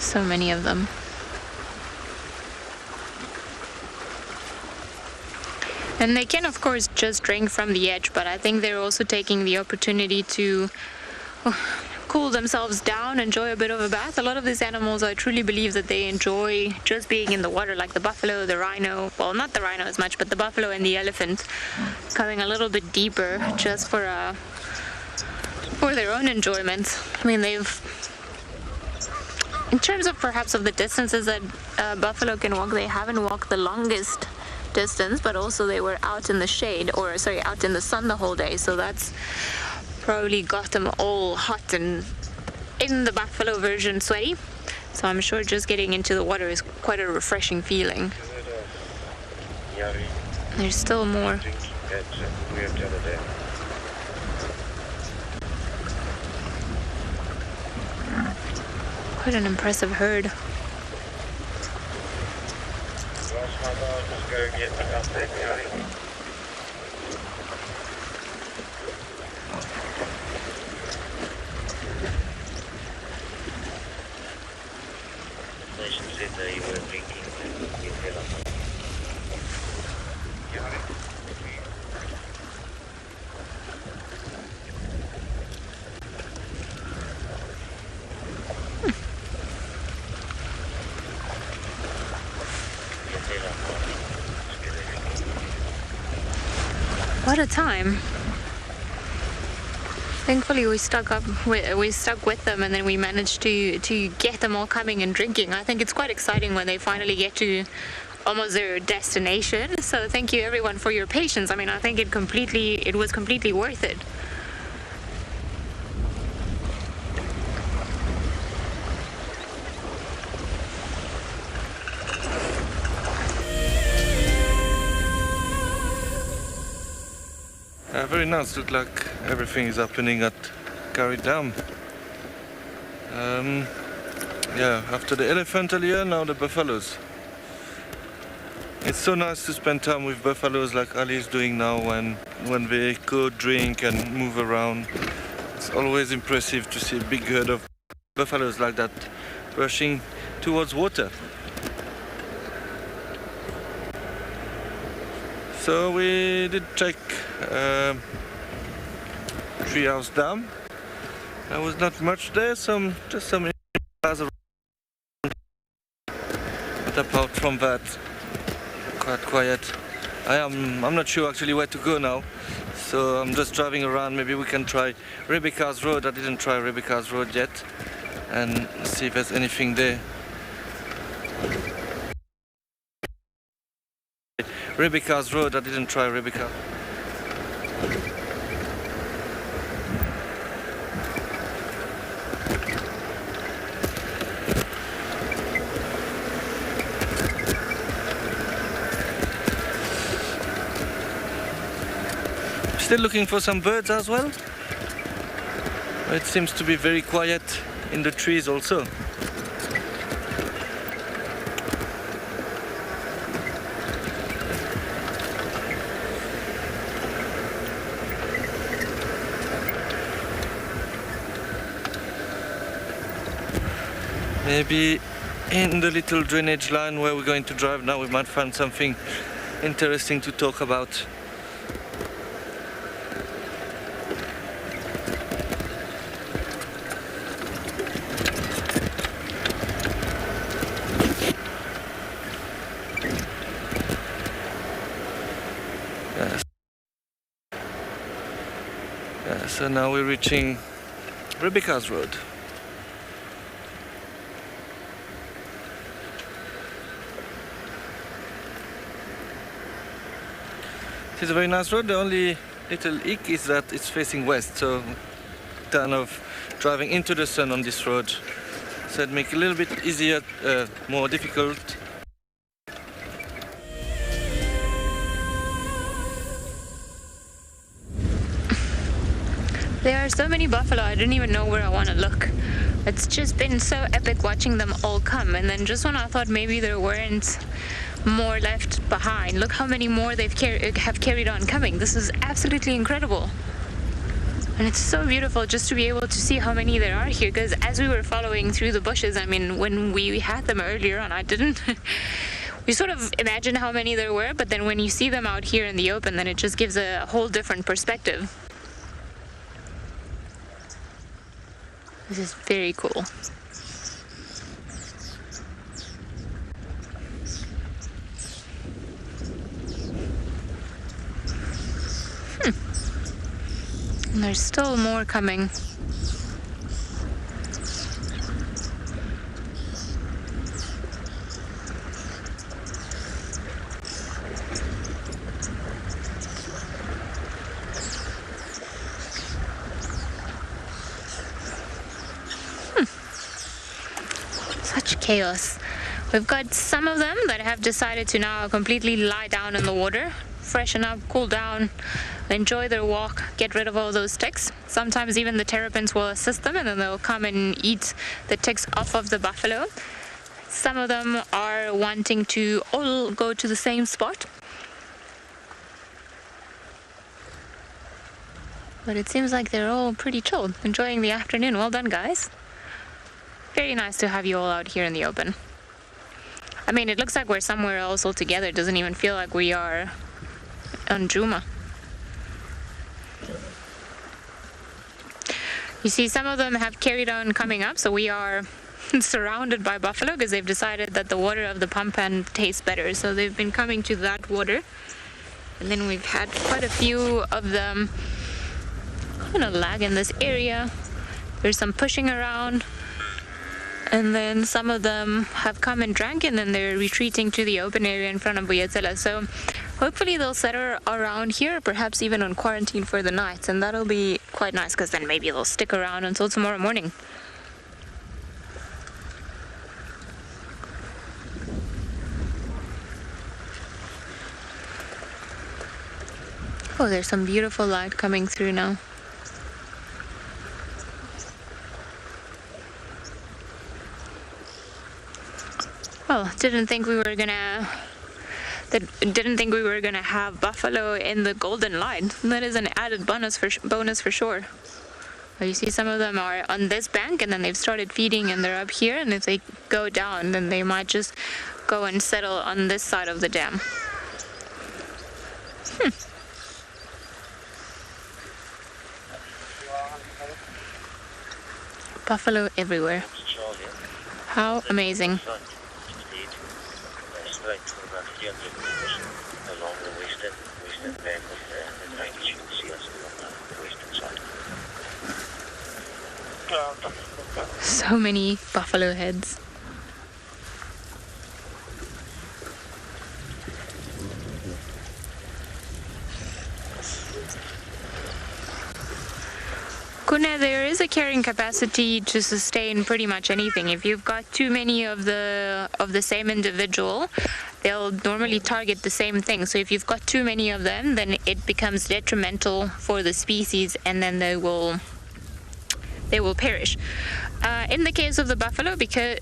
So many of them. And they can of course just drink from the edge, but I think they're also taking the opportunity to cool themselves down, enjoy a bit of a bath. A lot of these animals, I truly believe that they enjoy just being in the water, like the buffalo, the rhino, well, not the rhino as much, but the buffalo and the elephant, coming a little bit deeper just for their own enjoyment. I mean, in terms of perhaps of the distances that buffalo can walk, they haven't walked the longest distance, but also they were out in the shade, or sorry, out in the sun the whole day, so that's probably got them all hot and in the buffalo version sweaty. So I'm sure just getting into the water is quite a refreshing feeling. There's still more. Quite an impressive herd. What a time. Thankfully we stuck with them, and then we managed to get them all coming and drinking. I think it's quite exciting when they finally get to almost their destination. So thank you everyone for your patience. I mean, I think it was completely worth it. Very nice. Look like everything is happening at Kalahari Dam. Yeah, after the elephant earlier, now the buffaloes. It's so nice to spend time with buffaloes like Ali is doing now, when they go drink and move around. It's always impressive to see a big herd of buffaloes like that rushing towards water. So we did check Treehouse Dam. There was not much there, just some cars around. But apart from that, quite quiet. I'm not sure actually where to go now, so I'm just driving around. Maybe we can try Rebecca's Road. I didn't try Rebecca's Road yet, and see if there's anything there. Rebecca's Road. I didn't try Rebecca. Still looking for some birds as well. It seems to be very quiet in the trees also. Maybe in the little drainage line where we're going to drive now we might find something interesting to talk about. So now we're reaching Rebecca's Road. It is a very nice road. The only little ick is that it's facing west, so kind of driving into the sun on this road. So it makes it a little bit easier, more difficult. There are so many buffalo, I didn't even know where I want to look. It's just been so epic watching them all come, and then just when I thought maybe there weren't more left behind, look how many more have carried on coming. This is absolutely incredible. And it's so beautiful just to be able to see how many there are here, because as we were following through the bushes, I mean, when we had them earlier on, I didn't... we sort of imagined how many there were, but then when you see them out here in the open, then it just gives a whole different perspective. This is very cool. And there's still more coming. Such chaos. We've got some of them that have decided to now completely lie down in the water, freshen up, cool down, enjoy their walk, get rid of all those ticks. Sometimes even the terrapins will assist them, and then they'll come and eat the ticks off of the buffalo. Some of them are wanting to all go to the same spot. But it seems like they're all pretty chilled, enjoying the afternoon. Well done, guys. Very nice to have you all out here in the open. I mean, it looks like we're somewhere else altogether. It doesn't even feel like we are on Djuma. You see, some of them have carried on coming up, so we are surrounded by buffalo because they've decided that the water of the pump pan tastes better. So they've been coming to that water. And then we've had quite a few of them kind of lag in this area. There's some pushing around. And then some of them have come and drank, and then they're retreating to the open area in front of Buyetsela. So hopefully they'll settle around here, perhaps even on quarantine for the night. And that'll be quite nice, because then maybe they'll stick around until tomorrow morning. Oh, there's some beautiful light coming through now. Well, didn't think we were gonna have buffalo in the golden light. That is an added bonus for sure. Well, you see, some of them are on this bank, and then they've started feeding, and they're up here. And if they go down, then they might just go and settle on this side of the dam. Buffalo everywhere. How amazing. Straight for about 300 meters along the western bank of the drainage. You can see us on the western side. So many buffalo heads. Kune, there is a carrying capacity to sustain pretty much anything. If you've got too many of the same individual, they'll normally target the same thing. So if you've got too many of them, then it becomes detrimental for the species, and then they will perish. In the case of the buffalo, because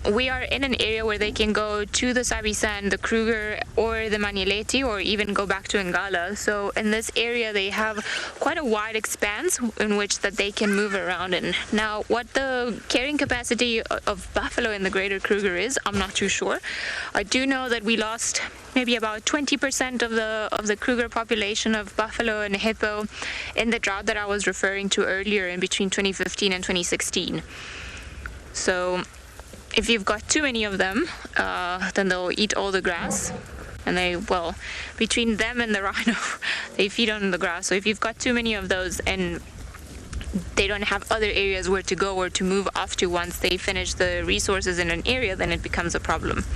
we are in an area where they can go to the Sabi Sand, the Kruger, or the Manyeleti, or even go back to Ngala. So in this area, they have quite a wide expanse in which that they can move around in. Now, what the carrying capacity of buffalo in the Greater Kruger is, I'm not too sure. I do know that we lost maybe about 20% of the Kruger population of buffalo and hippo in the drought that I was referring to earlier in between 2015 and 2016. So if you've got too many of them, then they'll eat all the grass. And between them and the rhino, they feed on the grass. So if you've got too many of those and they don't have other areas where to go or to move off to once they finish the resources in an area, then it becomes a problem.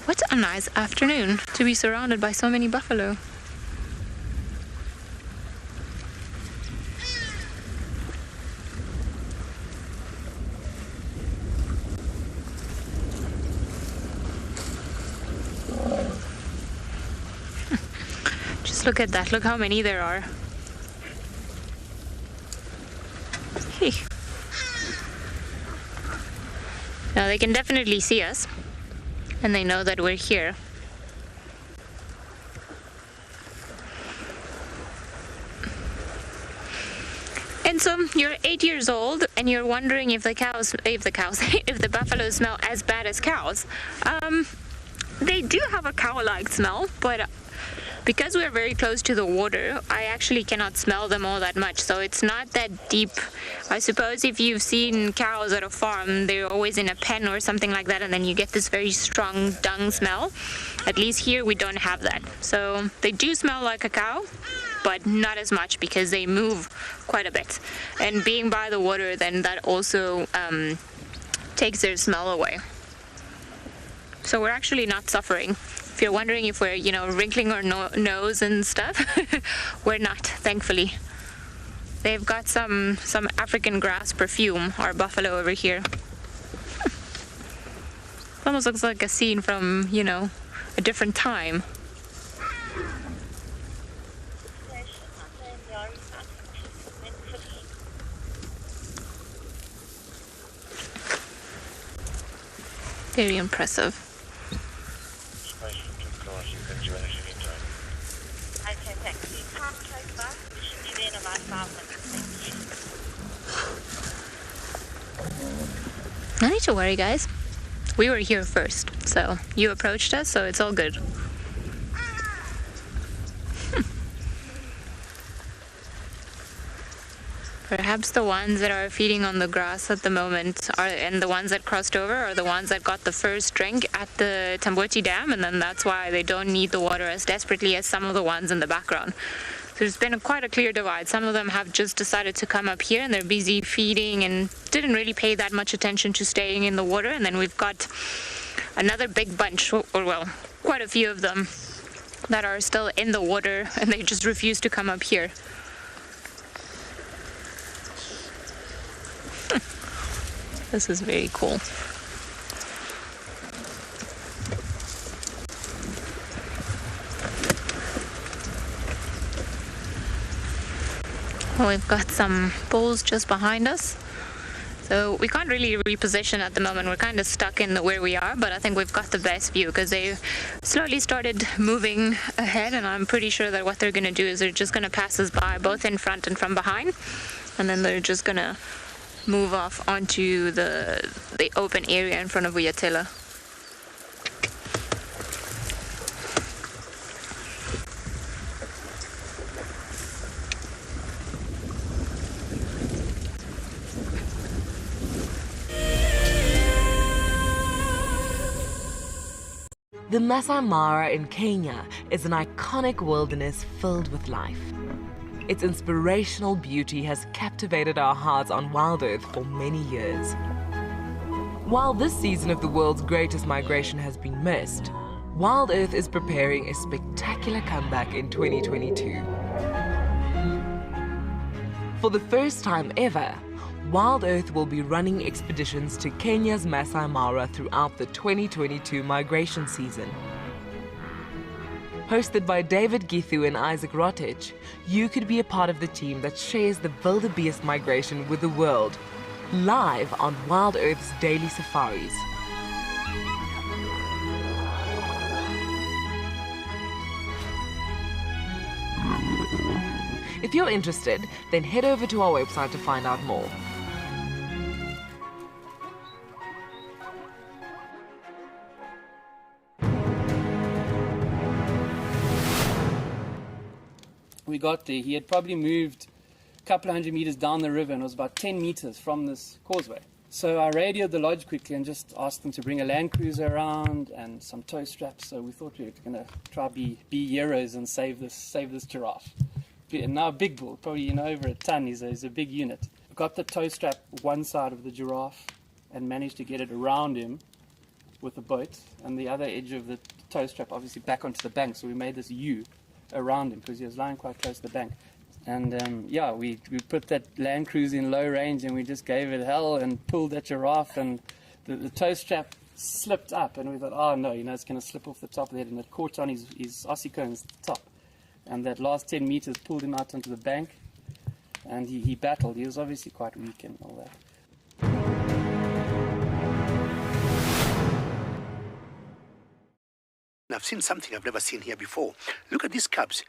What a nice afternoon to be surrounded by so many buffalo. Just look at that, look how many there are. Hey. Now they can definitely see us. And they know that we're here. And so you're 8 years old and you're wondering if the buffalo smell as bad as cows. They do have a cow-like smell, but because we're very close to the water, I actually cannot smell them all that much, so it's not that deep. I suppose if you've seen cows at a farm, they're always in a pen or something like that, and then you get this very strong dung smell. At least here we don't have that. So they do smell like a cow, but not as much because they move quite a bit. And being by the water, then that also takes their smell away. So we're actually not suffering. If you're wondering if we're, wrinkling our nose and stuff, we're not, thankfully. They've got some African grass perfume, our buffalo over here. It almost looks like a scene from, a different time. Very impressive. No need to worry, guys. We were here first, so you approached us, so it's all good. Perhaps the ones that are feeding on the grass at the moment and the ones that crossed over are the ones that got the first drink at the Zamboati Dam, and then that's why they don't need the water as desperately as some of the ones in the background. There's been quite a clear divide. Some of them have just decided to come up here and they're busy feeding and didn't really pay that much attention to staying in the water. And then we've got another big bunch, quite a few of them that are still in the water and they just refuse to come up here. This is very cool. Well, we've got some bulls just behind us. So we can't really reposition at the moment. We're kind of stuck in where we are, but I think we've got the best view because they slowly started moving ahead, and I'm pretty sure that what they're going to do is they're just going to pass us by, both in front and from behind, and then they're just going to move off onto the open area in front of Uyatela. The Massamara in Kenya is an iconic wilderness filled with life. Its inspirational beauty has captivated our hearts on WildEarth for many years. While this season of the world's greatest migration has been missed, WildEarth is preparing a spectacular comeback in 2022. For the first time ever, WildEarth will be running expeditions to Kenya's Massamara throughout the 2022 migration season. Hosted by David Githu and Isaac Rotich, you could be a part of the team that shares the wildebeest migration with the world, live on WildEarth's daily safaris. If you're interested, then head over to our website to find out more. We got there, he had probably moved a couple of 100 meters down the river and it was about 10 meters from this causeway. So I radioed the lodge quickly and just asked them to bring a land cruiser around and some tow straps. So we thought we were going to try be heroes and save this giraffe. And now a big bull, probably over a ton, he's a big unit. Got the tow strap one side of the giraffe and managed to get it around him with a boat, and the other edge of the tow strap obviously back onto the bank. So we made this U around him because he was lying quite close to the bank. And yeah, we put that land cruiser in low range and we just gave it hell and pulled that giraffe, and the tow strap slipped up and we thought, oh no, it's going to slip off the top of the head, and it caught on his ossicones at the top. And that last 10 meters pulled him out onto the bank, and he battled. He was obviously quite weak and all that. I've seen something I've never seen here before. Look at these cubs.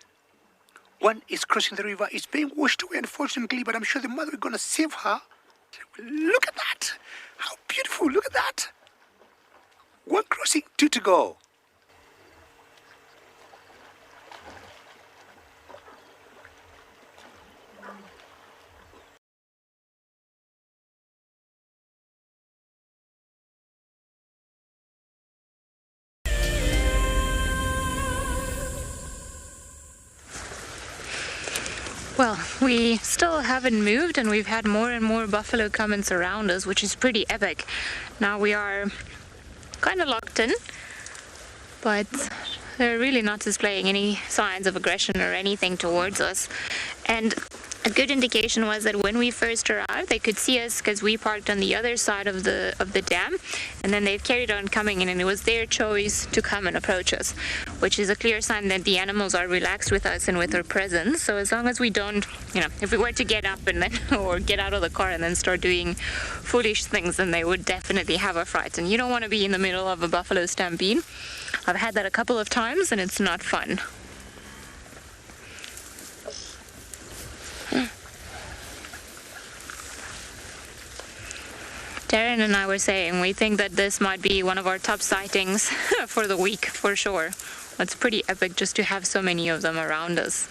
One is crossing the river. It's being washed away, unfortunately, but I'm sure the mother is going to save her. Look at that. How beautiful. Look at that. One crossing, two to go. Well, we still haven't moved and we've had more and more buffalo come and surround us, which is pretty epic. Now we are kind of locked in, but they're really not displaying any signs of aggression or anything towards us. And a good indication was that when we first arrived, they could see us because we parked on the other side of the dam, and then they've carried on coming in, and it was their choice to come and approach us, which is a clear sign that the animals are relaxed with us and with our presence. So as long as we don't, if we were to get up and then or get out of the car and then start doing foolish things, then they would definitely have a fright. And you don't want to be in the middle of a buffalo stampede. I've had that a couple of times and it's not fun. Darren and I were saying we think that this might be one of our top sightings for the week, for sure. It's pretty epic just to have so many of them around us.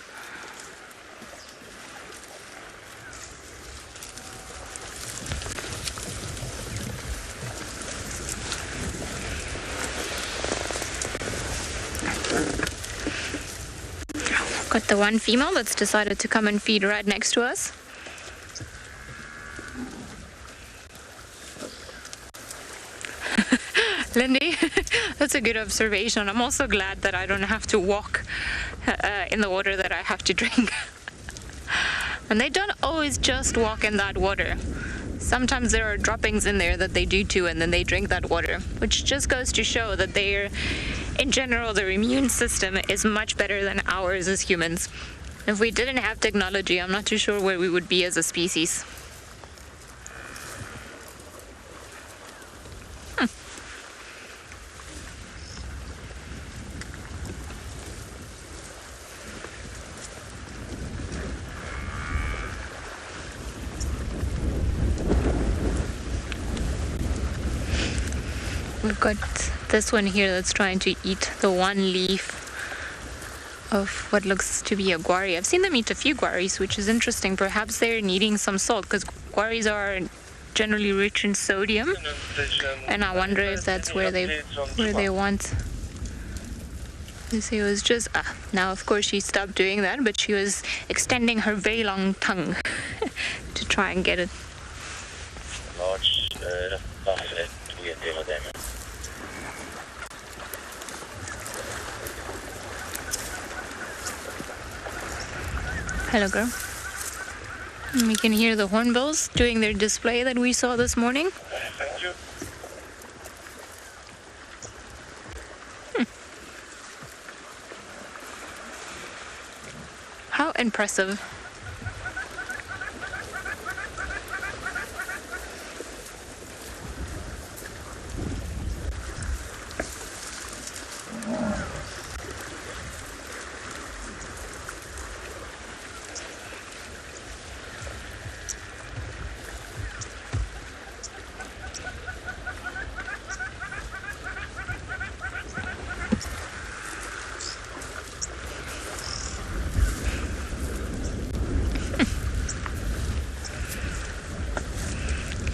Got the one female that's decided to come and feed right next to us. Lindy, that's a good observation. I'm also glad that I don't have to walk in the water that I have to drink. And they don't always just walk in that water. Sometimes there are droppings in there that they do too, and then they drink that water, which just goes to show that in general, their immune system is much better than ours as humans. If we didn't have technology, I'm not too sure where we would be as a species. We've got this one here that's trying to eat the one leaf of what looks to be a guari. I've seen them eat a few guaris, which is interesting. Perhaps they're needing some salt, because guaris are generally rich in sodium, and I wonder if that's where they want You see, it was just, now of course she stopped doing that, but she was extending her very long tongue to try and get it. Large buffet to get the them. Hello, girl. We can hear the hornbills doing their display that we saw this morning. Thank you. How impressive.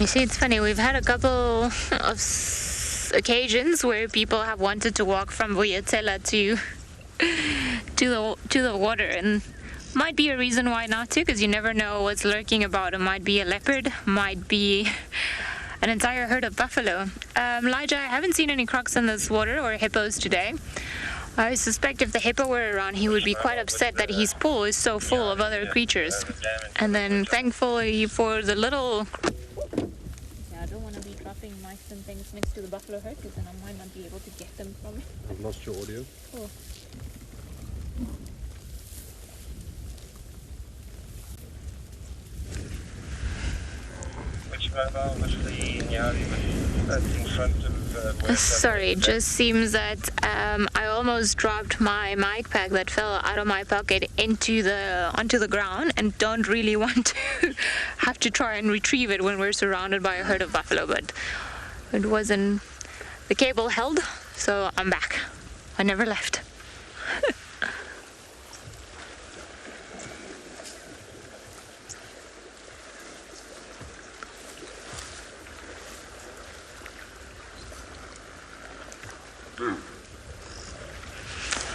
You see, it's funny, we've had a couple of occasions where people have wanted to walk from Vuyatela to the water, and might be a reason why not to, because you never know what's lurking about. It might be a leopard, might be an entire herd of buffalo. Elijah, I haven't seen any crocs in this water or hippos today. I suspect if the hippo were around, he would be quite upset that his pool is so full of other creatures. And then thankfully for the little... I don't want to be dropping mice and things next to the buffalo herd, because then I might not be able to get them from it. I've lost your audio. Oh. Which mobile was the Nyari in front of... Sorry, it just seems that I almost dropped my mic pack that fell out of my pocket onto the ground, and don't really want to have to try and retrieve it when we're surrounded by a herd of buffalo, but it wasn't... The cable held, so I'm back. I never left.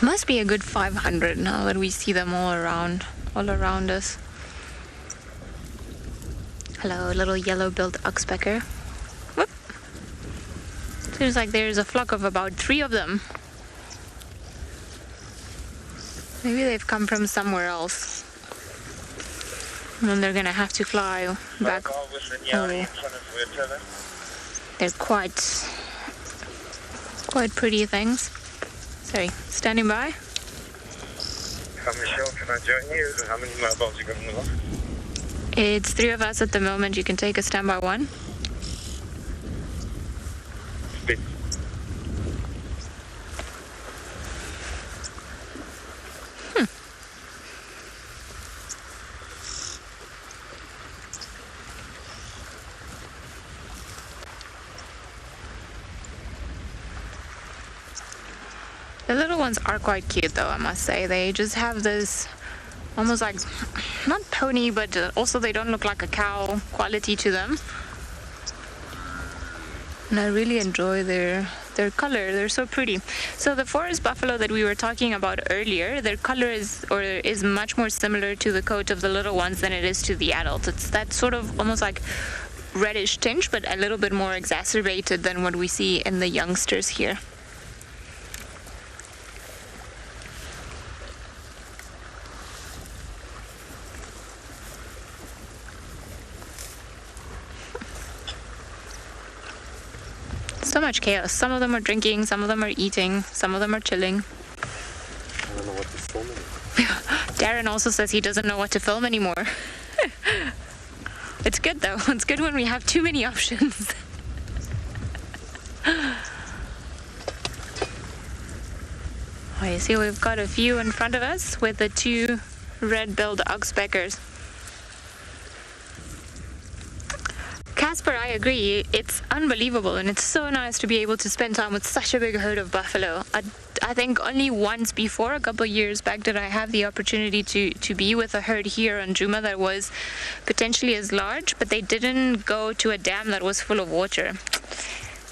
Must be a good 500 now that we see them all around us. Hello, little yellow-billed oxpecker. Whoop. Seems like there's a flock of about 3 of them. Maybe they've come from somewhere else, and then they're gonna have to fly back. Oh. They're quite pretty things. Sorry, standing by. Michelle, can I join you? How many mobiles you got on the line? It's 3 of us at the moment. You can take a standby one. Speed. The little ones are quite cute, though, I must say. They just have this almost like, not pony, but also they don't look like a cow quality to them. And I really enjoy their color. They're so pretty. So the forest buffalo that we were talking about earlier, their color is much more similar to the coat of the little ones than it is to the adults. It's that sort of almost like reddish tinge, but a little bit more exacerbated than what we see in the youngsters here. So much chaos. Some of them are drinking, some of them are eating, some of them are chilling. I don't know what to film anymore. Darren also says he doesn't know what to film anymore. It's good though. It's good when we have too many options. Oh, you see we've got a few in front of us with the 2 red-billed oxpeckers. Casper, I agree. It's unbelievable, and it's so nice to be able to spend time with such a big herd of buffalo. I think only once before, a couple of years back, did I have the opportunity to be with a herd here on Djuma that was potentially as large, but they didn't go to a dam that was full of water.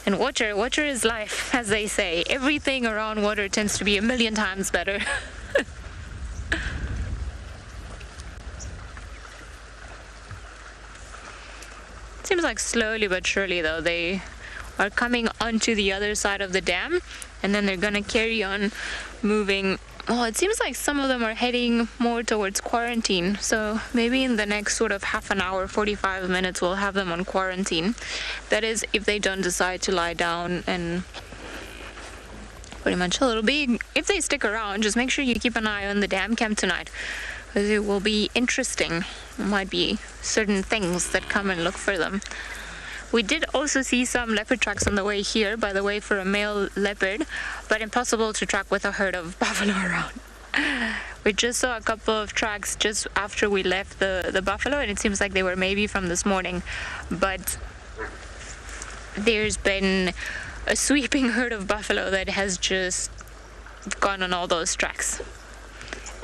And water is life, as they say. Everything around water tends to be 1,000,000 times better. Seems like slowly but surely, though, they are coming onto the other side of the dam, and then they're gonna carry on moving. Well, it seems like some of them are heading more towards quarantine, so maybe in the next sort of half an hour, 45 minutes, we'll have them on quarantine. That is, if they don't decide to lie down, and pretty much it'll be, if they stick around, just make sure you keep an eye on the dam camp tonight, because it will be interesting. There might be certain things that come and look for them. We did also see some leopard tracks on the way here, by the way, for a male leopard, but impossible to track with a herd of buffalo around. We just saw a couple of tracks just after we left the buffalo, and it seems like they were maybe from this morning, but there's been a sweeping herd of buffalo that has just gone on all those tracks.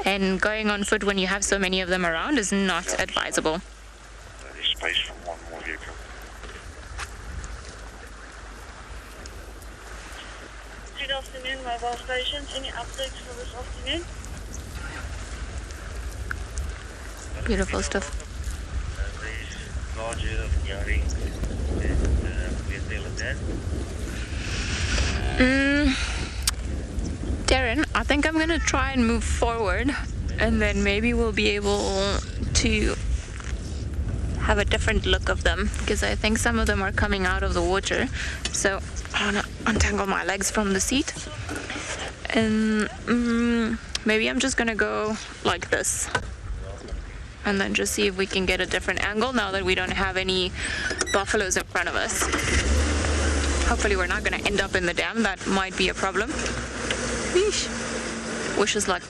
And going on foot when you have so many of them around is not advisable. There's space for one more vehicle. Good afternoon, mobile stations. Any updates for this afternoon? Beautiful stuff. There's large herd of Ngala and we're dealing that. Darren, I think I'm gonna try and move forward, and then maybe we'll be able to have a different look of them, because I think some of them are coming out of the water. So I wanna untangle my legs from the seat, and maybe I'm just gonna go like this, and then just see if we can get a different angle now that we don't have any buffaloes in front of us. Hopefully we're not gonna end up in the dam. That might be a problem. Eesh. Wish us luck.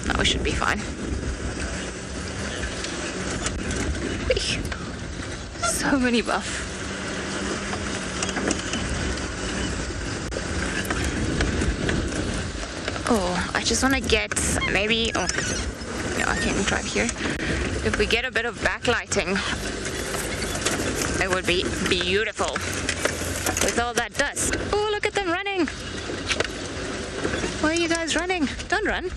No, we should be fine. Eesh. So many buff. Oh, I just want to get maybe... Oh, no, I can't drive here. If we get a bit of backlighting, it would be beautiful with all that dust. Oh, look at them running. Why are you guys running? Don't run.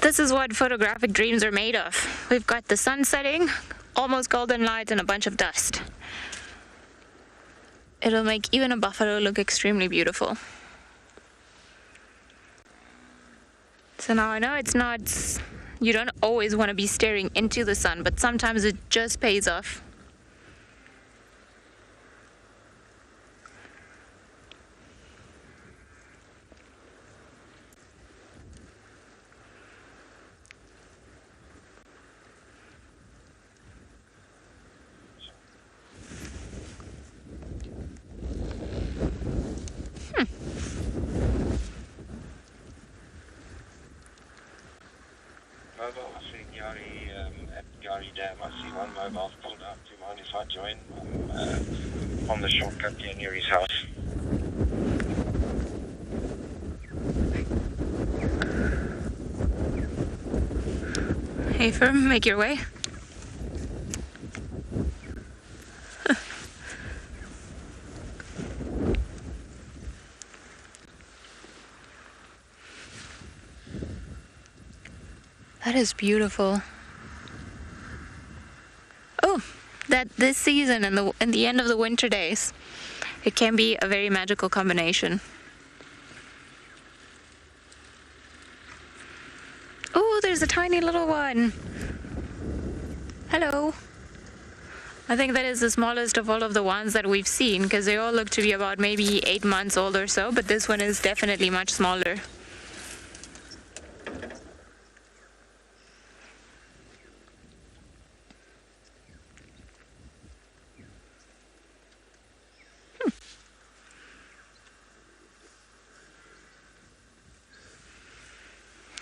This is what photographic dreams are made of. We've got the sun setting, almost golden light, and a bunch of dust. It'll make even a buffalo look extremely beautiful. So now I know it's not, you don't always want to be staring into the sun, but sometimes it just pays off. Mobile, I see at Ngala Dam. I see one mobile pulled out. Do you mind if I join? I'm on the shortcut here near his house. Hey, firm, make your way. That is beautiful. Oh, that this season and in the end of the winter days, it can be a very magical combination. Oh, there's a tiny little one. Hello. I think that is the smallest of all of the ones that we've seen, because they all look to be about maybe 8 months old or so, but this one is definitely much smaller.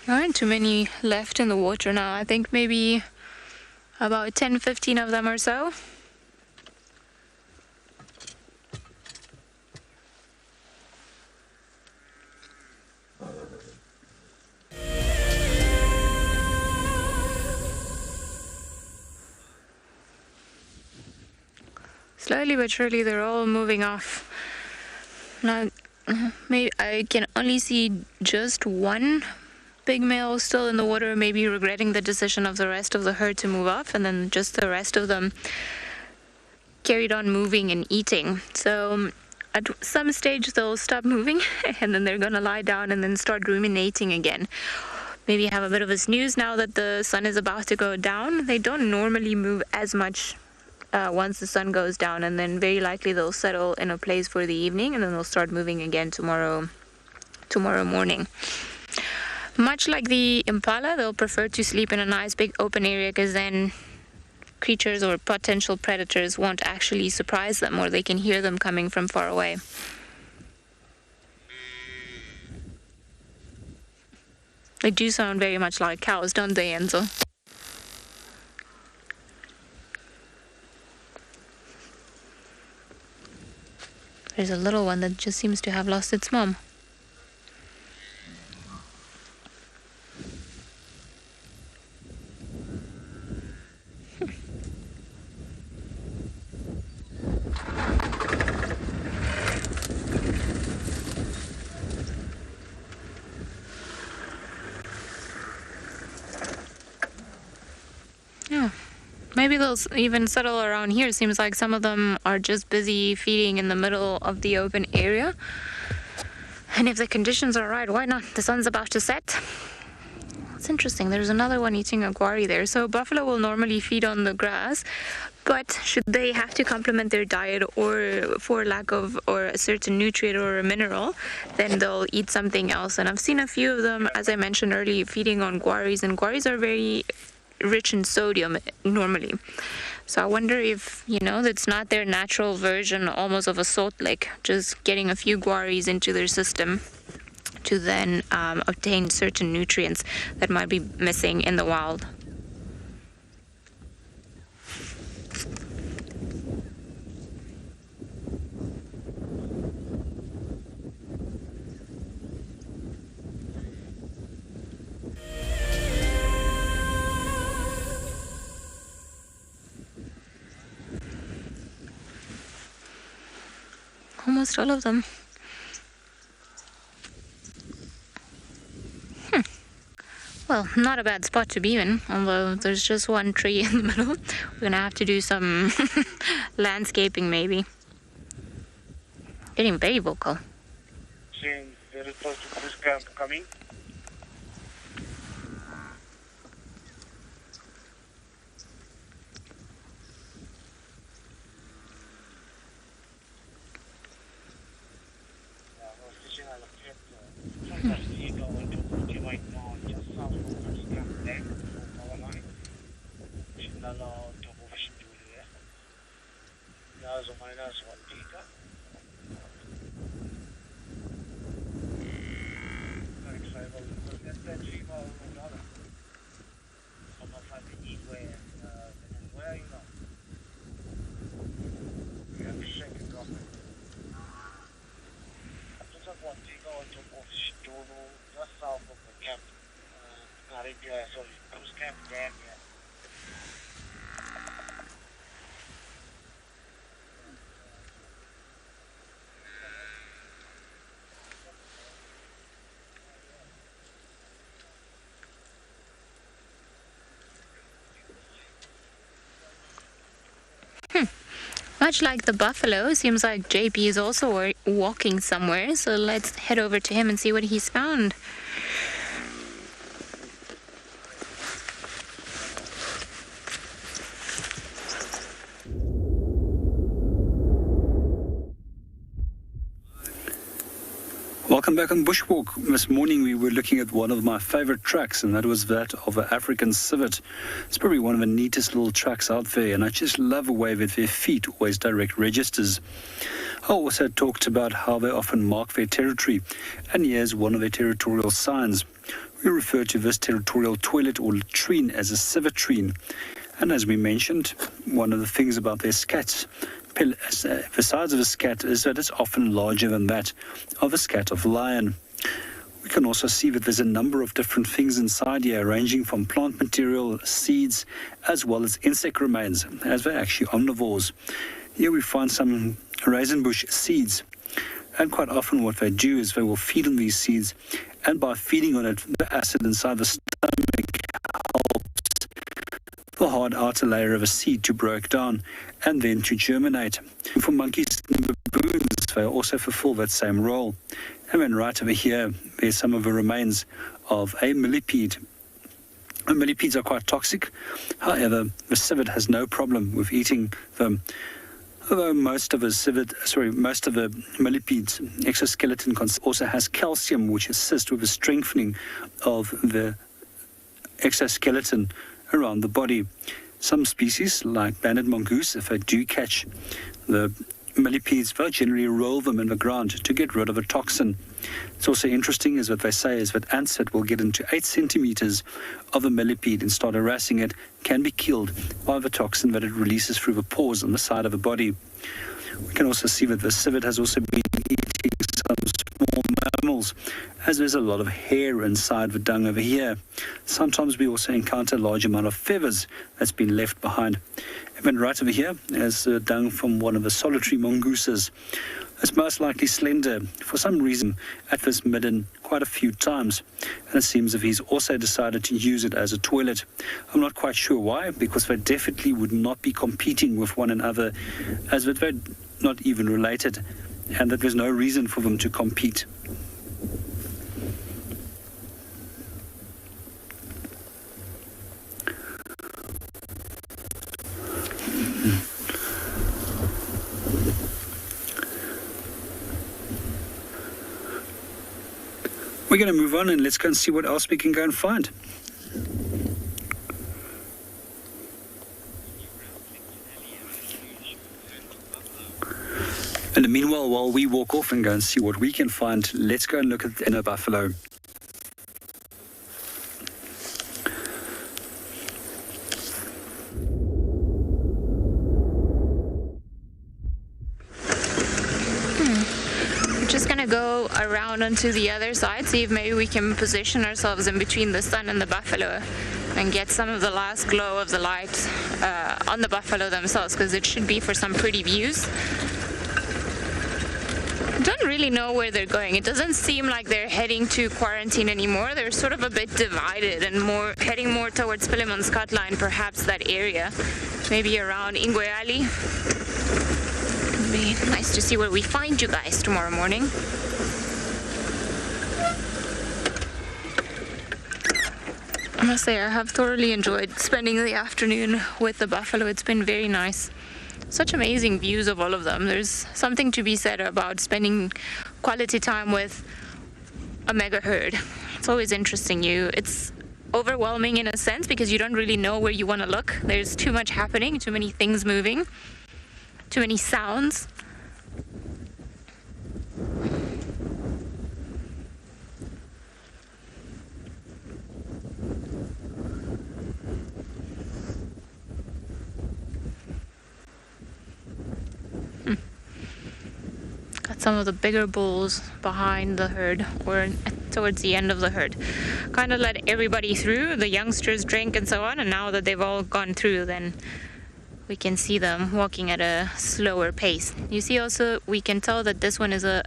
There aren't too many left in the water now. I think maybe about 10-15 of them or so. Slowly but surely, they're all moving off. Now, maybe I can only see just one big male still in the water, maybe regretting the decision of the rest of the herd to move off, and then just the rest of them carried on moving and eating. So at some stage they'll stop moving and then they're going to lie down and then start ruminating again. Maybe have a bit of a snooze now that the sun is about to go down. They don't normally move as much once the sun goes down, and then very likely they'll settle in a place for the evening, and then they'll start moving again tomorrow morning. Much like the impala, they'll prefer to sleep in a nice big open area, because then creatures or potential predators won't actually surprise them, or they can hear them coming from far away. They do sound very much like cows, don't they, Enzo? There's a little one that just seems to have lost its mom. Yeah. Maybe they'll even settle around here. Seems like some of them are just busy feeding in the middle of the open area. And if the conditions are right, why not? The sun's about to set. It's interesting. There's another one eating a guari there. So buffalo will normally feed on the grass, but should they have to complement their diet or for lack of or a certain nutrient or a mineral, then they'll eat something else. And I've seen a few of them, as I mentioned earlier, feeding on guaris, and guaris are very rich in sodium normally. So I wonder if, that's not their natural version almost of a salt lick, just getting a few guaris into their system to then obtain certain nutrients that might be missing in the wild. Almost all of them. Well, not a bad spot to be in, although there's just one tree in the middle. We're gonna have to do some landscaping maybe. Getting very vocal. Seeing very close to this camp coming. Much like the buffalo, seems like JP is also walking somewhere, so let's head over to him and see what he's found. Welcome back on Bushwalk. This morning we were looking at one of my favorite tracks, and that was that of an African civet. It's probably one of the neatest little tracks out there, and I just love the way that their feet always direct registers. I also talked about how they often mark their territory, and here's one of their territorial signs. We refer to this territorial toilet or latrine as a civetrine. And as we mentioned, one of the things about their scats, the size of a scat, is that it's often larger than that of a scat of lion. We can also see that there's a number of different things inside here, ranging from plant material, seeds, as well as insect remains, as they're actually omnivores. Here we find some raisin bush seeds. And quite often what they do is they will feed on these seeds, and by feeding on it, the acid inside the stomach helps the hard outer layer of a seed to break down and then to germinate. For monkeys and baboons, they also fulfill that same role. And then right over here, there's some of the remains of a millipede. And millipedes are quite toxic. However, the civet has no problem with eating them. Although most of the millipedes' exoskeleton also has calcium, which assists with the strengthening of the exoskeleton around the body. Some species, like banded mongoose, if they do catch the millipedes, they'll generally roll them in the ground to get rid of a toxin. It's also interesting is what they say is that ants that will get into 8 centimeters of a millipede and start harassing it can be killed by the toxin that it releases through the pores on the side of the body. We can also see that the civet has also been eating some small mammals, as there's a lot of hair inside the dung over here. Sometimes we also encounter a large amount of feathers that's been left behind. And then right over here is dung from one of the solitary mongooses. It's most likely slender for some reason at this midden quite a few times, and it seems that he's also decided to use it as a toilet. I'm not quite sure why, because they definitely would not be competing with one another, as that they're not even related, and that there's no reason for them to compete. We're going to move on and let's go and see what else we can go and find. In the meanwhile, while we walk off and go and see what we can find, let's go and look at the inner buffalo. Go around onto the other side, see if maybe we can position ourselves in between the sun and the buffalo and get some of the last glow of the light on the buffalo themselves, because it should be for some pretty views. I don't really know where they're going. It doesn't seem like they're heading to quarantine anymore. They're sort of a bit divided and heading more towards Philemon's cut line, perhaps that area, maybe around Ingweali. Be nice to see where we find you guys tomorrow morning. I must say I have thoroughly enjoyed spending the afternoon with the buffalo. It's been very nice. Such amazing views of all of them. There's something to be said about spending quality time with a mega herd. It's always interesting. It's overwhelming in a sense because you don't really know where you want to look. There's too much happening, too many things moving. Too many sounds. Got some of the bigger bulls behind the herd, or towards the end of the herd. Kind of let everybody through, the youngsters drink and so on, and now that they've all gone through, then we can see them walking at a slower pace. You see also, we can tell that this one is an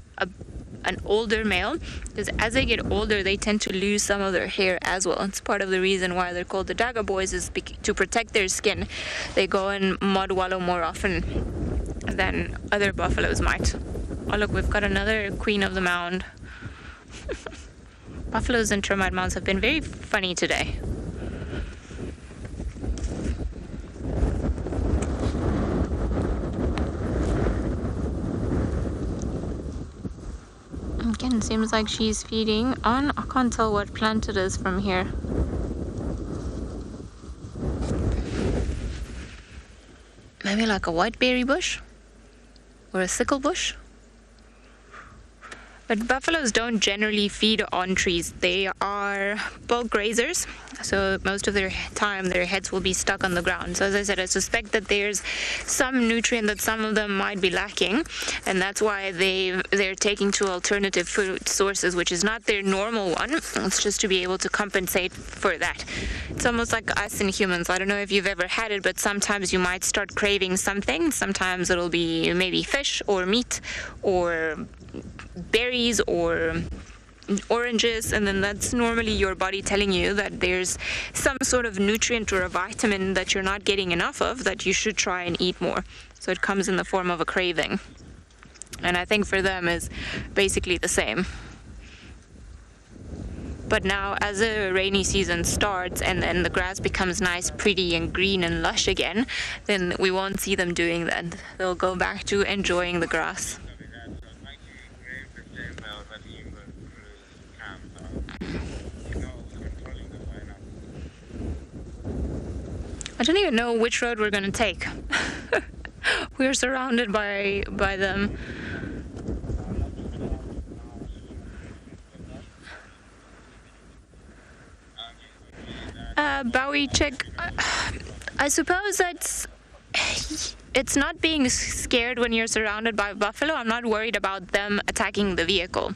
older male, because as they get older, they tend to lose some of their hair as well. It's part of the reason why they're called the Dagga boys, is to protect their skin. They go and mud wallow more often than other buffaloes might. Oh look, we've got another queen of the mound. Buffaloes and termite mounds have been very funny today. Again, seems like she's feeding on, I can't tell what plant it is from here. Maybe like a whiteberry bush? Or a sickle bush? But buffaloes don't generally feed on trees. They are bulk grazers, so most of their time their heads will be stuck on the ground. So as I said, I suspect that there's some nutrient that some of them might be lacking, and that's why they're taking to alternative food sources, which is not their normal one. It's just to be able to compensate for that. It's almost like us and humans. I don't know if you've ever had it, but sometimes you might start craving something. Sometimes it'll be maybe fish or meat or berries or oranges, and then that's normally your body telling you that there's some sort of nutrient or a vitamin that you're not getting enough of that you should try and eat more. So it comes in the form of a craving, and I think for them is basically the same. But now as the rainy season starts and then the grass becomes nice, pretty and green and lush again, then we won't see them doing that. They'll go back to enjoying the grass. I don't even know which road we're going to take. We're surrounded by them. Bowie check. I suppose it's not being scared when you're surrounded by buffalo. I'm not worried about them attacking the vehicle.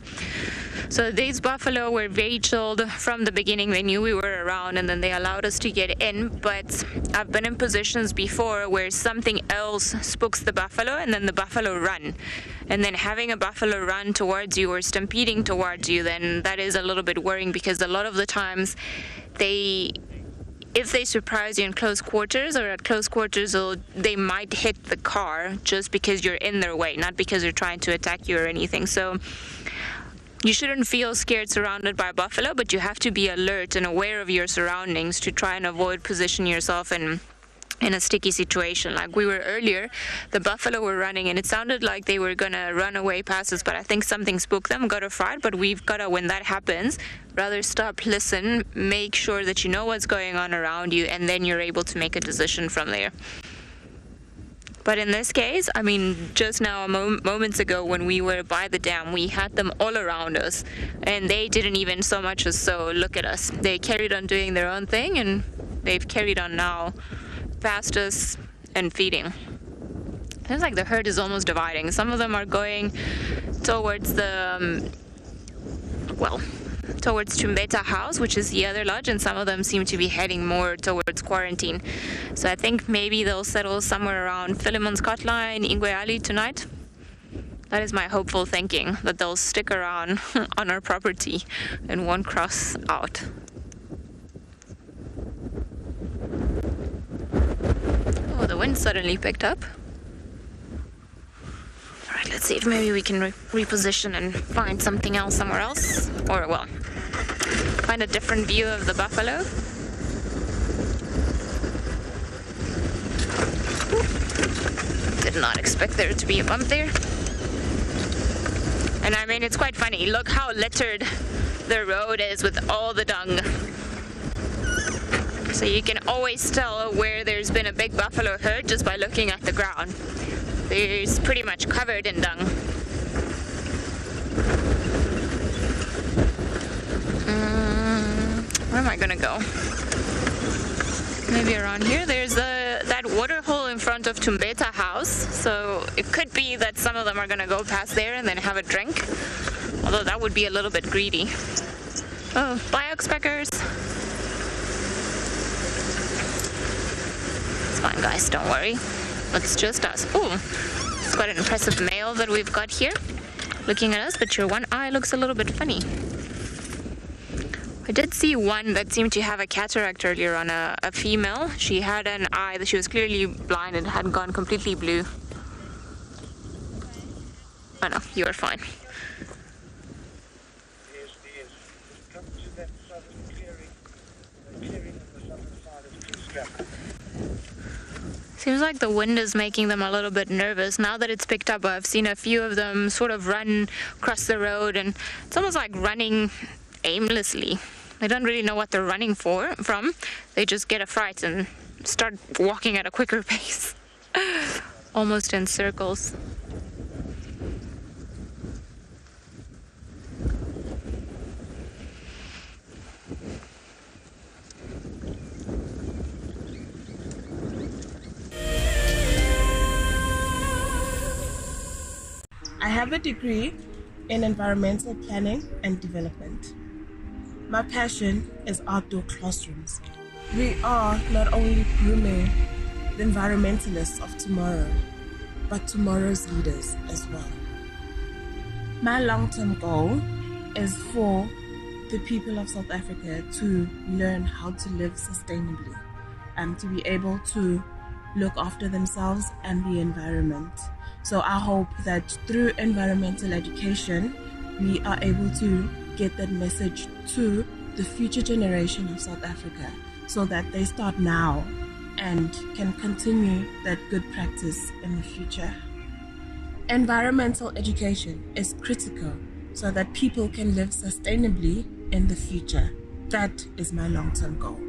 So these buffalo were very chilled from the beginning. They knew we were around, and then they allowed us to get in. But I've been in positions before where something else spooks the buffalo, and then the buffalo run. And then having a buffalo run towards you or stampeding towards you, then that is a little bit worrying, because a lot of the times if they surprise you in close quarters or at close quarters, they might hit the car just because you're in their way, not because they're trying to attack you or anything. So you shouldn't feel scared surrounded by buffalo, but you have to be alert and aware of your surroundings to try and avoid positioning yourself in a sticky situation. Like we were earlier, the buffalo were running and it sounded like they were gonna run away past us, but I think something spooked them, got a fright. But we've gotta, when that happens, rather stop, listen, make sure that you know what's going on around you, and then you're able to make a decision from there. But in this case, I mean, just now, moments ago, when we were by the dam, we had them all around us, and they didn't even so much as so look at us. They carried on doing their own thing, and they've carried on now past us and feeding. Seems like the herd is almost dividing. Some of them are going towards towards Tumbeta House, which is the other lodge, and some of them seem to be heading more towards quarantine. So I think maybe they'll settle somewhere around Philemon's Kotla in Ingweali tonight. That is my hopeful thinking, that they'll stick around on our property and won't cross out. Oh, the wind suddenly picked up. Alright, let's see if maybe we can reposition and find something else somewhere else. Or, well, find a different view of the buffalo. Did not expect there to be a bump there. And I mean, it's quite funny. Look how littered the road is with all the dung. So you can always tell where there's been a big buffalo herd just by looking at the ground. It's pretty much covered in dung. Where am I gonna go? Maybe around here. There's that water hole in front of Tumbeta House, so it could be that some of them are gonna go past there and then have a drink. Although that would be a little bit greedy. Oh, bye, oxpeckers. It's fine, guys, don't worry. It's just us. Ooh, it's quite an impressive male that we've got here looking at us, but your one eye looks a little bit funny. I did see one that seemed to have a cataract earlier on, a female. She had an eye that she was clearly blind and hadn't gone completely blue. Oh no, you are fine. Seems like the wind is making them a little bit nervous. Now that it's picked up, I've seen a few of them sort of run across the road, and it's almost like running aimlessly. They don't really know what they're running from. They just get a fright and start walking at a quicker pace. Almost in circles. have a degree in environmental planning and development. My passion is outdoor classrooms. We are not only grooming the environmentalists of tomorrow, but tomorrow's leaders as well. My long-term goal is for the people of South Africa to learn how to live sustainably, to be able to look after themselves and the environment. So I hope that through environmental education, we are able to get that message to the future generation of South Africa so that they start now and can continue that good practice in the future. Environmental education is critical so that people can live sustainably in the future. That is my long-term goal.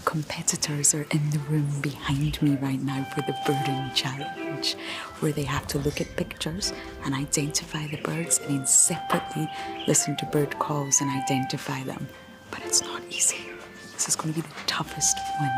Competitors are in the room behind me right now for the birding challenge, where they have to look at pictures and identify the birds and then separately listen to bird calls and identify them. But it's not easy. This is going to be the toughest one.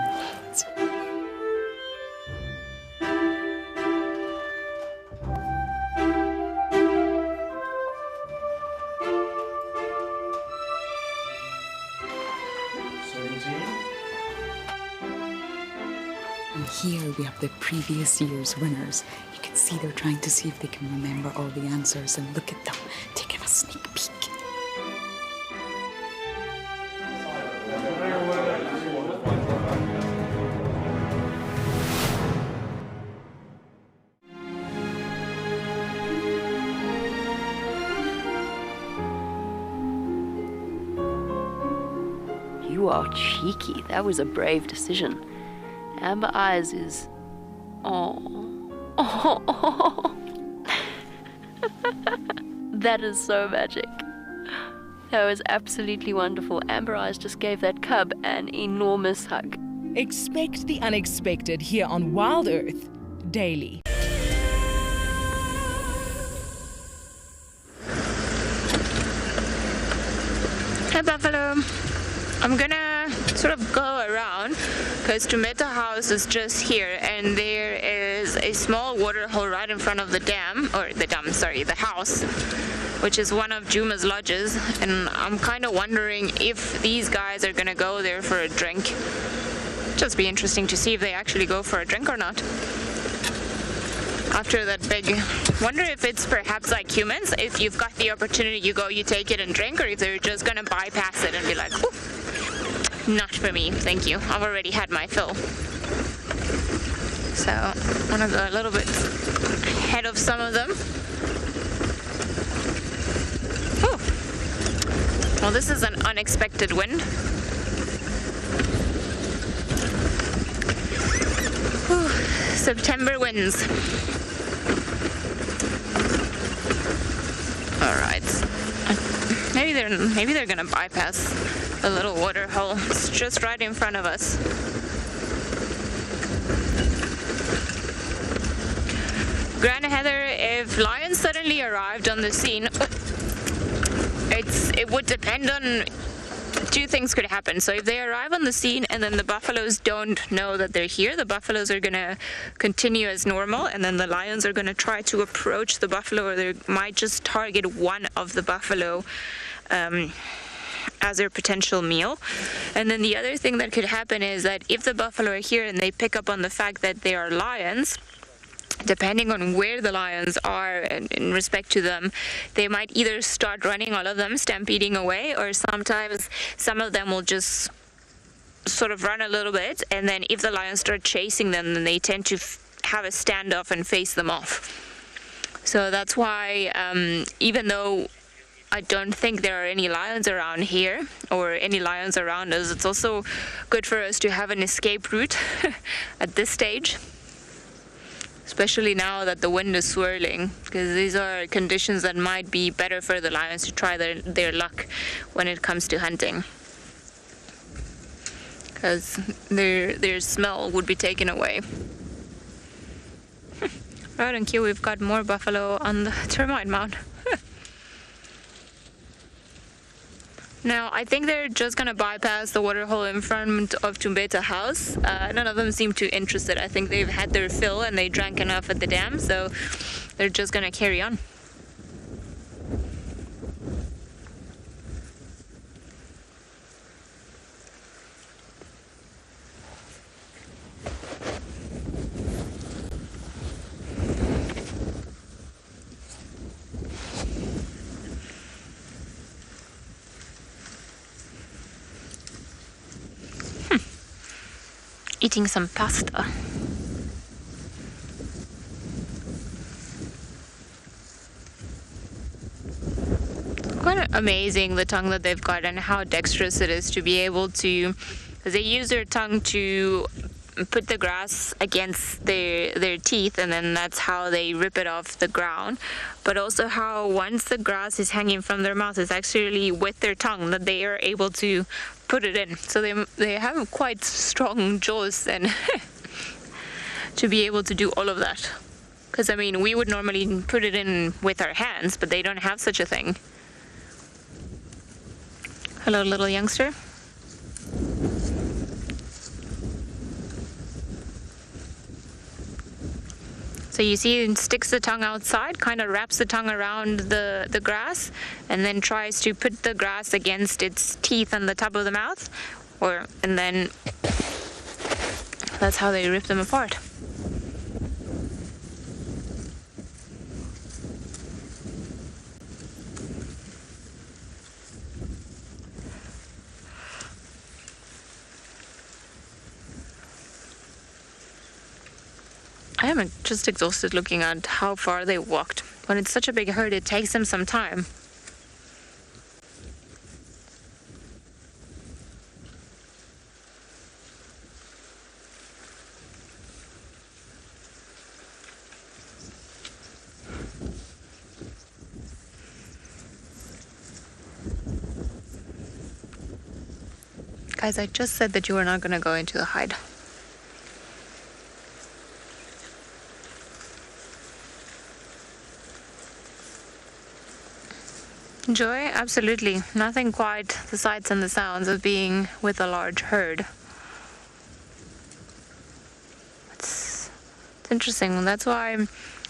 Here we have the previous year's winners. You can see they're trying to see if they can remember all the answers, and look at them taking a sneak peek. You are cheeky. That was a brave decision. Amber Eyes is... That is so magic. That was absolutely wonderful. Amber Eyes just gave that cub an enormous hug. Expect the unexpected here on WildEarth daily. Hey Buffalo, I'm gonna sort of go around because Tomato House is just here, and there is a small water hole right in front of the the house, which is one of Djuma's lodges, and I'm kind of wondering if these guys are gonna go there for a drink. Just be interesting to see if they actually go for a drink or not. After that big, wonder if it's perhaps like humans, if you've got the opportunity, you go, you take it and drink, or if they're just gonna bypass it and be like, not for me, thank you. I've already had my fill. So I want to go a little bit ahead of some of them. Ooh. Well, this is an unexpected wind. Ooh. September winds. All right. Maybe they're gonna bypass a little water hole. It's just right in front of us. Grandma Heather, if lions suddenly arrived on the scene, it would depend on two things could happen. So if they arrive on the scene and then the buffaloes don't know that they're here, the buffaloes are going to continue as normal, and then the lions are going to try to approach the buffalo, or they might just target one of the buffalo as their potential meal. And then the other thing that could happen is that if the buffalo are here and they pick up on the fact that they are lions, depending on where the lions are and in respect to them, they might either start running, all of them stampeding away, or sometimes some of them will just sort of run a little bit, and then if the lions start chasing them, then they tend to have a standoff and face them off. So that's why even though I don't think there are any lions around here or any lions around us, it's also good for us to have an escape route at this stage, especially now that the wind is swirling, because these are conditions that might be better for the lions to try their luck when it comes to hunting, because their smell would be taken away. Right on cue, we've got more buffalo on the termite mound. Now, I think they're just going to bypass the water hole in front of Tumbeta House. None of them seem too interested. I think they've had their fill and they drank enough at the dam, so they're just going to carry on. Eating some pasta. Quite amazing, the tongue that they've got and how dexterous it is to be able to, because they use their tongue to put the grass against their teeth, and then that's how they rip it off the ground. But also how once the grass is hanging from their mouth, it's actually with their tongue that they are able to put it in. So they have quite strong jaws and to be able to do all of that. Because I mean, we would normally put it in with our hands, but they don't have such a thing. Hello, little youngster. So you see it sticks the tongue outside, kind of wraps the tongue around the grass, and then tries to put the grass against its teeth on the top of the mouth, and then that's how they rip them apart. I am just exhausted looking at how far they walked. When it's such a big herd, it takes them some time. Guys, I just said that you were not going to go into the hide. Joy? Absolutely. Nothing quite the sights and the sounds of being with a large herd. It's interesting. That's why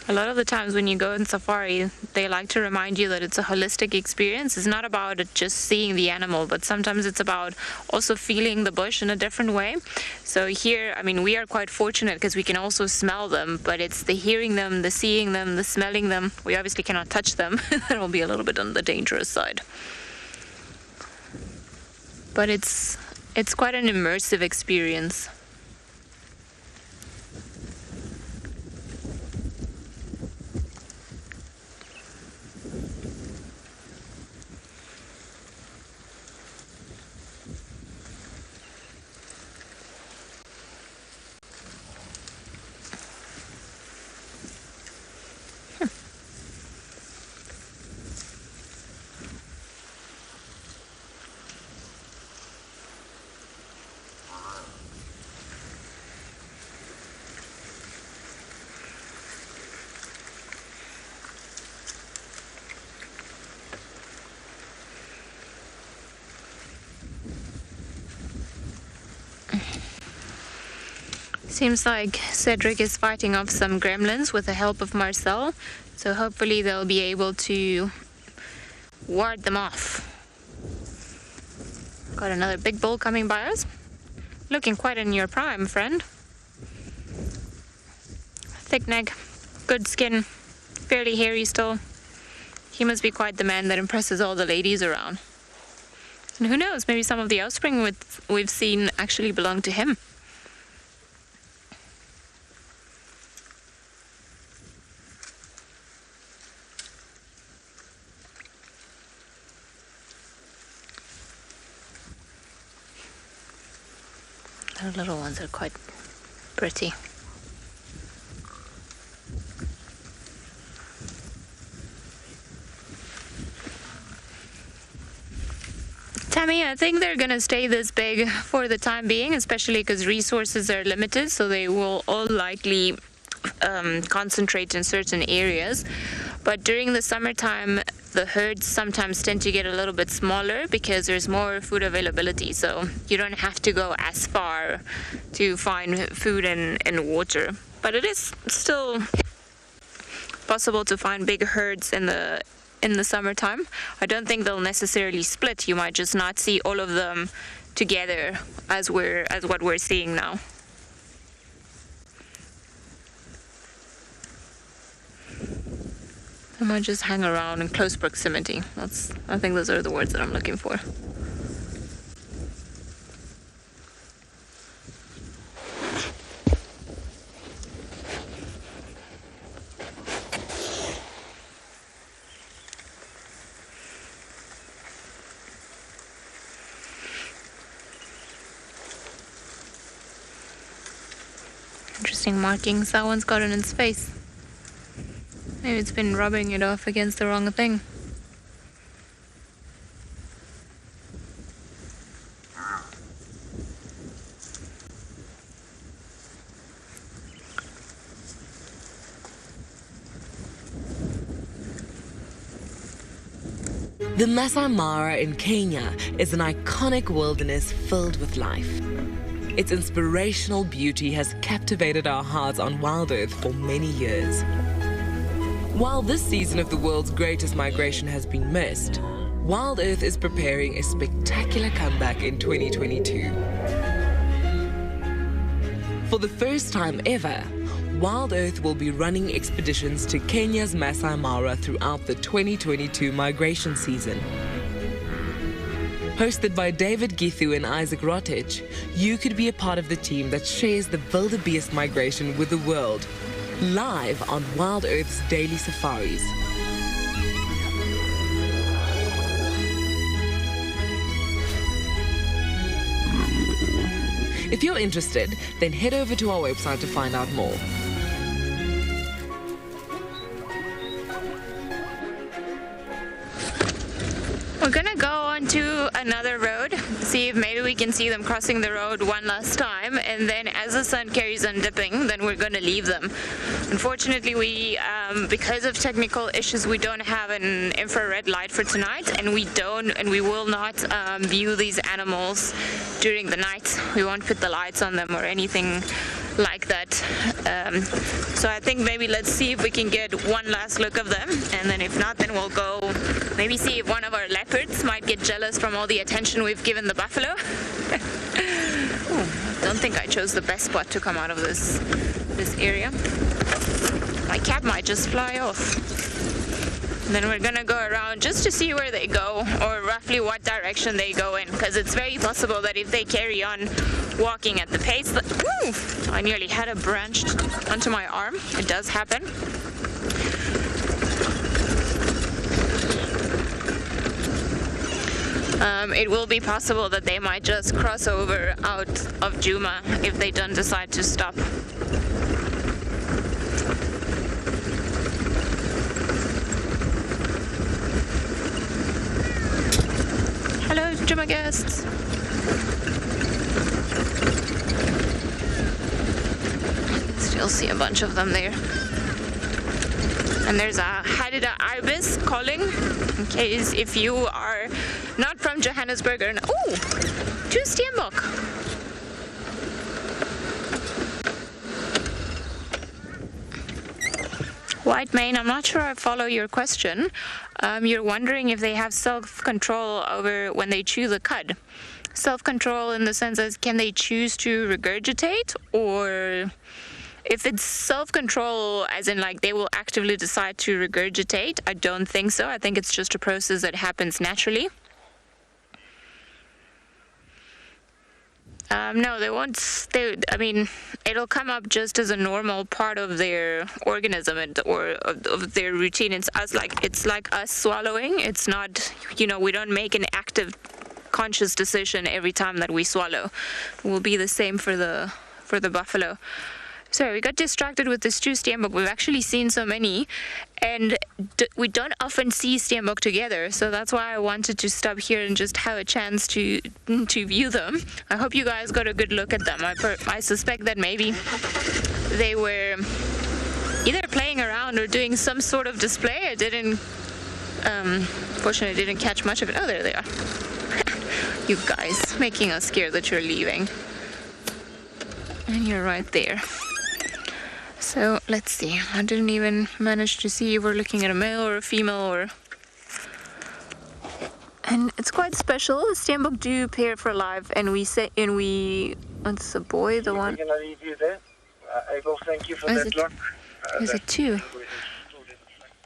a lot of the times when you go in safari, they like to remind you that it's a holistic experience. It's not about just seeing the animal, but sometimes it's about also feeling the bush in a different way. So here, I mean, we are quite fortunate because we can also smell them, but it's the hearing them, the seeing them, the smelling them. We obviously cannot touch them. That will be a little bit on the dangerous side. But it's quite an immersive experience. Seems like Cedric is fighting off some gremlins with the help of Marcel, so hopefully they'll be able to ward them off. Got another big bull coming by us. Looking quite in your prime, friend. Thick neck, good skin, fairly hairy still. He must be quite the man that impresses all the ladies around. And who knows, maybe some of the offspring we've seen actually belong to him. The little ones are quite pretty. Tammy, I think they're gonna stay this big for the time being, especially because resources are limited, so they will all likely concentrate in certain areas. But during the summertime, the herds sometimes tend to get a little bit smaller because there's more food availability. So you don't have to go as far to find food and water. But it is still possible to find big herds in the summertime. I don't think they'll necessarily split. You might just not see all of them together as what we're seeing now. I might just hang around in close proximity. I think those are the words that I'm looking for. Interesting markings that one's got in its face. Maybe it's been rubbing it off against the wrong thing. The Massamara in Kenya is an iconic wilderness filled with life. Its inspirational beauty has captivated our hearts on WildEarth for many years. While this season of the world's greatest migration has been missed, WildEarth is preparing a spectacular comeback in 2022. For the first time ever, WildEarth will be running expeditions to Kenya's Masai throughout the 2022 migration season. Hosted by David Githu and Isaac Rotich, you could be a part of the team that shares the wildebeest migration with the world, live on WildEarth's daily safaris. If you're interested, then head over to our website to find out more. We're gonna go on to another road, see if maybe we can see them crossing the road one last time, and then as the sun carries on dipping, then we're gonna leave them. Unfortunately, because of technical issues, we don't have an infrared light for tonight, and we will not view these animals during the night. We won't put the lights on them or anything like that. So I think maybe let's see if we can get one last look of them, and then if not, then we'll go maybe see if one of our leopards might get jealous from all the attention we've given the buffalo. I don't think I chose the best spot to come out of this area. My cat might just fly off. And then we're gonna go around just to see where they go, or roughly what direction they go in, because it's very possible that if they carry on walking at the pace that, I nearly had a branch onto my arm. It does happen. It will be possible that they might just cross over out of Djuma if they don't decide to stop. Hello, Djuma guests. Still see a bunch of them there. And there's a Hadida ibis calling, in case if you are not from Johannesburg or... Oh, 2 steenbok. White mane, I'm not sure I follow your question. You're wondering if they have self-control over when they chew the cud. Self-control in the sense as can they choose to regurgitate, or if it's self-control as in like they will actively decide to regurgitate, I don't think so. I think it's just a process that happens naturally. No, they won't. I mean, it'll come up just as a normal part of their organism or of their routine. It's like us swallowing. It's not, we don't make an active, conscious decision every time that we swallow. It will be the same for the buffalo. Sorry, we got distracted with the stew steenbok. We've actually seen so many, and we don't often see steenbok together, so that's why I wanted to stop here and just have a chance to view them. I hope you guys got a good look at them. I suspect that maybe they were either playing around or doing some sort of display. I didn't, fortunately didn't catch much of it. Oh, there they are. You guys, making us scared that you're leaving. And you're right there. So let's see. I didn't even manage to see if we're looking at a male or a female or... And it's quite special. The Steenbok do pair for life, and we say, and we... What's the boy? The one... We're gonna leave you there. I will thank you for that luck. Is it two?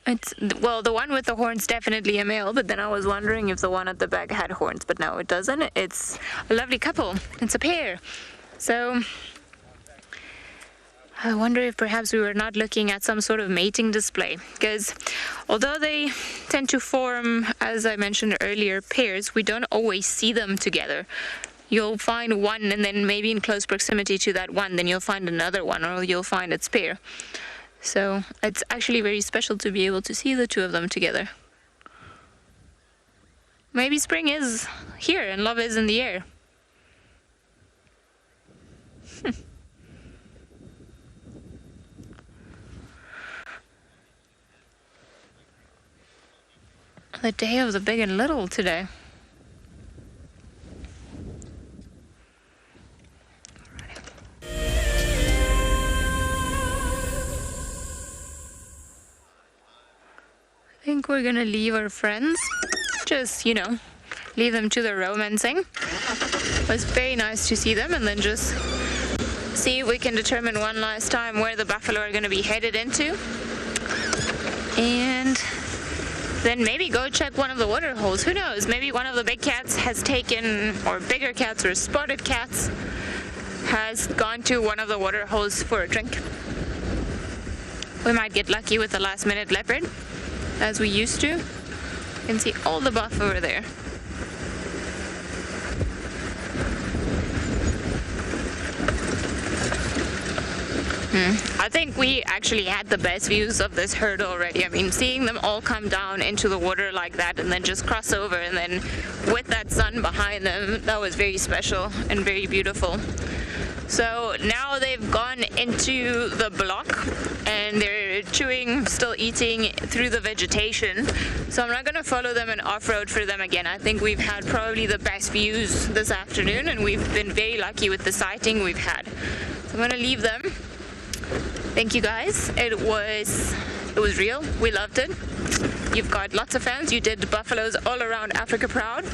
It's, well, the one with the horns definitely a male, but then I was wondering if the one at the back had horns, but no, it doesn't. It's a lovely couple. It's a pair. So I wonder if perhaps we were not looking at some sort of mating display, because although they tend to form, as I mentioned earlier, pairs, we don't always see them together. You'll find one, and then maybe in close proximity to that one, then you'll find another one, or you'll find its pair. So it's actually very special to be able to see the two of them together. Maybe spring is here and love is in the air. The day of the big and little today. I think we're gonna leave our friends, just, you know, leave them to their romancing. It was very nice to see them, and then just see if we can determine one last time where the buffalo are gonna be headed into. And then maybe go check one of the water holes. Who knows? Maybe one of the big cats has taken, or bigger cats or spotted cats, has gone to one of the water holes for a drink. We might get lucky with the last minute leopard, as we used to. You can see all the buff over there. I think we actually had the best views of this herd already. I mean, seeing them all come down into the water like that and then just cross over, and then with that sun behind them, that was very special and very beautiful. So now they've gone into the block and they're chewing, still eating through the vegetation. So I'm not going to follow them and off-road for them again. I think we've had probably the best views this afternoon, and we've been very lucky with the sighting we've had. So I'm going to leave them. Thank you guys. It was real. We loved it. You've got lots of fans. You did buffaloes all around Africa proud.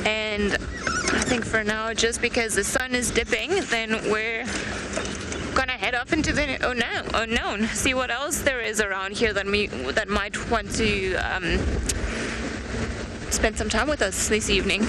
And I think for now, just because the sun is dipping, then we're gonna head off into the unknown. See what else there is around here that might want to spend some time with us this evening.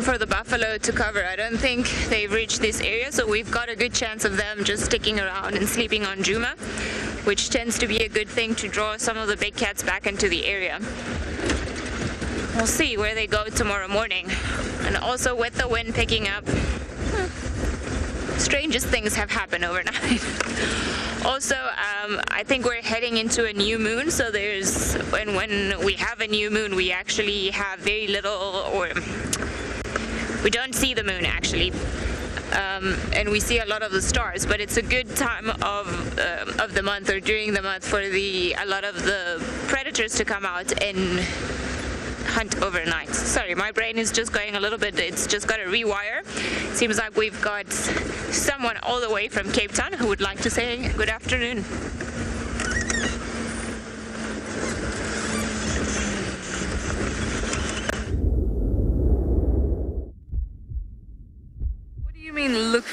For the buffalo to cover. I don't think they've reached this area, so we've got a good chance of them just sticking around and sleeping on Djuma, which tends to be a good thing to draw some of the big cats back into the area. We'll see where they go tomorrow morning. And also with the wind picking up, strangest things have happened overnight. Also, I think we're heading into a new moon, so when we have a new moon, we actually have very little, or we don't see the moon actually, and we see a lot of the stars. But it's a good time of the month, or during the month, for a lot of the predators to come out and hunt overnight. Sorry, my brain is just going a little bit. It's just got to rewire. Seems like we've got someone all the way from Cape Town who would like to say good afternoon.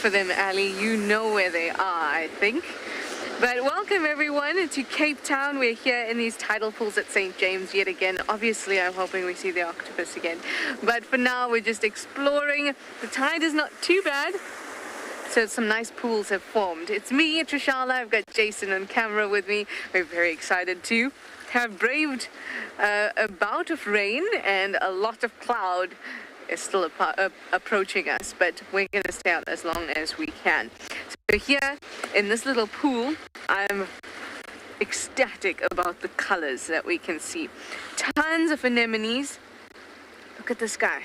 for them, Ali. You know where they are, I think. But welcome everyone to Cape Town. We're here in these tidal pools at St. James yet again. Obviously, I'm hoping we see the octopus again. But for now, we're just exploring. The tide is not too bad, so some nice pools have formed. It's me, Trishala. I've got Jason on camera with me. We're very excited to have braved a bout of rain, and a lot of cloud is still approaching us, but we're going to stay out as long as we can. So here in this little pool, I'm ecstatic about the colors that we can see. Tons of anemones. Look at this guy.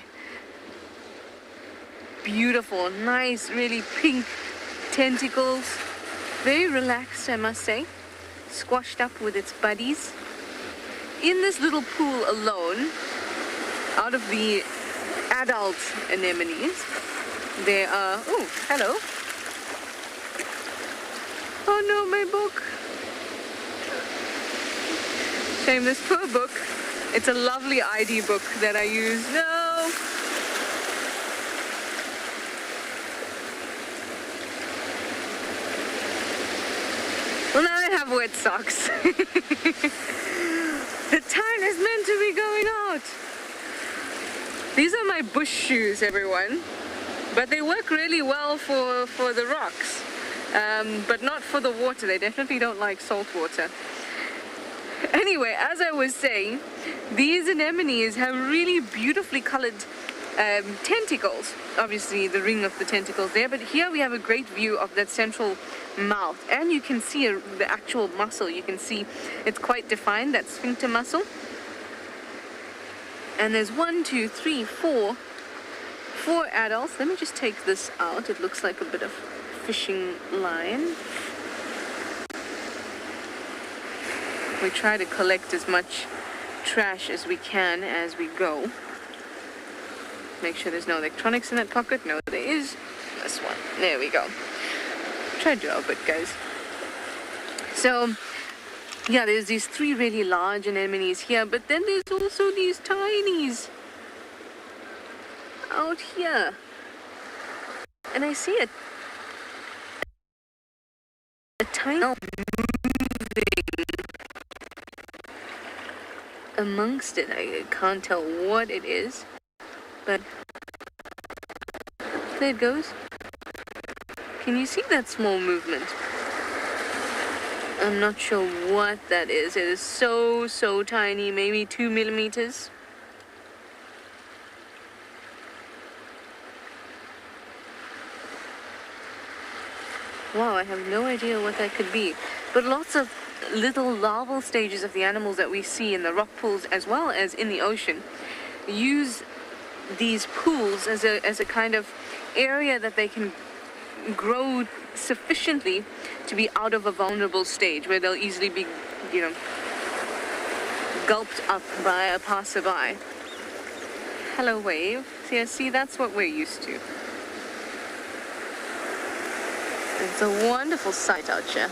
Beautiful, nice, really pink tentacles. Very relaxed, I must say. Squashed up with its buddies. In this little pool alone, out of the adult anemones, there are, oh, hello. Oh no, my book. Shame, this poor book. It's a lovely ID book that I use. No! Well, now I have wet socks. The tide is meant to be going out. These are my bush shoes, everyone. But they work really well for the rocks. But not for the water. They definitely don't like salt water. Anyway, as I was saying, these anemones have really beautifully colored tentacles. Obviously, the ring of the tentacles there. But here we have a great view of that central mouth. And you can see the actual muscle. You can see it's quite defined, that sphincter muscle. And there's 1, 2, 3, 4 adults. Let me just take this out. It looks like a bit of fishing line. We try to collect as much trash as we can as we go. Make sure there's no electronics in that pocket. No, there is. This one. There we go. Try to do our bit, guys. So, yeah, there's these 3 really large anemones here, but then there's also these tinies out here. And I see a tiny moving amongst it. I can't tell what it is, but there it goes. Can you see that small movement? I'm not sure what that is. It is so tiny, maybe 2 millimeters. Wow, I have no idea what that could be. But lots of little larval stages of the animals that we see in the rock pools as well as in the ocean use these pools as a kind of area that they can grow sufficiently to be out of a vulnerable stage where they'll easily be, gulped up by a passerby. Hello, wave. See, that's what we're used to. It's a wonderful sight out here.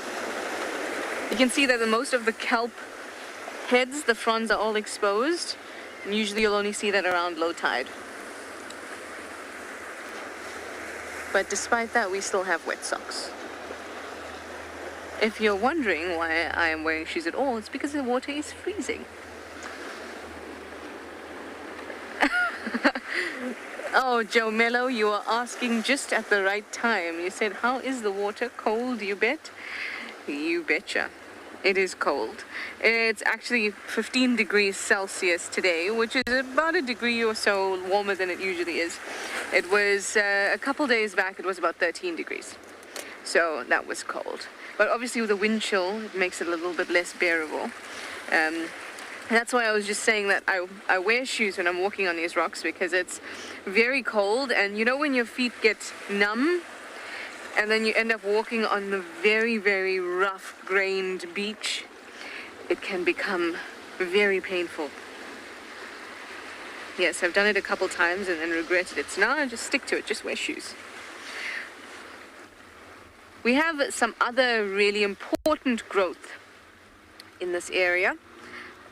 You can see that most of the kelp heads, the fronds are all exposed. And usually you'll only see that around low tide. But despite that, we still have wet socks. If you're wondering why I am wearing shoes at all, it's because the water is freezing. Oh, Joe Mello, you are asking just at the right time. You said, how is the water? Cold, you bet? You betcha. It is cold. It's actually 15 degrees Celsius today, which is about a degree or so warmer than it usually is. It was a couple days back, it was about 13 degrees. So that was cold. But obviously with the wind chill, it makes it a little bit less bearable. That's why I was just saying that I wear shoes when I'm walking on these rocks, because it's very cold. And you know when your feet get numb and then you end up walking on the very, very rough grained beach, it can become very painful. Yes, I've done it a couple times and then regretted it. So now I just stick to it, just wear shoes. We have some other really important growth in this area.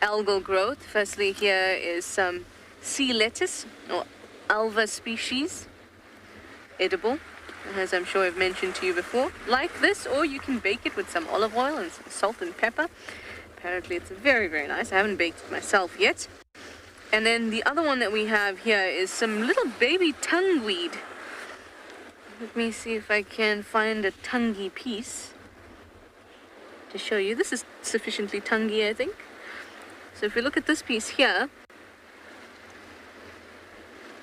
Algal growth. Firstly, here is some sea lettuce or alva species, edible. as I'm sure I've mentioned to you before, like this, or you can bake it with some olive oil and some salt and pepper. Apparently it's very, very nice. I haven't baked it myself yet. And then the other one that we have here is some little baby tongueweed. Let me see if I can find a tonguey piece to show you. This is sufficiently tonguey, I think. So if you look at this piece here,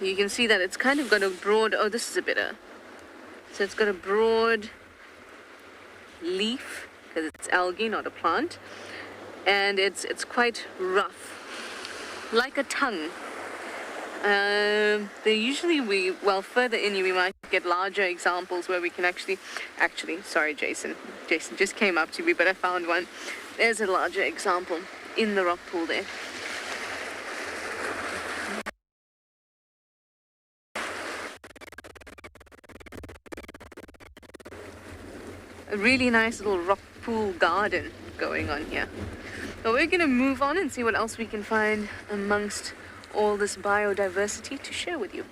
you can see that it's kind of got a broad, oh, this is a bitter. So it's got a broad leaf, because it's algae, not a plant. And it's quite rough, like a tongue. They usually, further in we might get larger examples where we can actually, sorry Jason just came up to me, but I found one. There's a larger example in the rock pool there. A really nice little rock pool garden going on here. So we're going to move on and see what else we can find amongst all this biodiversity to share with you.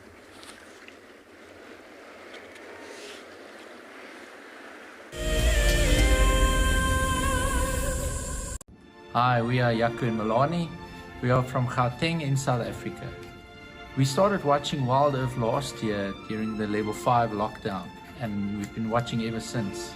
Hi, we are Yaku and Malani. We are from Gauteng in South Africa. We started watching WildEarth last year during the level 5 lockdown, and we've been watching ever since.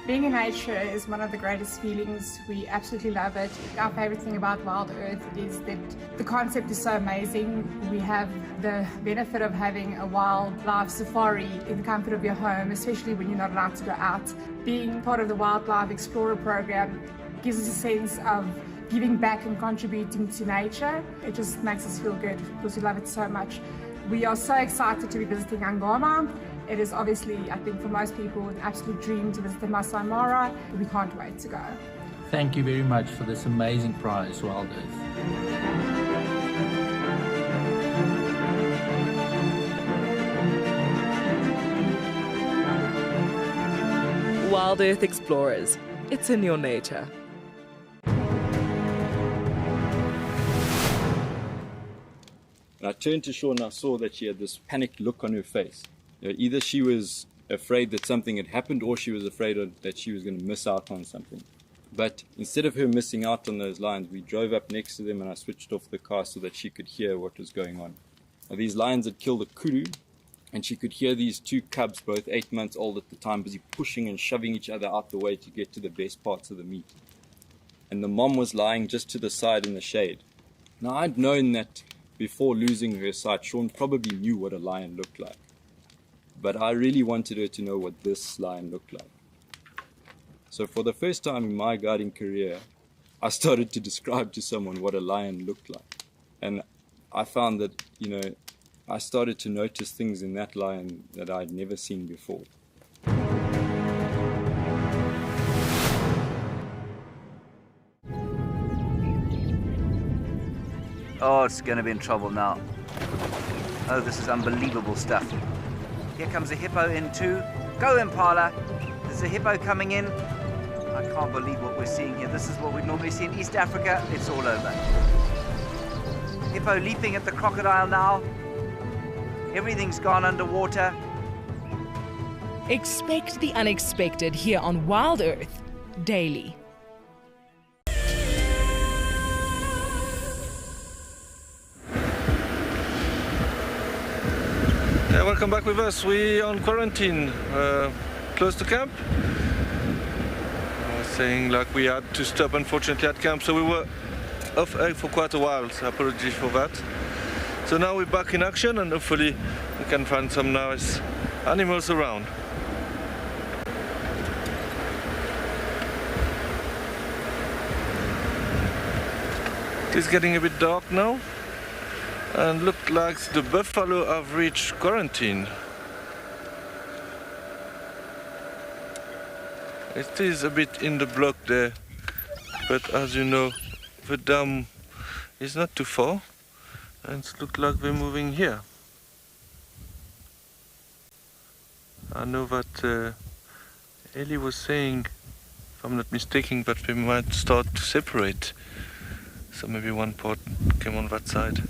Being in nature is one of the greatest feelings. We absolutely love it. Our favorite thing about WildEarth is that the concept is so amazing. We have the benefit of having a wildlife safari in the comfort of your home, especially when you're not allowed to go out. Being part of the Wildlife Explorer program gives us a sense of giving back and contributing to nature. It just makes us feel good because we love it so much. We are so excited to be visiting Ngala. It is obviously, I think for most people, an absolute dream to visit the Massamara. We can't wait to go. Thank you very much for this amazing prize, WildEarth. WildEarth Explorers. It's in your nature. And I turned to Shaw and I saw that she had this panicked look on her face. Either she was afraid that something had happened or she was afraid that she was going to miss out on something. But instead of her missing out on those lions, we drove up next to them and I switched off the car so that she could hear what was going on. Now, these lions had killed a kudu, and she could hear these two cubs, both 8 months old at the time, busy pushing and shoving each other out the way to get to the best parts of the meat. And the mom was lying just to the side in the shade. Now, I'd known that before losing her sight, Sean probably knew what a lion looked like. But I really wanted her to know what this lion looked like. So for the first time in my guiding career, I started to describe to someone what a lion looked like. And I found that, I started to notice things in that lion that I'd never seen before. Oh, it's going to be in trouble now. Oh, this is unbelievable stuff. Here comes a hippo in too. Go, Impala. There's a hippo coming in. I can't believe what we're seeing here. This is what we normally see in East Africa. It's all over. Hippo leaping at the crocodile now. Everything's gone underwater. Expect the unexpected here on WildEarth daily. Yeah, welcome back with us. We on quarantine, close to camp. I was saying like we had to stop unfortunately at camp, so we were off air for quite a while, so apologies for that. So now we're back in action and hopefully we can find some nice animals around. It is getting a bit dark now. And looked like the buffalo have reached quarantine. It is a bit in the block there, but as you know, the dam is not too far, and it looks like they're moving here. I know that Ellie was saying, if I'm not mistaken, that they might start to separate. So maybe one part came on that side.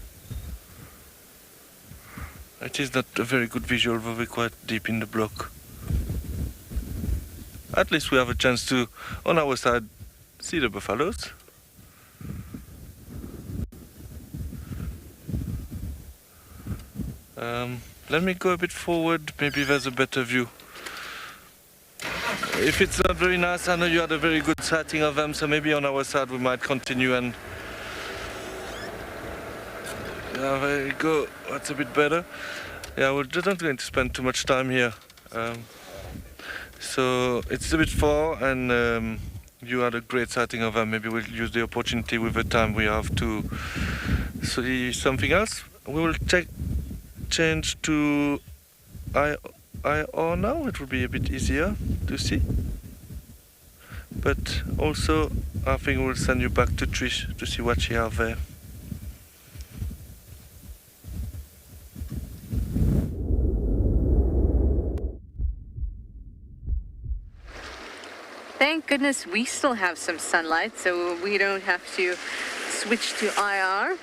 It is not a very good visual, but we're quite deep in the block. at least we have a chance to, on our side, see the buffaloes. Let me go a bit forward, maybe there's a better view. If it's not very nice, I know you had a very good sighting of them, so maybe on our side we might continue and... Yeah, there you go, that's a bit better. Yeah, we're just not going to spend too much time here. So it's a bit far and you had a great sighting of them. Maybe we'll use the opportunity with the time we have to see something else. We will change to IR now. It will be a bit easier to see. But also, I think we'll send you back to Trish to see what she has there. Thank goodness we still have some sunlight, so we don't have to switch to IR.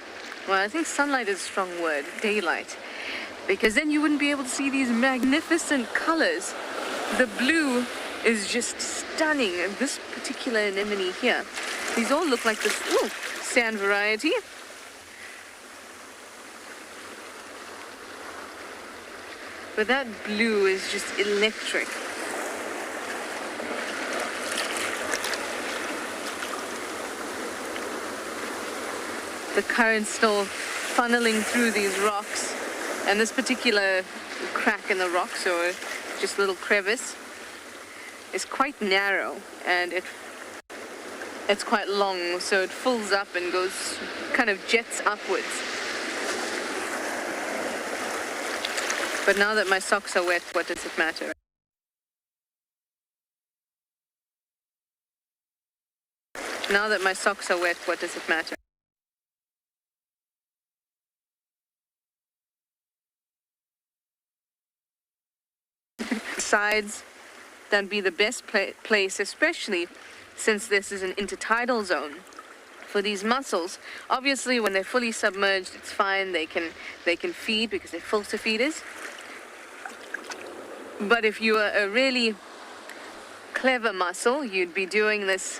Well, I think sunlight is a strong word, daylight. Because then you wouldn't be able to see these magnificent colors. The blue is just stunning. And this particular anemone here, these all look like this sand variety. But that blue is just electric. The current's still funneling through these rocks. And this particular crack in the rocks, or just little crevice, is quite narrow, and it's quite long, so it fills up and goes, kind of jets upwards. But now that my socks are wet, what does it matter? Now that my socks are wet, what does it matter? Sides, that'd be the best place, especially since this is an intertidal zone for these mussels. Obviously, when they're fully submerged, it's fine. They can feed because they're filter feeders. But if you are a really clever mussel, you'd be doing this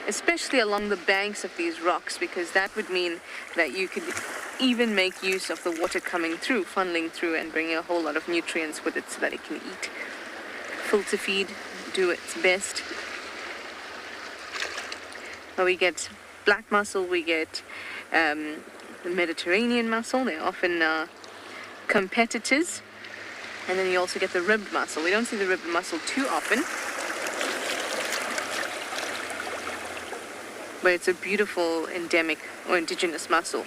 especially along the banks of these rocks, because that would mean that you could even make use of the water coming through, funneling through, and bringing a whole lot of nutrients with it so that it can eat. Filter feed, do its best. Well, we get black mussel, we get the Mediterranean mussel. They're often competitors. And then you also get the ribbed mussel. We don't see the ribbed mussel too often. But it's a beautiful endemic or indigenous mussel.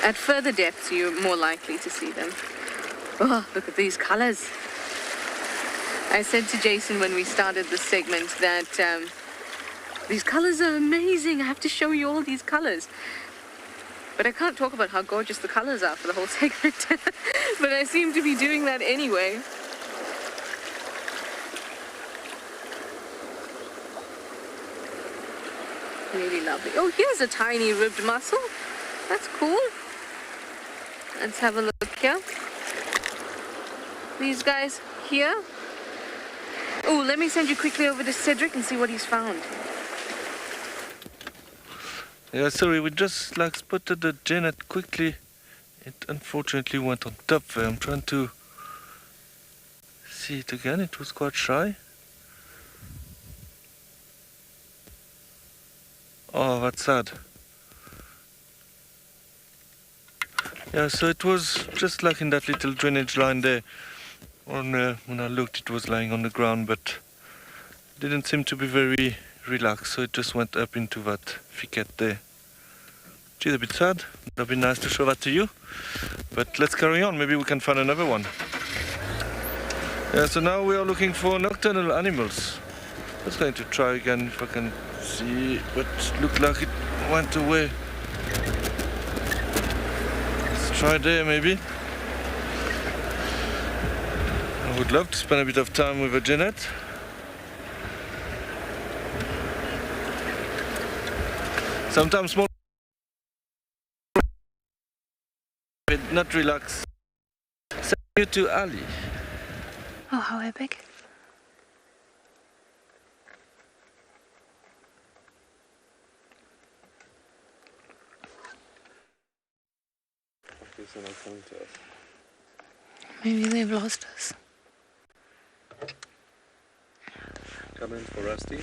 At further depths, you're more likely to see them. Oh, look at these colors. I said to Jason when we started this segment that these colors are amazing. I have to show you all these colors. But I can't talk about how gorgeous the colors are for the whole segment. But I seem to be doing that anyway. Really lovely. Oh, here's a tiny ribbed mussel. That's cool. Let's have a look here. These guys here. Oh, let me send you quickly over to Cedric and see what he's found. Yeah, sorry, we just spotted the genet quickly. It unfortunately went on top there. I'm trying to see it again. It was quite shy. Oh, that's sad. Yeah, so it was just like in that little drainage line there. When I looked, it was lying on the ground, but it didn't seem to be very relaxed, so it just went up into that thicket there. Which is a bit sad. That'd be nice to show that to you. But let's carry on. Maybe we can find another one. Yeah, so now we are looking for nocturnal animals. I was going to try again if I can see, but looked like it went away. Let's try there maybe. I would love to spend a bit of time with a genet. Sometimes small, not relax. Send you to Ali. Oh, how epic. They're not coming to us. Maybe they've lost us. Coming for Rusty.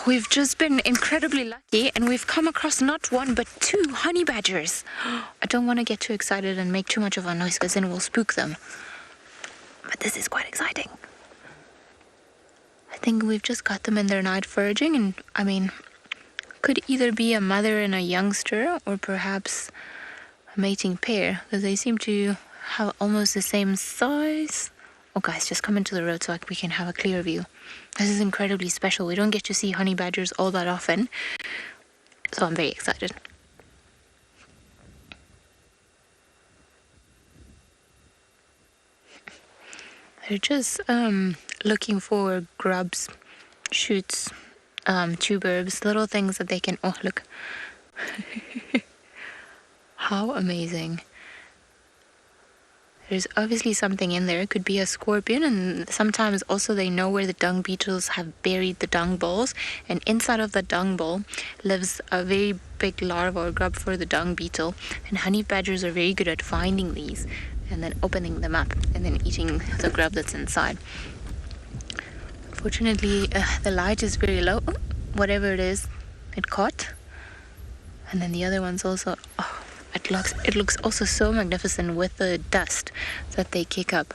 We've just been incredibly lucky and we've come across not one but 2 honey badgers. I don't want to get too excited and make too much of a noise because then we'll spook them. But this is quite exciting. I think we've just got them in their night foraging and, I mean, could either be a mother and a youngster or perhaps a mating pair because they seem to have almost the same size. Oh guys, just come into the road so we can have a clear view. This is incredibly special. We don't get to see honey badgers all that often. So I'm very excited. They're just looking for grubs, shoots, tubers, little things that they can... Oh, look. How amazing. There's obviously something in there. It could be a scorpion, and sometimes also they know where the dung beetles have buried the dung balls, and inside of the dung ball lives a very big larva or grub for the dung beetle, and honey badgers are very good at finding these and then opening them up and then eating the grub that's inside. Unfortunately, the light is very low. Oh, whatever it is, it caught. And then the other one's also... Oh, it looks also so magnificent with the dust that they kick up.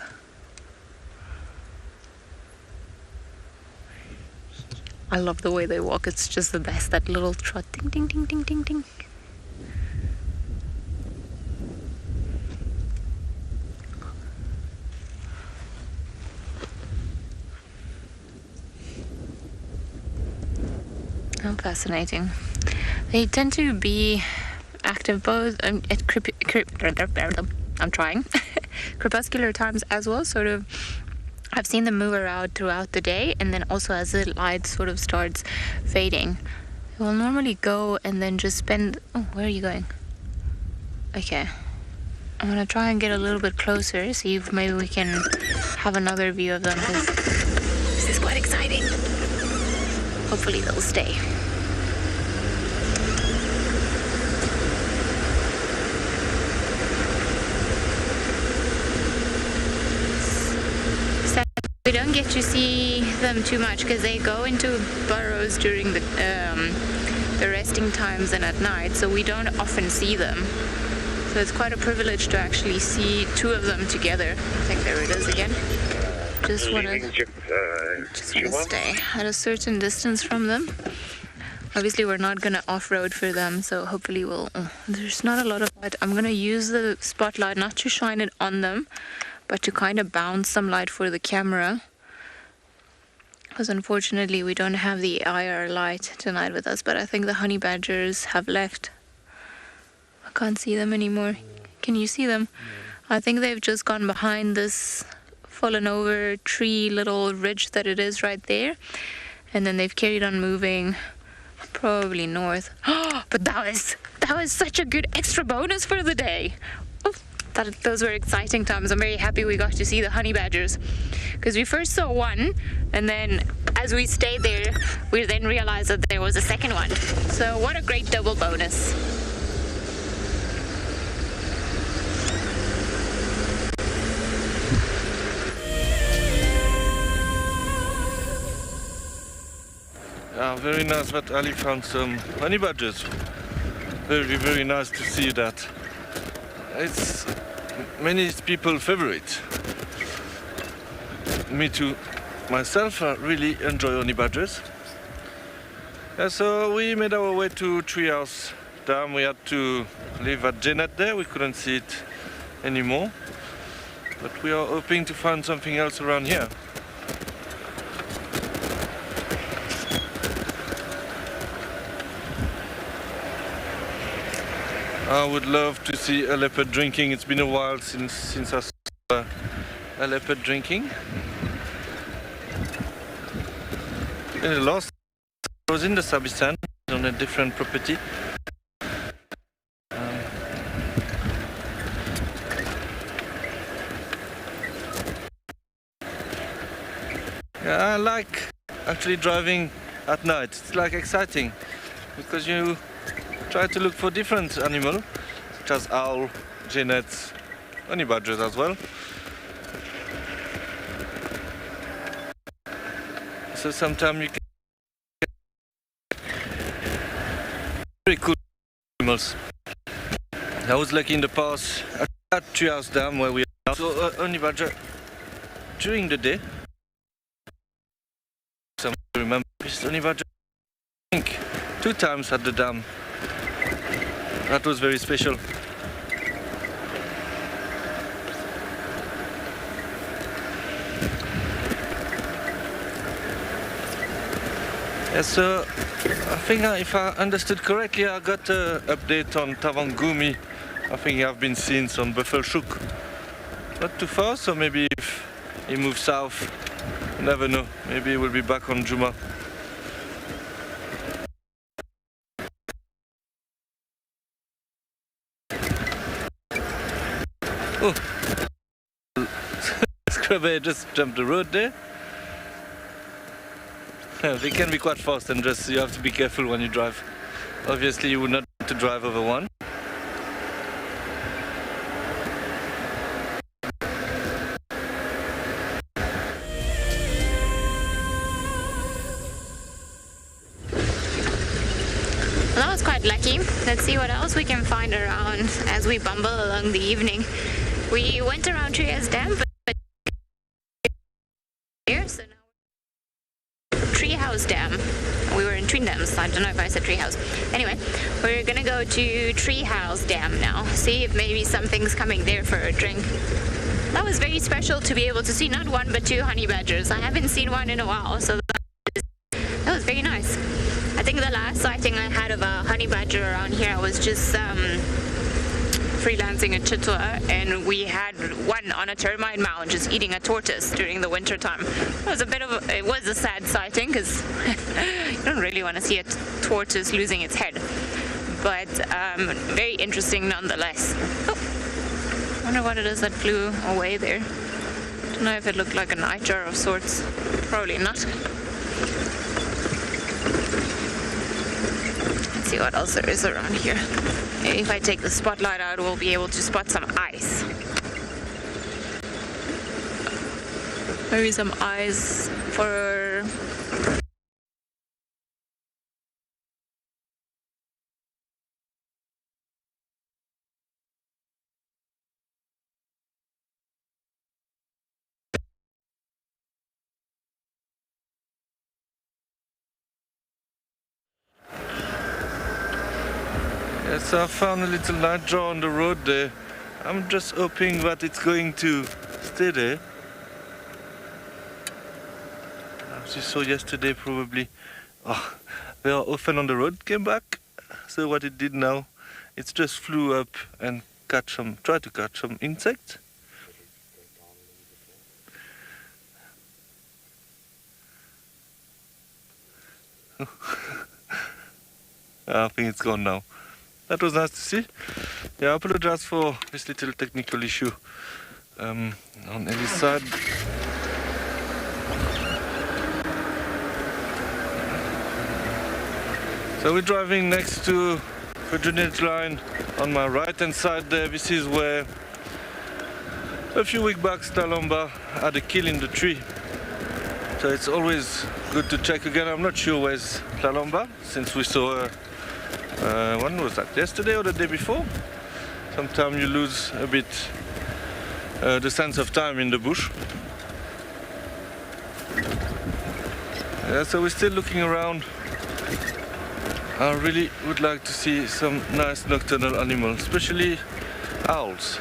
I love the way they walk. It's just the best. That little trot. Ding, ding, ding, ding, ding, ding. How fascinating. They tend to be active both at crepuscular times as well. Sort of, I've seen them move around throughout the day, and then also as the light sort of starts fading, they will normally go and then just spend... Oh, where are you going? Okay, I'm gonna try and get a little bit closer, see if maybe we can have another view of them, because this is quite exciting. Hopefully they'll stay. We don't get to see them too much because they go into burrows during the resting times and at night, so we don't often see them. So it's quite a privilege to actually see 2 of them together. I think there it is again. Just want to stay at a certain distance from them. Obviously, we're not going to off-road for them, so hopefully we'll... there's not a lot of light. I'm going to use the spotlight not to shine it on them, but to kind of bounce some light for the camera. Because unfortunately we don't have the IR light tonight with us, but I think the honey badgers have left. I can't see them anymore. Can you see them? I think they've just gone behind this fallen over tree little ridge that it is right there. And then they've carried on moving probably north. But that was such a good extra bonus for the day. Those were exciting times. I'm very happy we got to see the honey badgers, because we first saw one, and then as we stayed there, we then realized that there was a second one. So what a great double bonus. Yeah, very nice that Ali found some honey badgers. Very, very nice to see that. It's many people's favorite. Me too. Myself, I really enjoy honey badgers. Yeah, so we made our way to Treehouse Dam. We had to leave at Janet there. We couldn't see it anymore. But we are hoping to find something else around here. I would love to see a leopard drinking. It's been a while since I saw a leopard drinking. In the last, I was in the Sabi sand on a different property. Yeah, I like actually driving at night. It's like exciting because you try to look for different animals, such as owl, genets, honey badgers as well. So sometimes you can very cool animals. I was lucky in the past at Treehouse Dam where we are. So honey badger during the day. Some remember honey badger. I think 2 times at the dam. That was very special. Yes, so I think if I understood correctly, I got an update on Tavangumi. I think I've been seeing some buffalo shook. Not too far, so maybe if he moves south, you never know. Maybe he will be back on Djuma. Oh, Scrubber just jumped the road there. They can be quite fast and just you have to be careful when you drive. Obviously you would not want to drive over one. Well, that was quite lucky. Let's see what else we can find around as we bumble along the evening. We went around Treehouse Dam, but here, so now Treehouse Dam. We were in Twin Dams, so I don't know if I said Treehouse. Anyway, we're gonna go to Treehouse Dam now, see if maybe something's coming there for a drink. That was very special to be able to see not 1 but 2 honey badgers. I haven't seen one in a while, so that was very nice. I think the last sighting I had of a honey badger around here, I was just freelancing in Chitwa, and we had one on a termite mound just eating a tortoise during the winter time. It was a sad sighting because you don't really want to see a tortoise losing its head, but very interesting nonetheless. Oh, I wonder what it is that flew away there. Don't know if it looked like a nightjar of sorts. Probably not. Let's see what else there is around here. If I take the spotlight out, we'll be able to spot some ice. Maybe some ice for... Yes, I found a little nightjar on the road there. I'm just hoping that it's going to stay there. As you saw yesterday, probably. Oh, they are often on the road, came back. So what it did now, it just flew up and tried to catch some insects. I think it's gone now. That was nice to see. Yeah, I apologize for this little technical issue on Ellie's side. So we're driving next to the drainage line on my right hand side there. This is where a few weeks back Stalomba had a kill in the tree. So it's always good to check again. I'm not sure where's Stalomba since we saw her. When was that? Yesterday or the day before? Sometimes you lose a bit the sense of time in the bush. Yeah, so we're still looking around. I really would like to see some nice nocturnal animals, especially owls.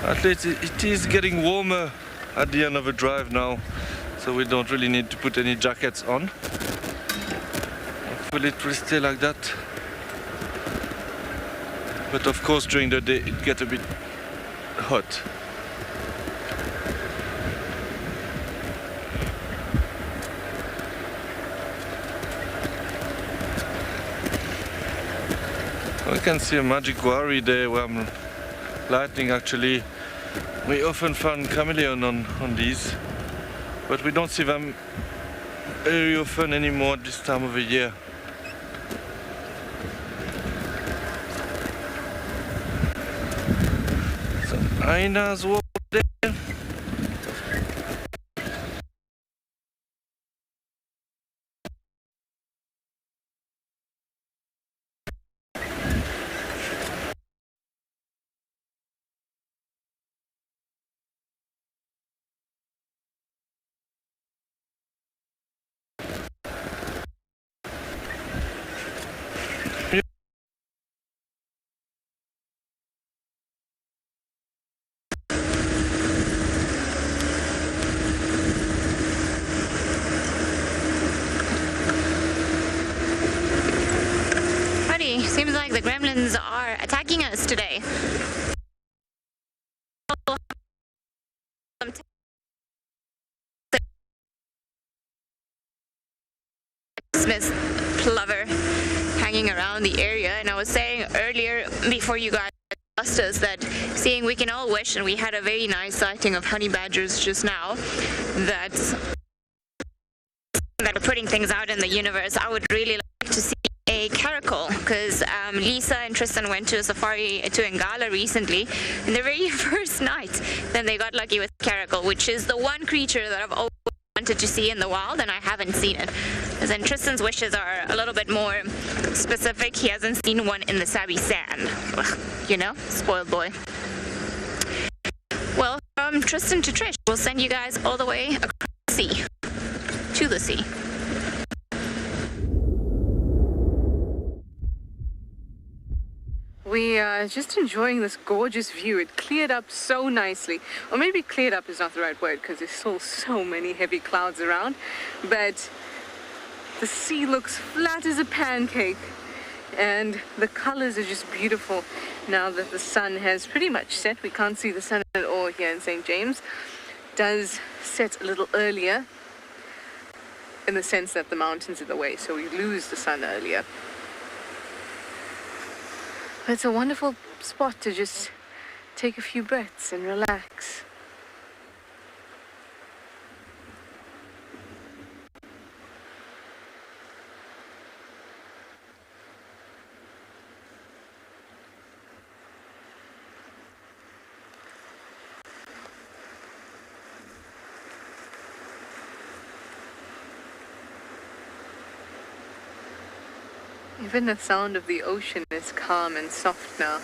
At least it is getting warmer at the end of the drive now, so we don't really need to put any jackets on. Hopefully it will stay like that But of course during the day it gets a bit hot. I can see a magic quarry there where I'm lighting actually. We often find chameleon on these, but we don't see them very often anymore this time of the year. Some hyenas walk there. Seems like the gremlins are attacking us today. Smith plover hanging around the area, and I was saying earlier before you guys asked us that seeing we can all wish, and we had a very nice sighting of honey badgers just now, that are putting things out in the universe. I would really like to see a caracal, because Lisa and Tristan went to a safari to Ngala recently, and the very first night then they got lucky with caracal, which is the one creature that I've always wanted to see in the wild, and I haven't seen it. As in Tristan's wishes are a little bit more specific. He hasn't seen one in the Sabi sand. Ugh, you know, spoiled boy. Well, from Tristan to Trish, we'll send you guys all the way across the sea, to the sea. We are just enjoying this gorgeous view. It cleared up so nicely. Or maybe cleared up is not the right word, because there's still so many heavy clouds around. But the sea looks flat as a pancake. And the colors are just beautiful now that the sun has pretty much set. We can't see the sun at all here in St. James. It does set a little earlier, in the sense that the mountains are the way, so we lose the sun earlier. It's a wonderful spot to just take a few breaths and relax. Even the sound of the ocean is calm and soft now.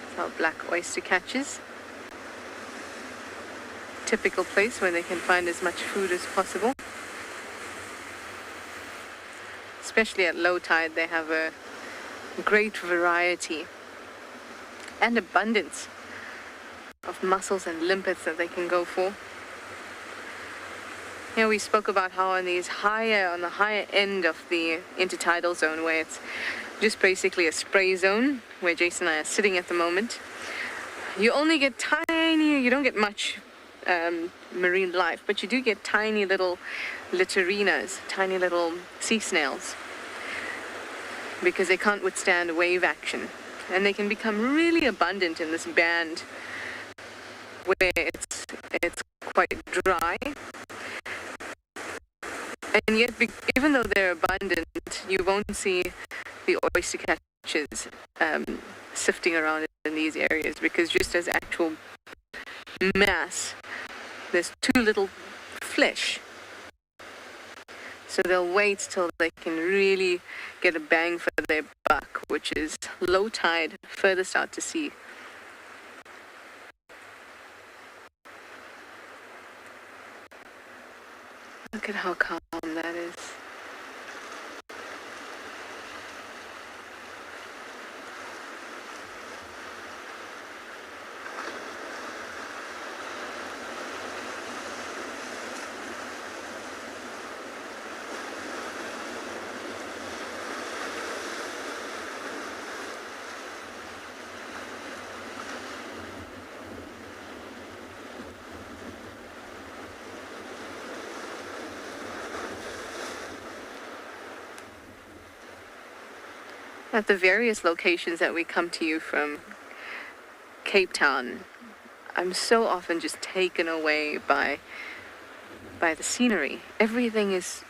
It's our black oyster catchers. Typical place where they can find as much food as possible. Especially at low tide, they have a great variety and abundance of mussels and limpets that they can go for. You know, we spoke about how on the higher end of the intertidal zone, where it's just basically a spray zone, where Jason and I are sitting at the moment, you only get you don't get much marine life, but you do get tiny little littorinas, tiny little sea snails, because they can't withstand wave action, and they can become really abundant in this band where it's quite dry, and yet even though they're abundant, you won't see the oyster catchers sifting around in these areas, because just as actual mass, there's too little flesh. So they'll wait till they can really get a bang for their buck, which is low tide, furthest out to sea. Look at how calm that is. at the various locations that we come to you from Cape Town, I'm so often just taken away by the scenery. Everything is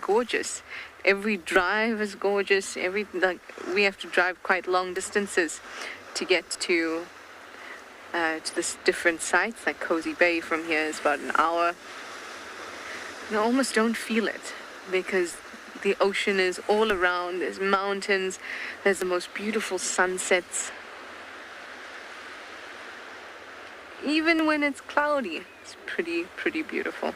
gorgeous. Every drive is gorgeous. We have to drive quite long distances to get to this different sites. Like Cozy Bay from here is about an hour. You almost don't feel it because the ocean is all around. There's mountains. There's the most beautiful sunsets. Even when it's cloudy, it's pretty beautiful.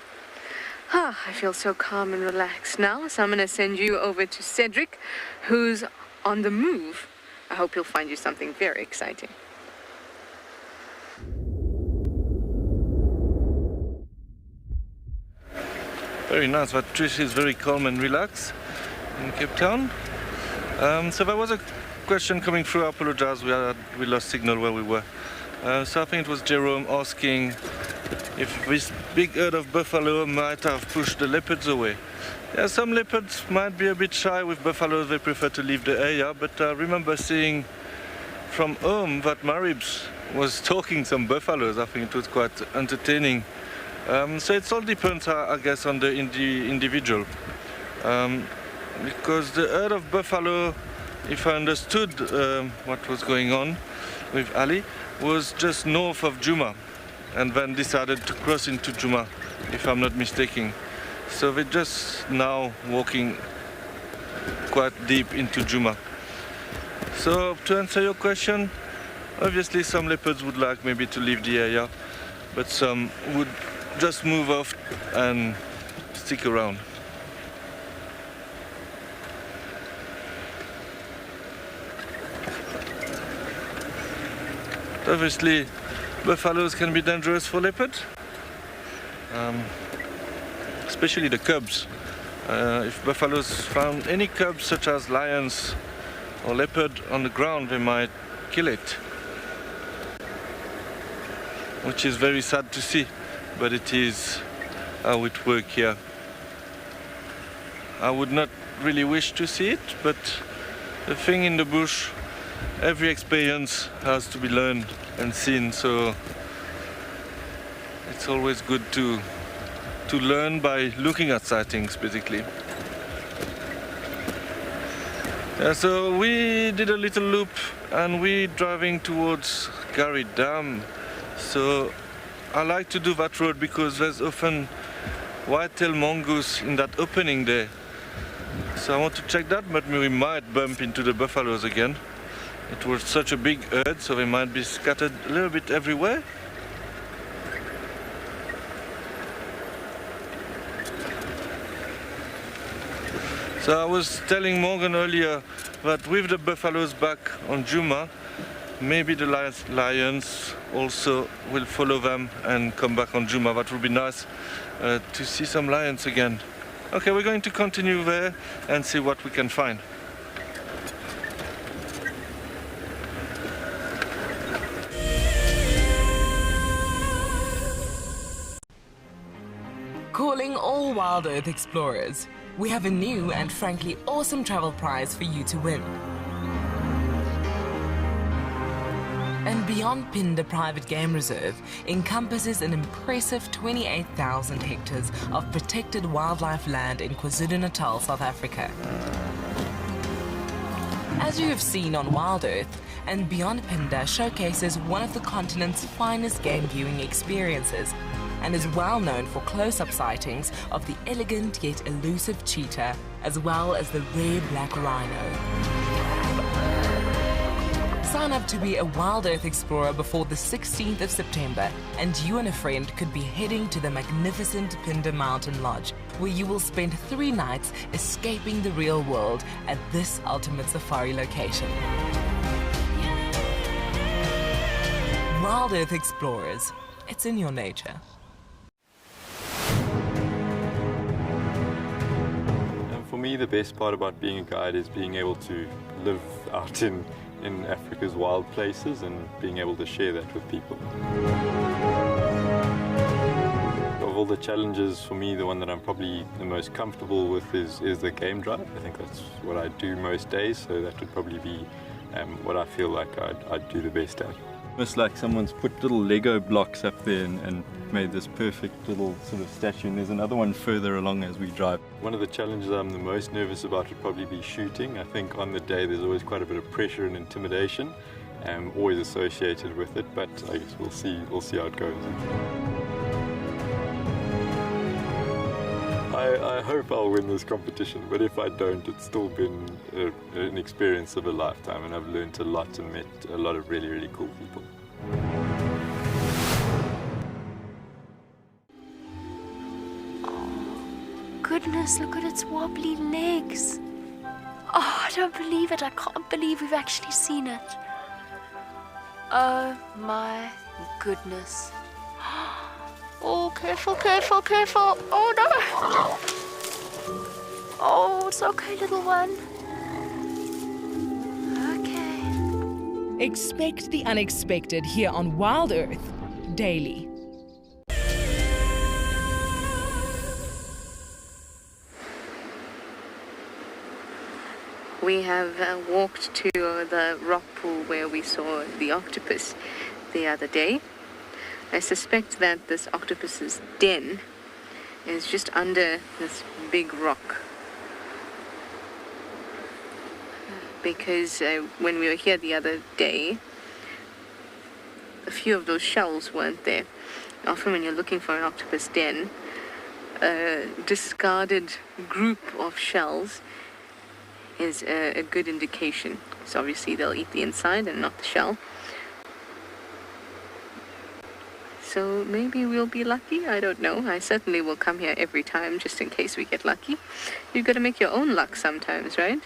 I feel so calm and relaxed now, so I'm going to send you over to Cedric, who's on the move. I hope he'll find you something very exciting. Very nice, but Trish is very calm and relaxed in Cape Town. So there was a question coming through, I apologize, we lost signal where we were. So I think it was Jerome asking if this big herd of buffalo might have pushed the leopards away. Yeah, some leopards might be a bit shy with buffaloes, they prefer to leave the area, but I remember seeing from home that Maribs was stalking some buffaloes. I think it was quite entertaining. So it all depends, I guess, on the individual. Because the herd of buffalo, if I understood what was going on with Ali, was just north of Djuma, and then decided to cross into Djuma, if I'm not mistaken. So they're just now walking quite deep into Djuma. So to answer your question, obviously some leopards would like maybe to leave the area, but some would just move off and stick around. Obviously, buffaloes can be dangerous for leopards, especially the cubs. If buffaloes found any cubs such as lions or leopard on the ground, they might kill it, which is very sad to see, but it is how it works here. I would not really wish to see it, but the thing in the bush, every experience has to be learned and seen, so it's always good to learn by looking at sightings, basically. Yeah, so we did a little loop and we're driving towards Warthog Dam. So I like to do that road because there's often white-tailed mongoose in that opening there. So I want to check that, but we might bump into the buffaloes again. It was such a big herd, so they might be scattered a little bit everywhere. So I was telling Morgan earlier that with the buffaloes back on Djuma, maybe the lions also will follow them and come back on Djuma. That would be nice to see some lions again. Okay, we're going to continue there and see what we can find. Calling all WildEarth explorers, we have a new and frankly awesome travel prize for you to win. andBeyond Phinda Private Game Reserve encompasses an impressive 28,000 hectares of protected wildlife land in KwaZulu-Natal, South Africa. As you have seen on WildEarth, andBeyond Phinda showcases one of the continent's finest game viewing experiences and is well known for close-up sightings of the elegant yet elusive cheetah, as well as the rare black rhino. Sign up to be a WildEarth explorer before the 16th of September, and you and a friend could be heading to the magnificent Phinda Mountain Lodge, where you will spend 3 nights escaping the real world at this ultimate safari location. WildEarth explorers, it's in your nature. For me, the best part about being a guide is being able to live out in Africa's wild places and being able to share that with people. Of all all the challenges, for me, the one that I'm probably the most comfortable with is the game drive. I think that's what I do most days, so that would probably be what I feel like I'd do the best at. It's like someone's put little Lego blocks up there and made this perfect little sort of statue, and there's another one further along as we drive. One of the challenges I'm the most nervous about would probably be shooting. I think on the day there's always quite a bit of pressure and intimidation, always associated with it, but I guess we'll see how it goes. I hope I'll win this competition, but if I don't, it's still been an experience of a lifetime, and I've learned a lot and met a lot of really, really cool people. Goodness, look at its wobbly legs. Oh, I don't believe it. I can't believe we've actually seen it. Oh my goodness. Oh, careful, careful, careful. Oh no. Oh, it's okay, little one. Okay. Expect the unexpected here on WildEarth daily. We have walked to the rock pool where we saw the octopus the other day. I suspect that this octopus's den is just under this big rock. Because when we were here the other day, a few of those shells weren't there. Often when you're looking for an octopus den, a discarded group of shells is a good indication. So obviously they'll eat the inside and not the shell. So maybe we'll be lucky, I don't know. I certainly will come here every time just in case we get lucky. You've got to make your own luck sometimes, right?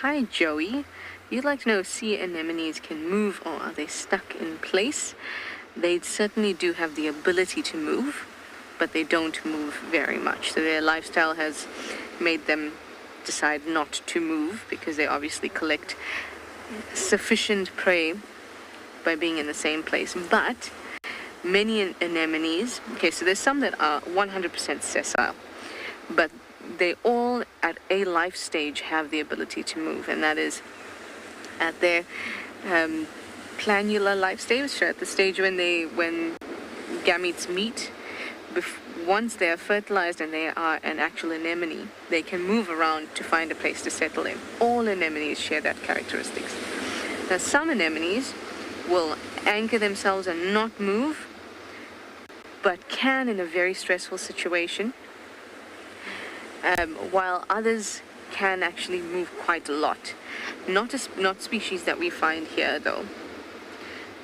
Hi Joey, you'd like to know if sea anemones can move or are they stuck in place? They certainly do have the ability to move, but they don't move very much. So their lifestyle has made them decide not to move because they obviously collect sufficient prey by being in the same place. But many anemones, okay, so there's some that are 100% sessile, but they all at a life stage have the ability to move, and that is at their planular life stage, so at the stage when gametes meet. Once they are fertilized and they are an actual anemone, they can move around to find a place to settle in. All anemones share that characteristics. Now, some anemones will anchor themselves and not move, but can in a very stressful situation, while others can actually move quite a lot. Not species that we find here, though.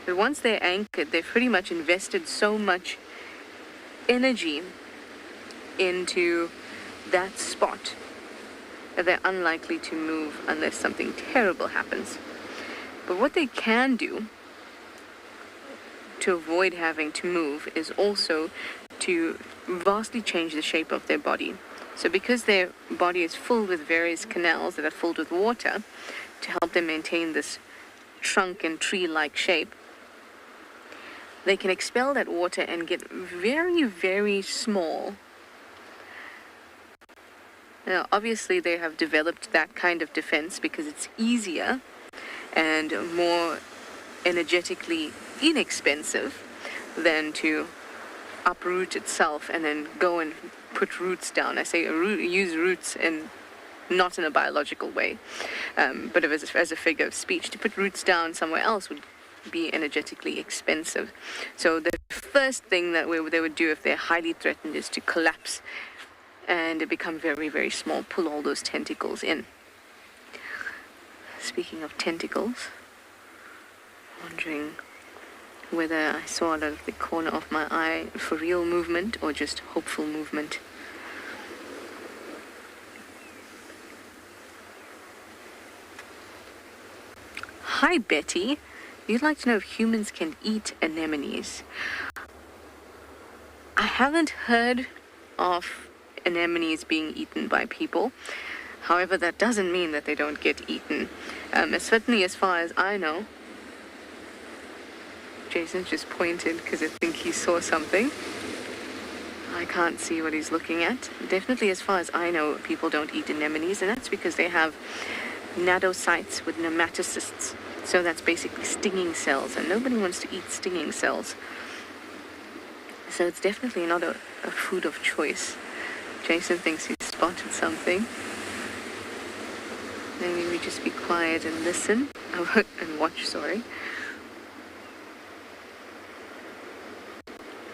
But once they're anchored, they've pretty much invested so much energy into that spot that they're unlikely to move unless something terrible happens. But what they can do to avoid having to move is also to vastly change the shape of their body. So because their body is filled with various canals that are filled with water to help them maintain this trunk and tree-like shape, they can expel that water and get very, very small. Now, obviously, they have developed that kind of defense because it's easier and more energetically inexpensive than to uproot itself and then go and put roots down. I say use roots and not in a biological way, but as a figure of speech. To put roots down somewhere else would be energetically expensive. So the first thing that they would do if they're highly threatened is to collapse and become very, very small, pull all those tentacles in. Speaking of tentacles, wondering whether I saw out of the corner of my eye for real movement or just hopeful movement. Hi Betty, you'd like to know if humans can eat anemones. I haven't heard of anemones being eaten by people. However, that doesn't mean that they don't get eaten. Certainly as far as I know, Jason's just pointed because I think he saw something. I can't see what he's looking at. Definitely, as far as I know, people don't eat anemones, and that's because they have nadocytes with nematocysts. So that's basically stinging cells, and nobody wants to eat stinging cells. So it's definitely not a food of choice. Jason thinks he's spotted something. Maybe we just be quiet and listen, and watch, sorry.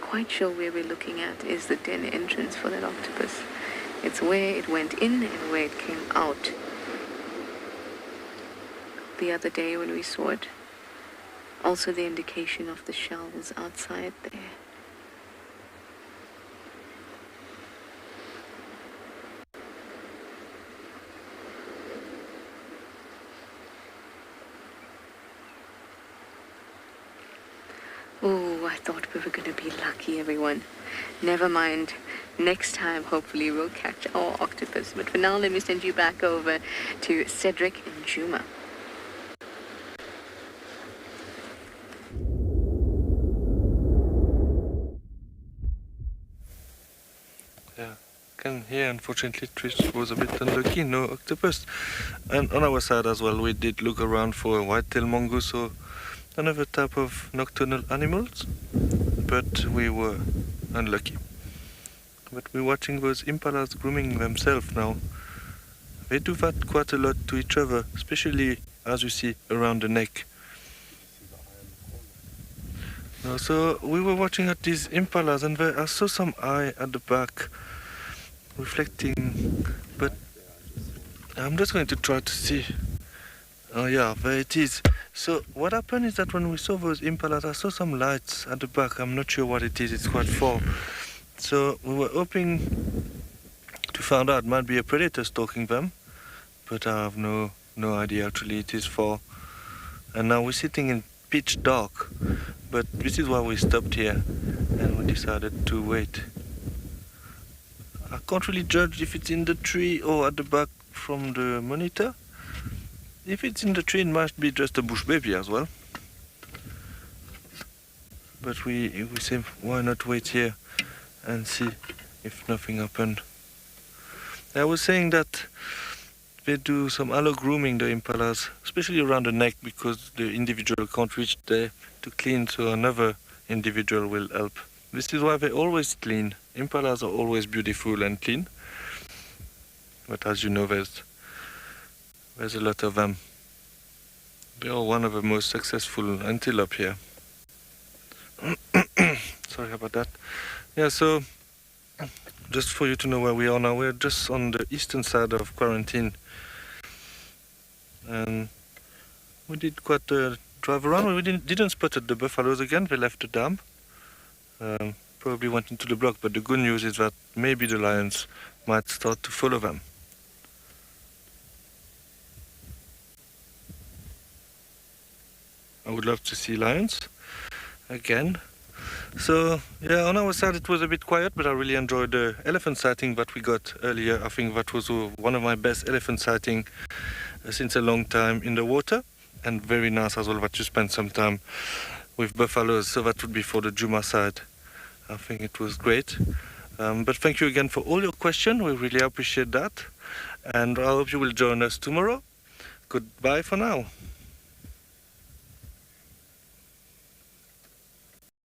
Quite sure where we're looking at is the den entrance for that octopus. It's where it went in and where it came out. The other day when we saw it, also the indication of the shells outside there. Oh, I thought we were going to be lucky, everyone. Never mind. Next time, hopefully, we'll catch our octopus. But for now, let me send you back over to Cedric and Djuma. Yeah, can hear, unfortunately, Trish was a bit unlucky, no octopus. And on our side as well, we did look around for a white-tailed mongoose or another type of nocturnal animals, but we were unlucky. But we're watching those impalas grooming themselves now. They do that quite a lot to each other, especially as you see around the neck. Now, so we were watching at these impalas, and I saw some eye at the back reflecting, but I'm just going to try to see. Oh yeah, there it is. So what happened is that when we saw those impalas, I saw some lights at the back. I'm not sure what it is, it's quite far. So we were hoping to find out, might be a predator stalking them, but I have no idea, actually. It is far. And now we're sitting in pitch dark, but this is why we stopped here and we decided to wait. I can't really judge if it's in the tree or at the back from the monitor. If it's in the tree, it must be just a bush baby as well. But we say, why not wait here and see if nothing happened. I was saying that they do some allo grooming, the impalas, especially around the neck, because the individual can't reach there to clean, so another individual will help. This is why they always clean. Impalas are always beautiful and clean. But as you know, there's a lot of them. They are one of the most successful antelope here. Sorry about that. Yeah, so just for you to know where we are now, we're just on the eastern side of quarantine. And we did quite a drive around. We didn't spot the buffaloes again. They left the dam. Probably went into the block, but the good news is that maybe the lions might start to follow them. I would love to see lions again. So yeah, on our side it was a bit quiet, but I really enjoyed the elephant sighting that we got earlier. I think that was one of my best elephant sighting since a long time in the water, and very nice as well that you spent some time with buffaloes. So that would be for the Djuma side. I think it was great. But thank you again for all your questions. We really appreciate that, and I hope you will join us tomorrow. Goodbye for now.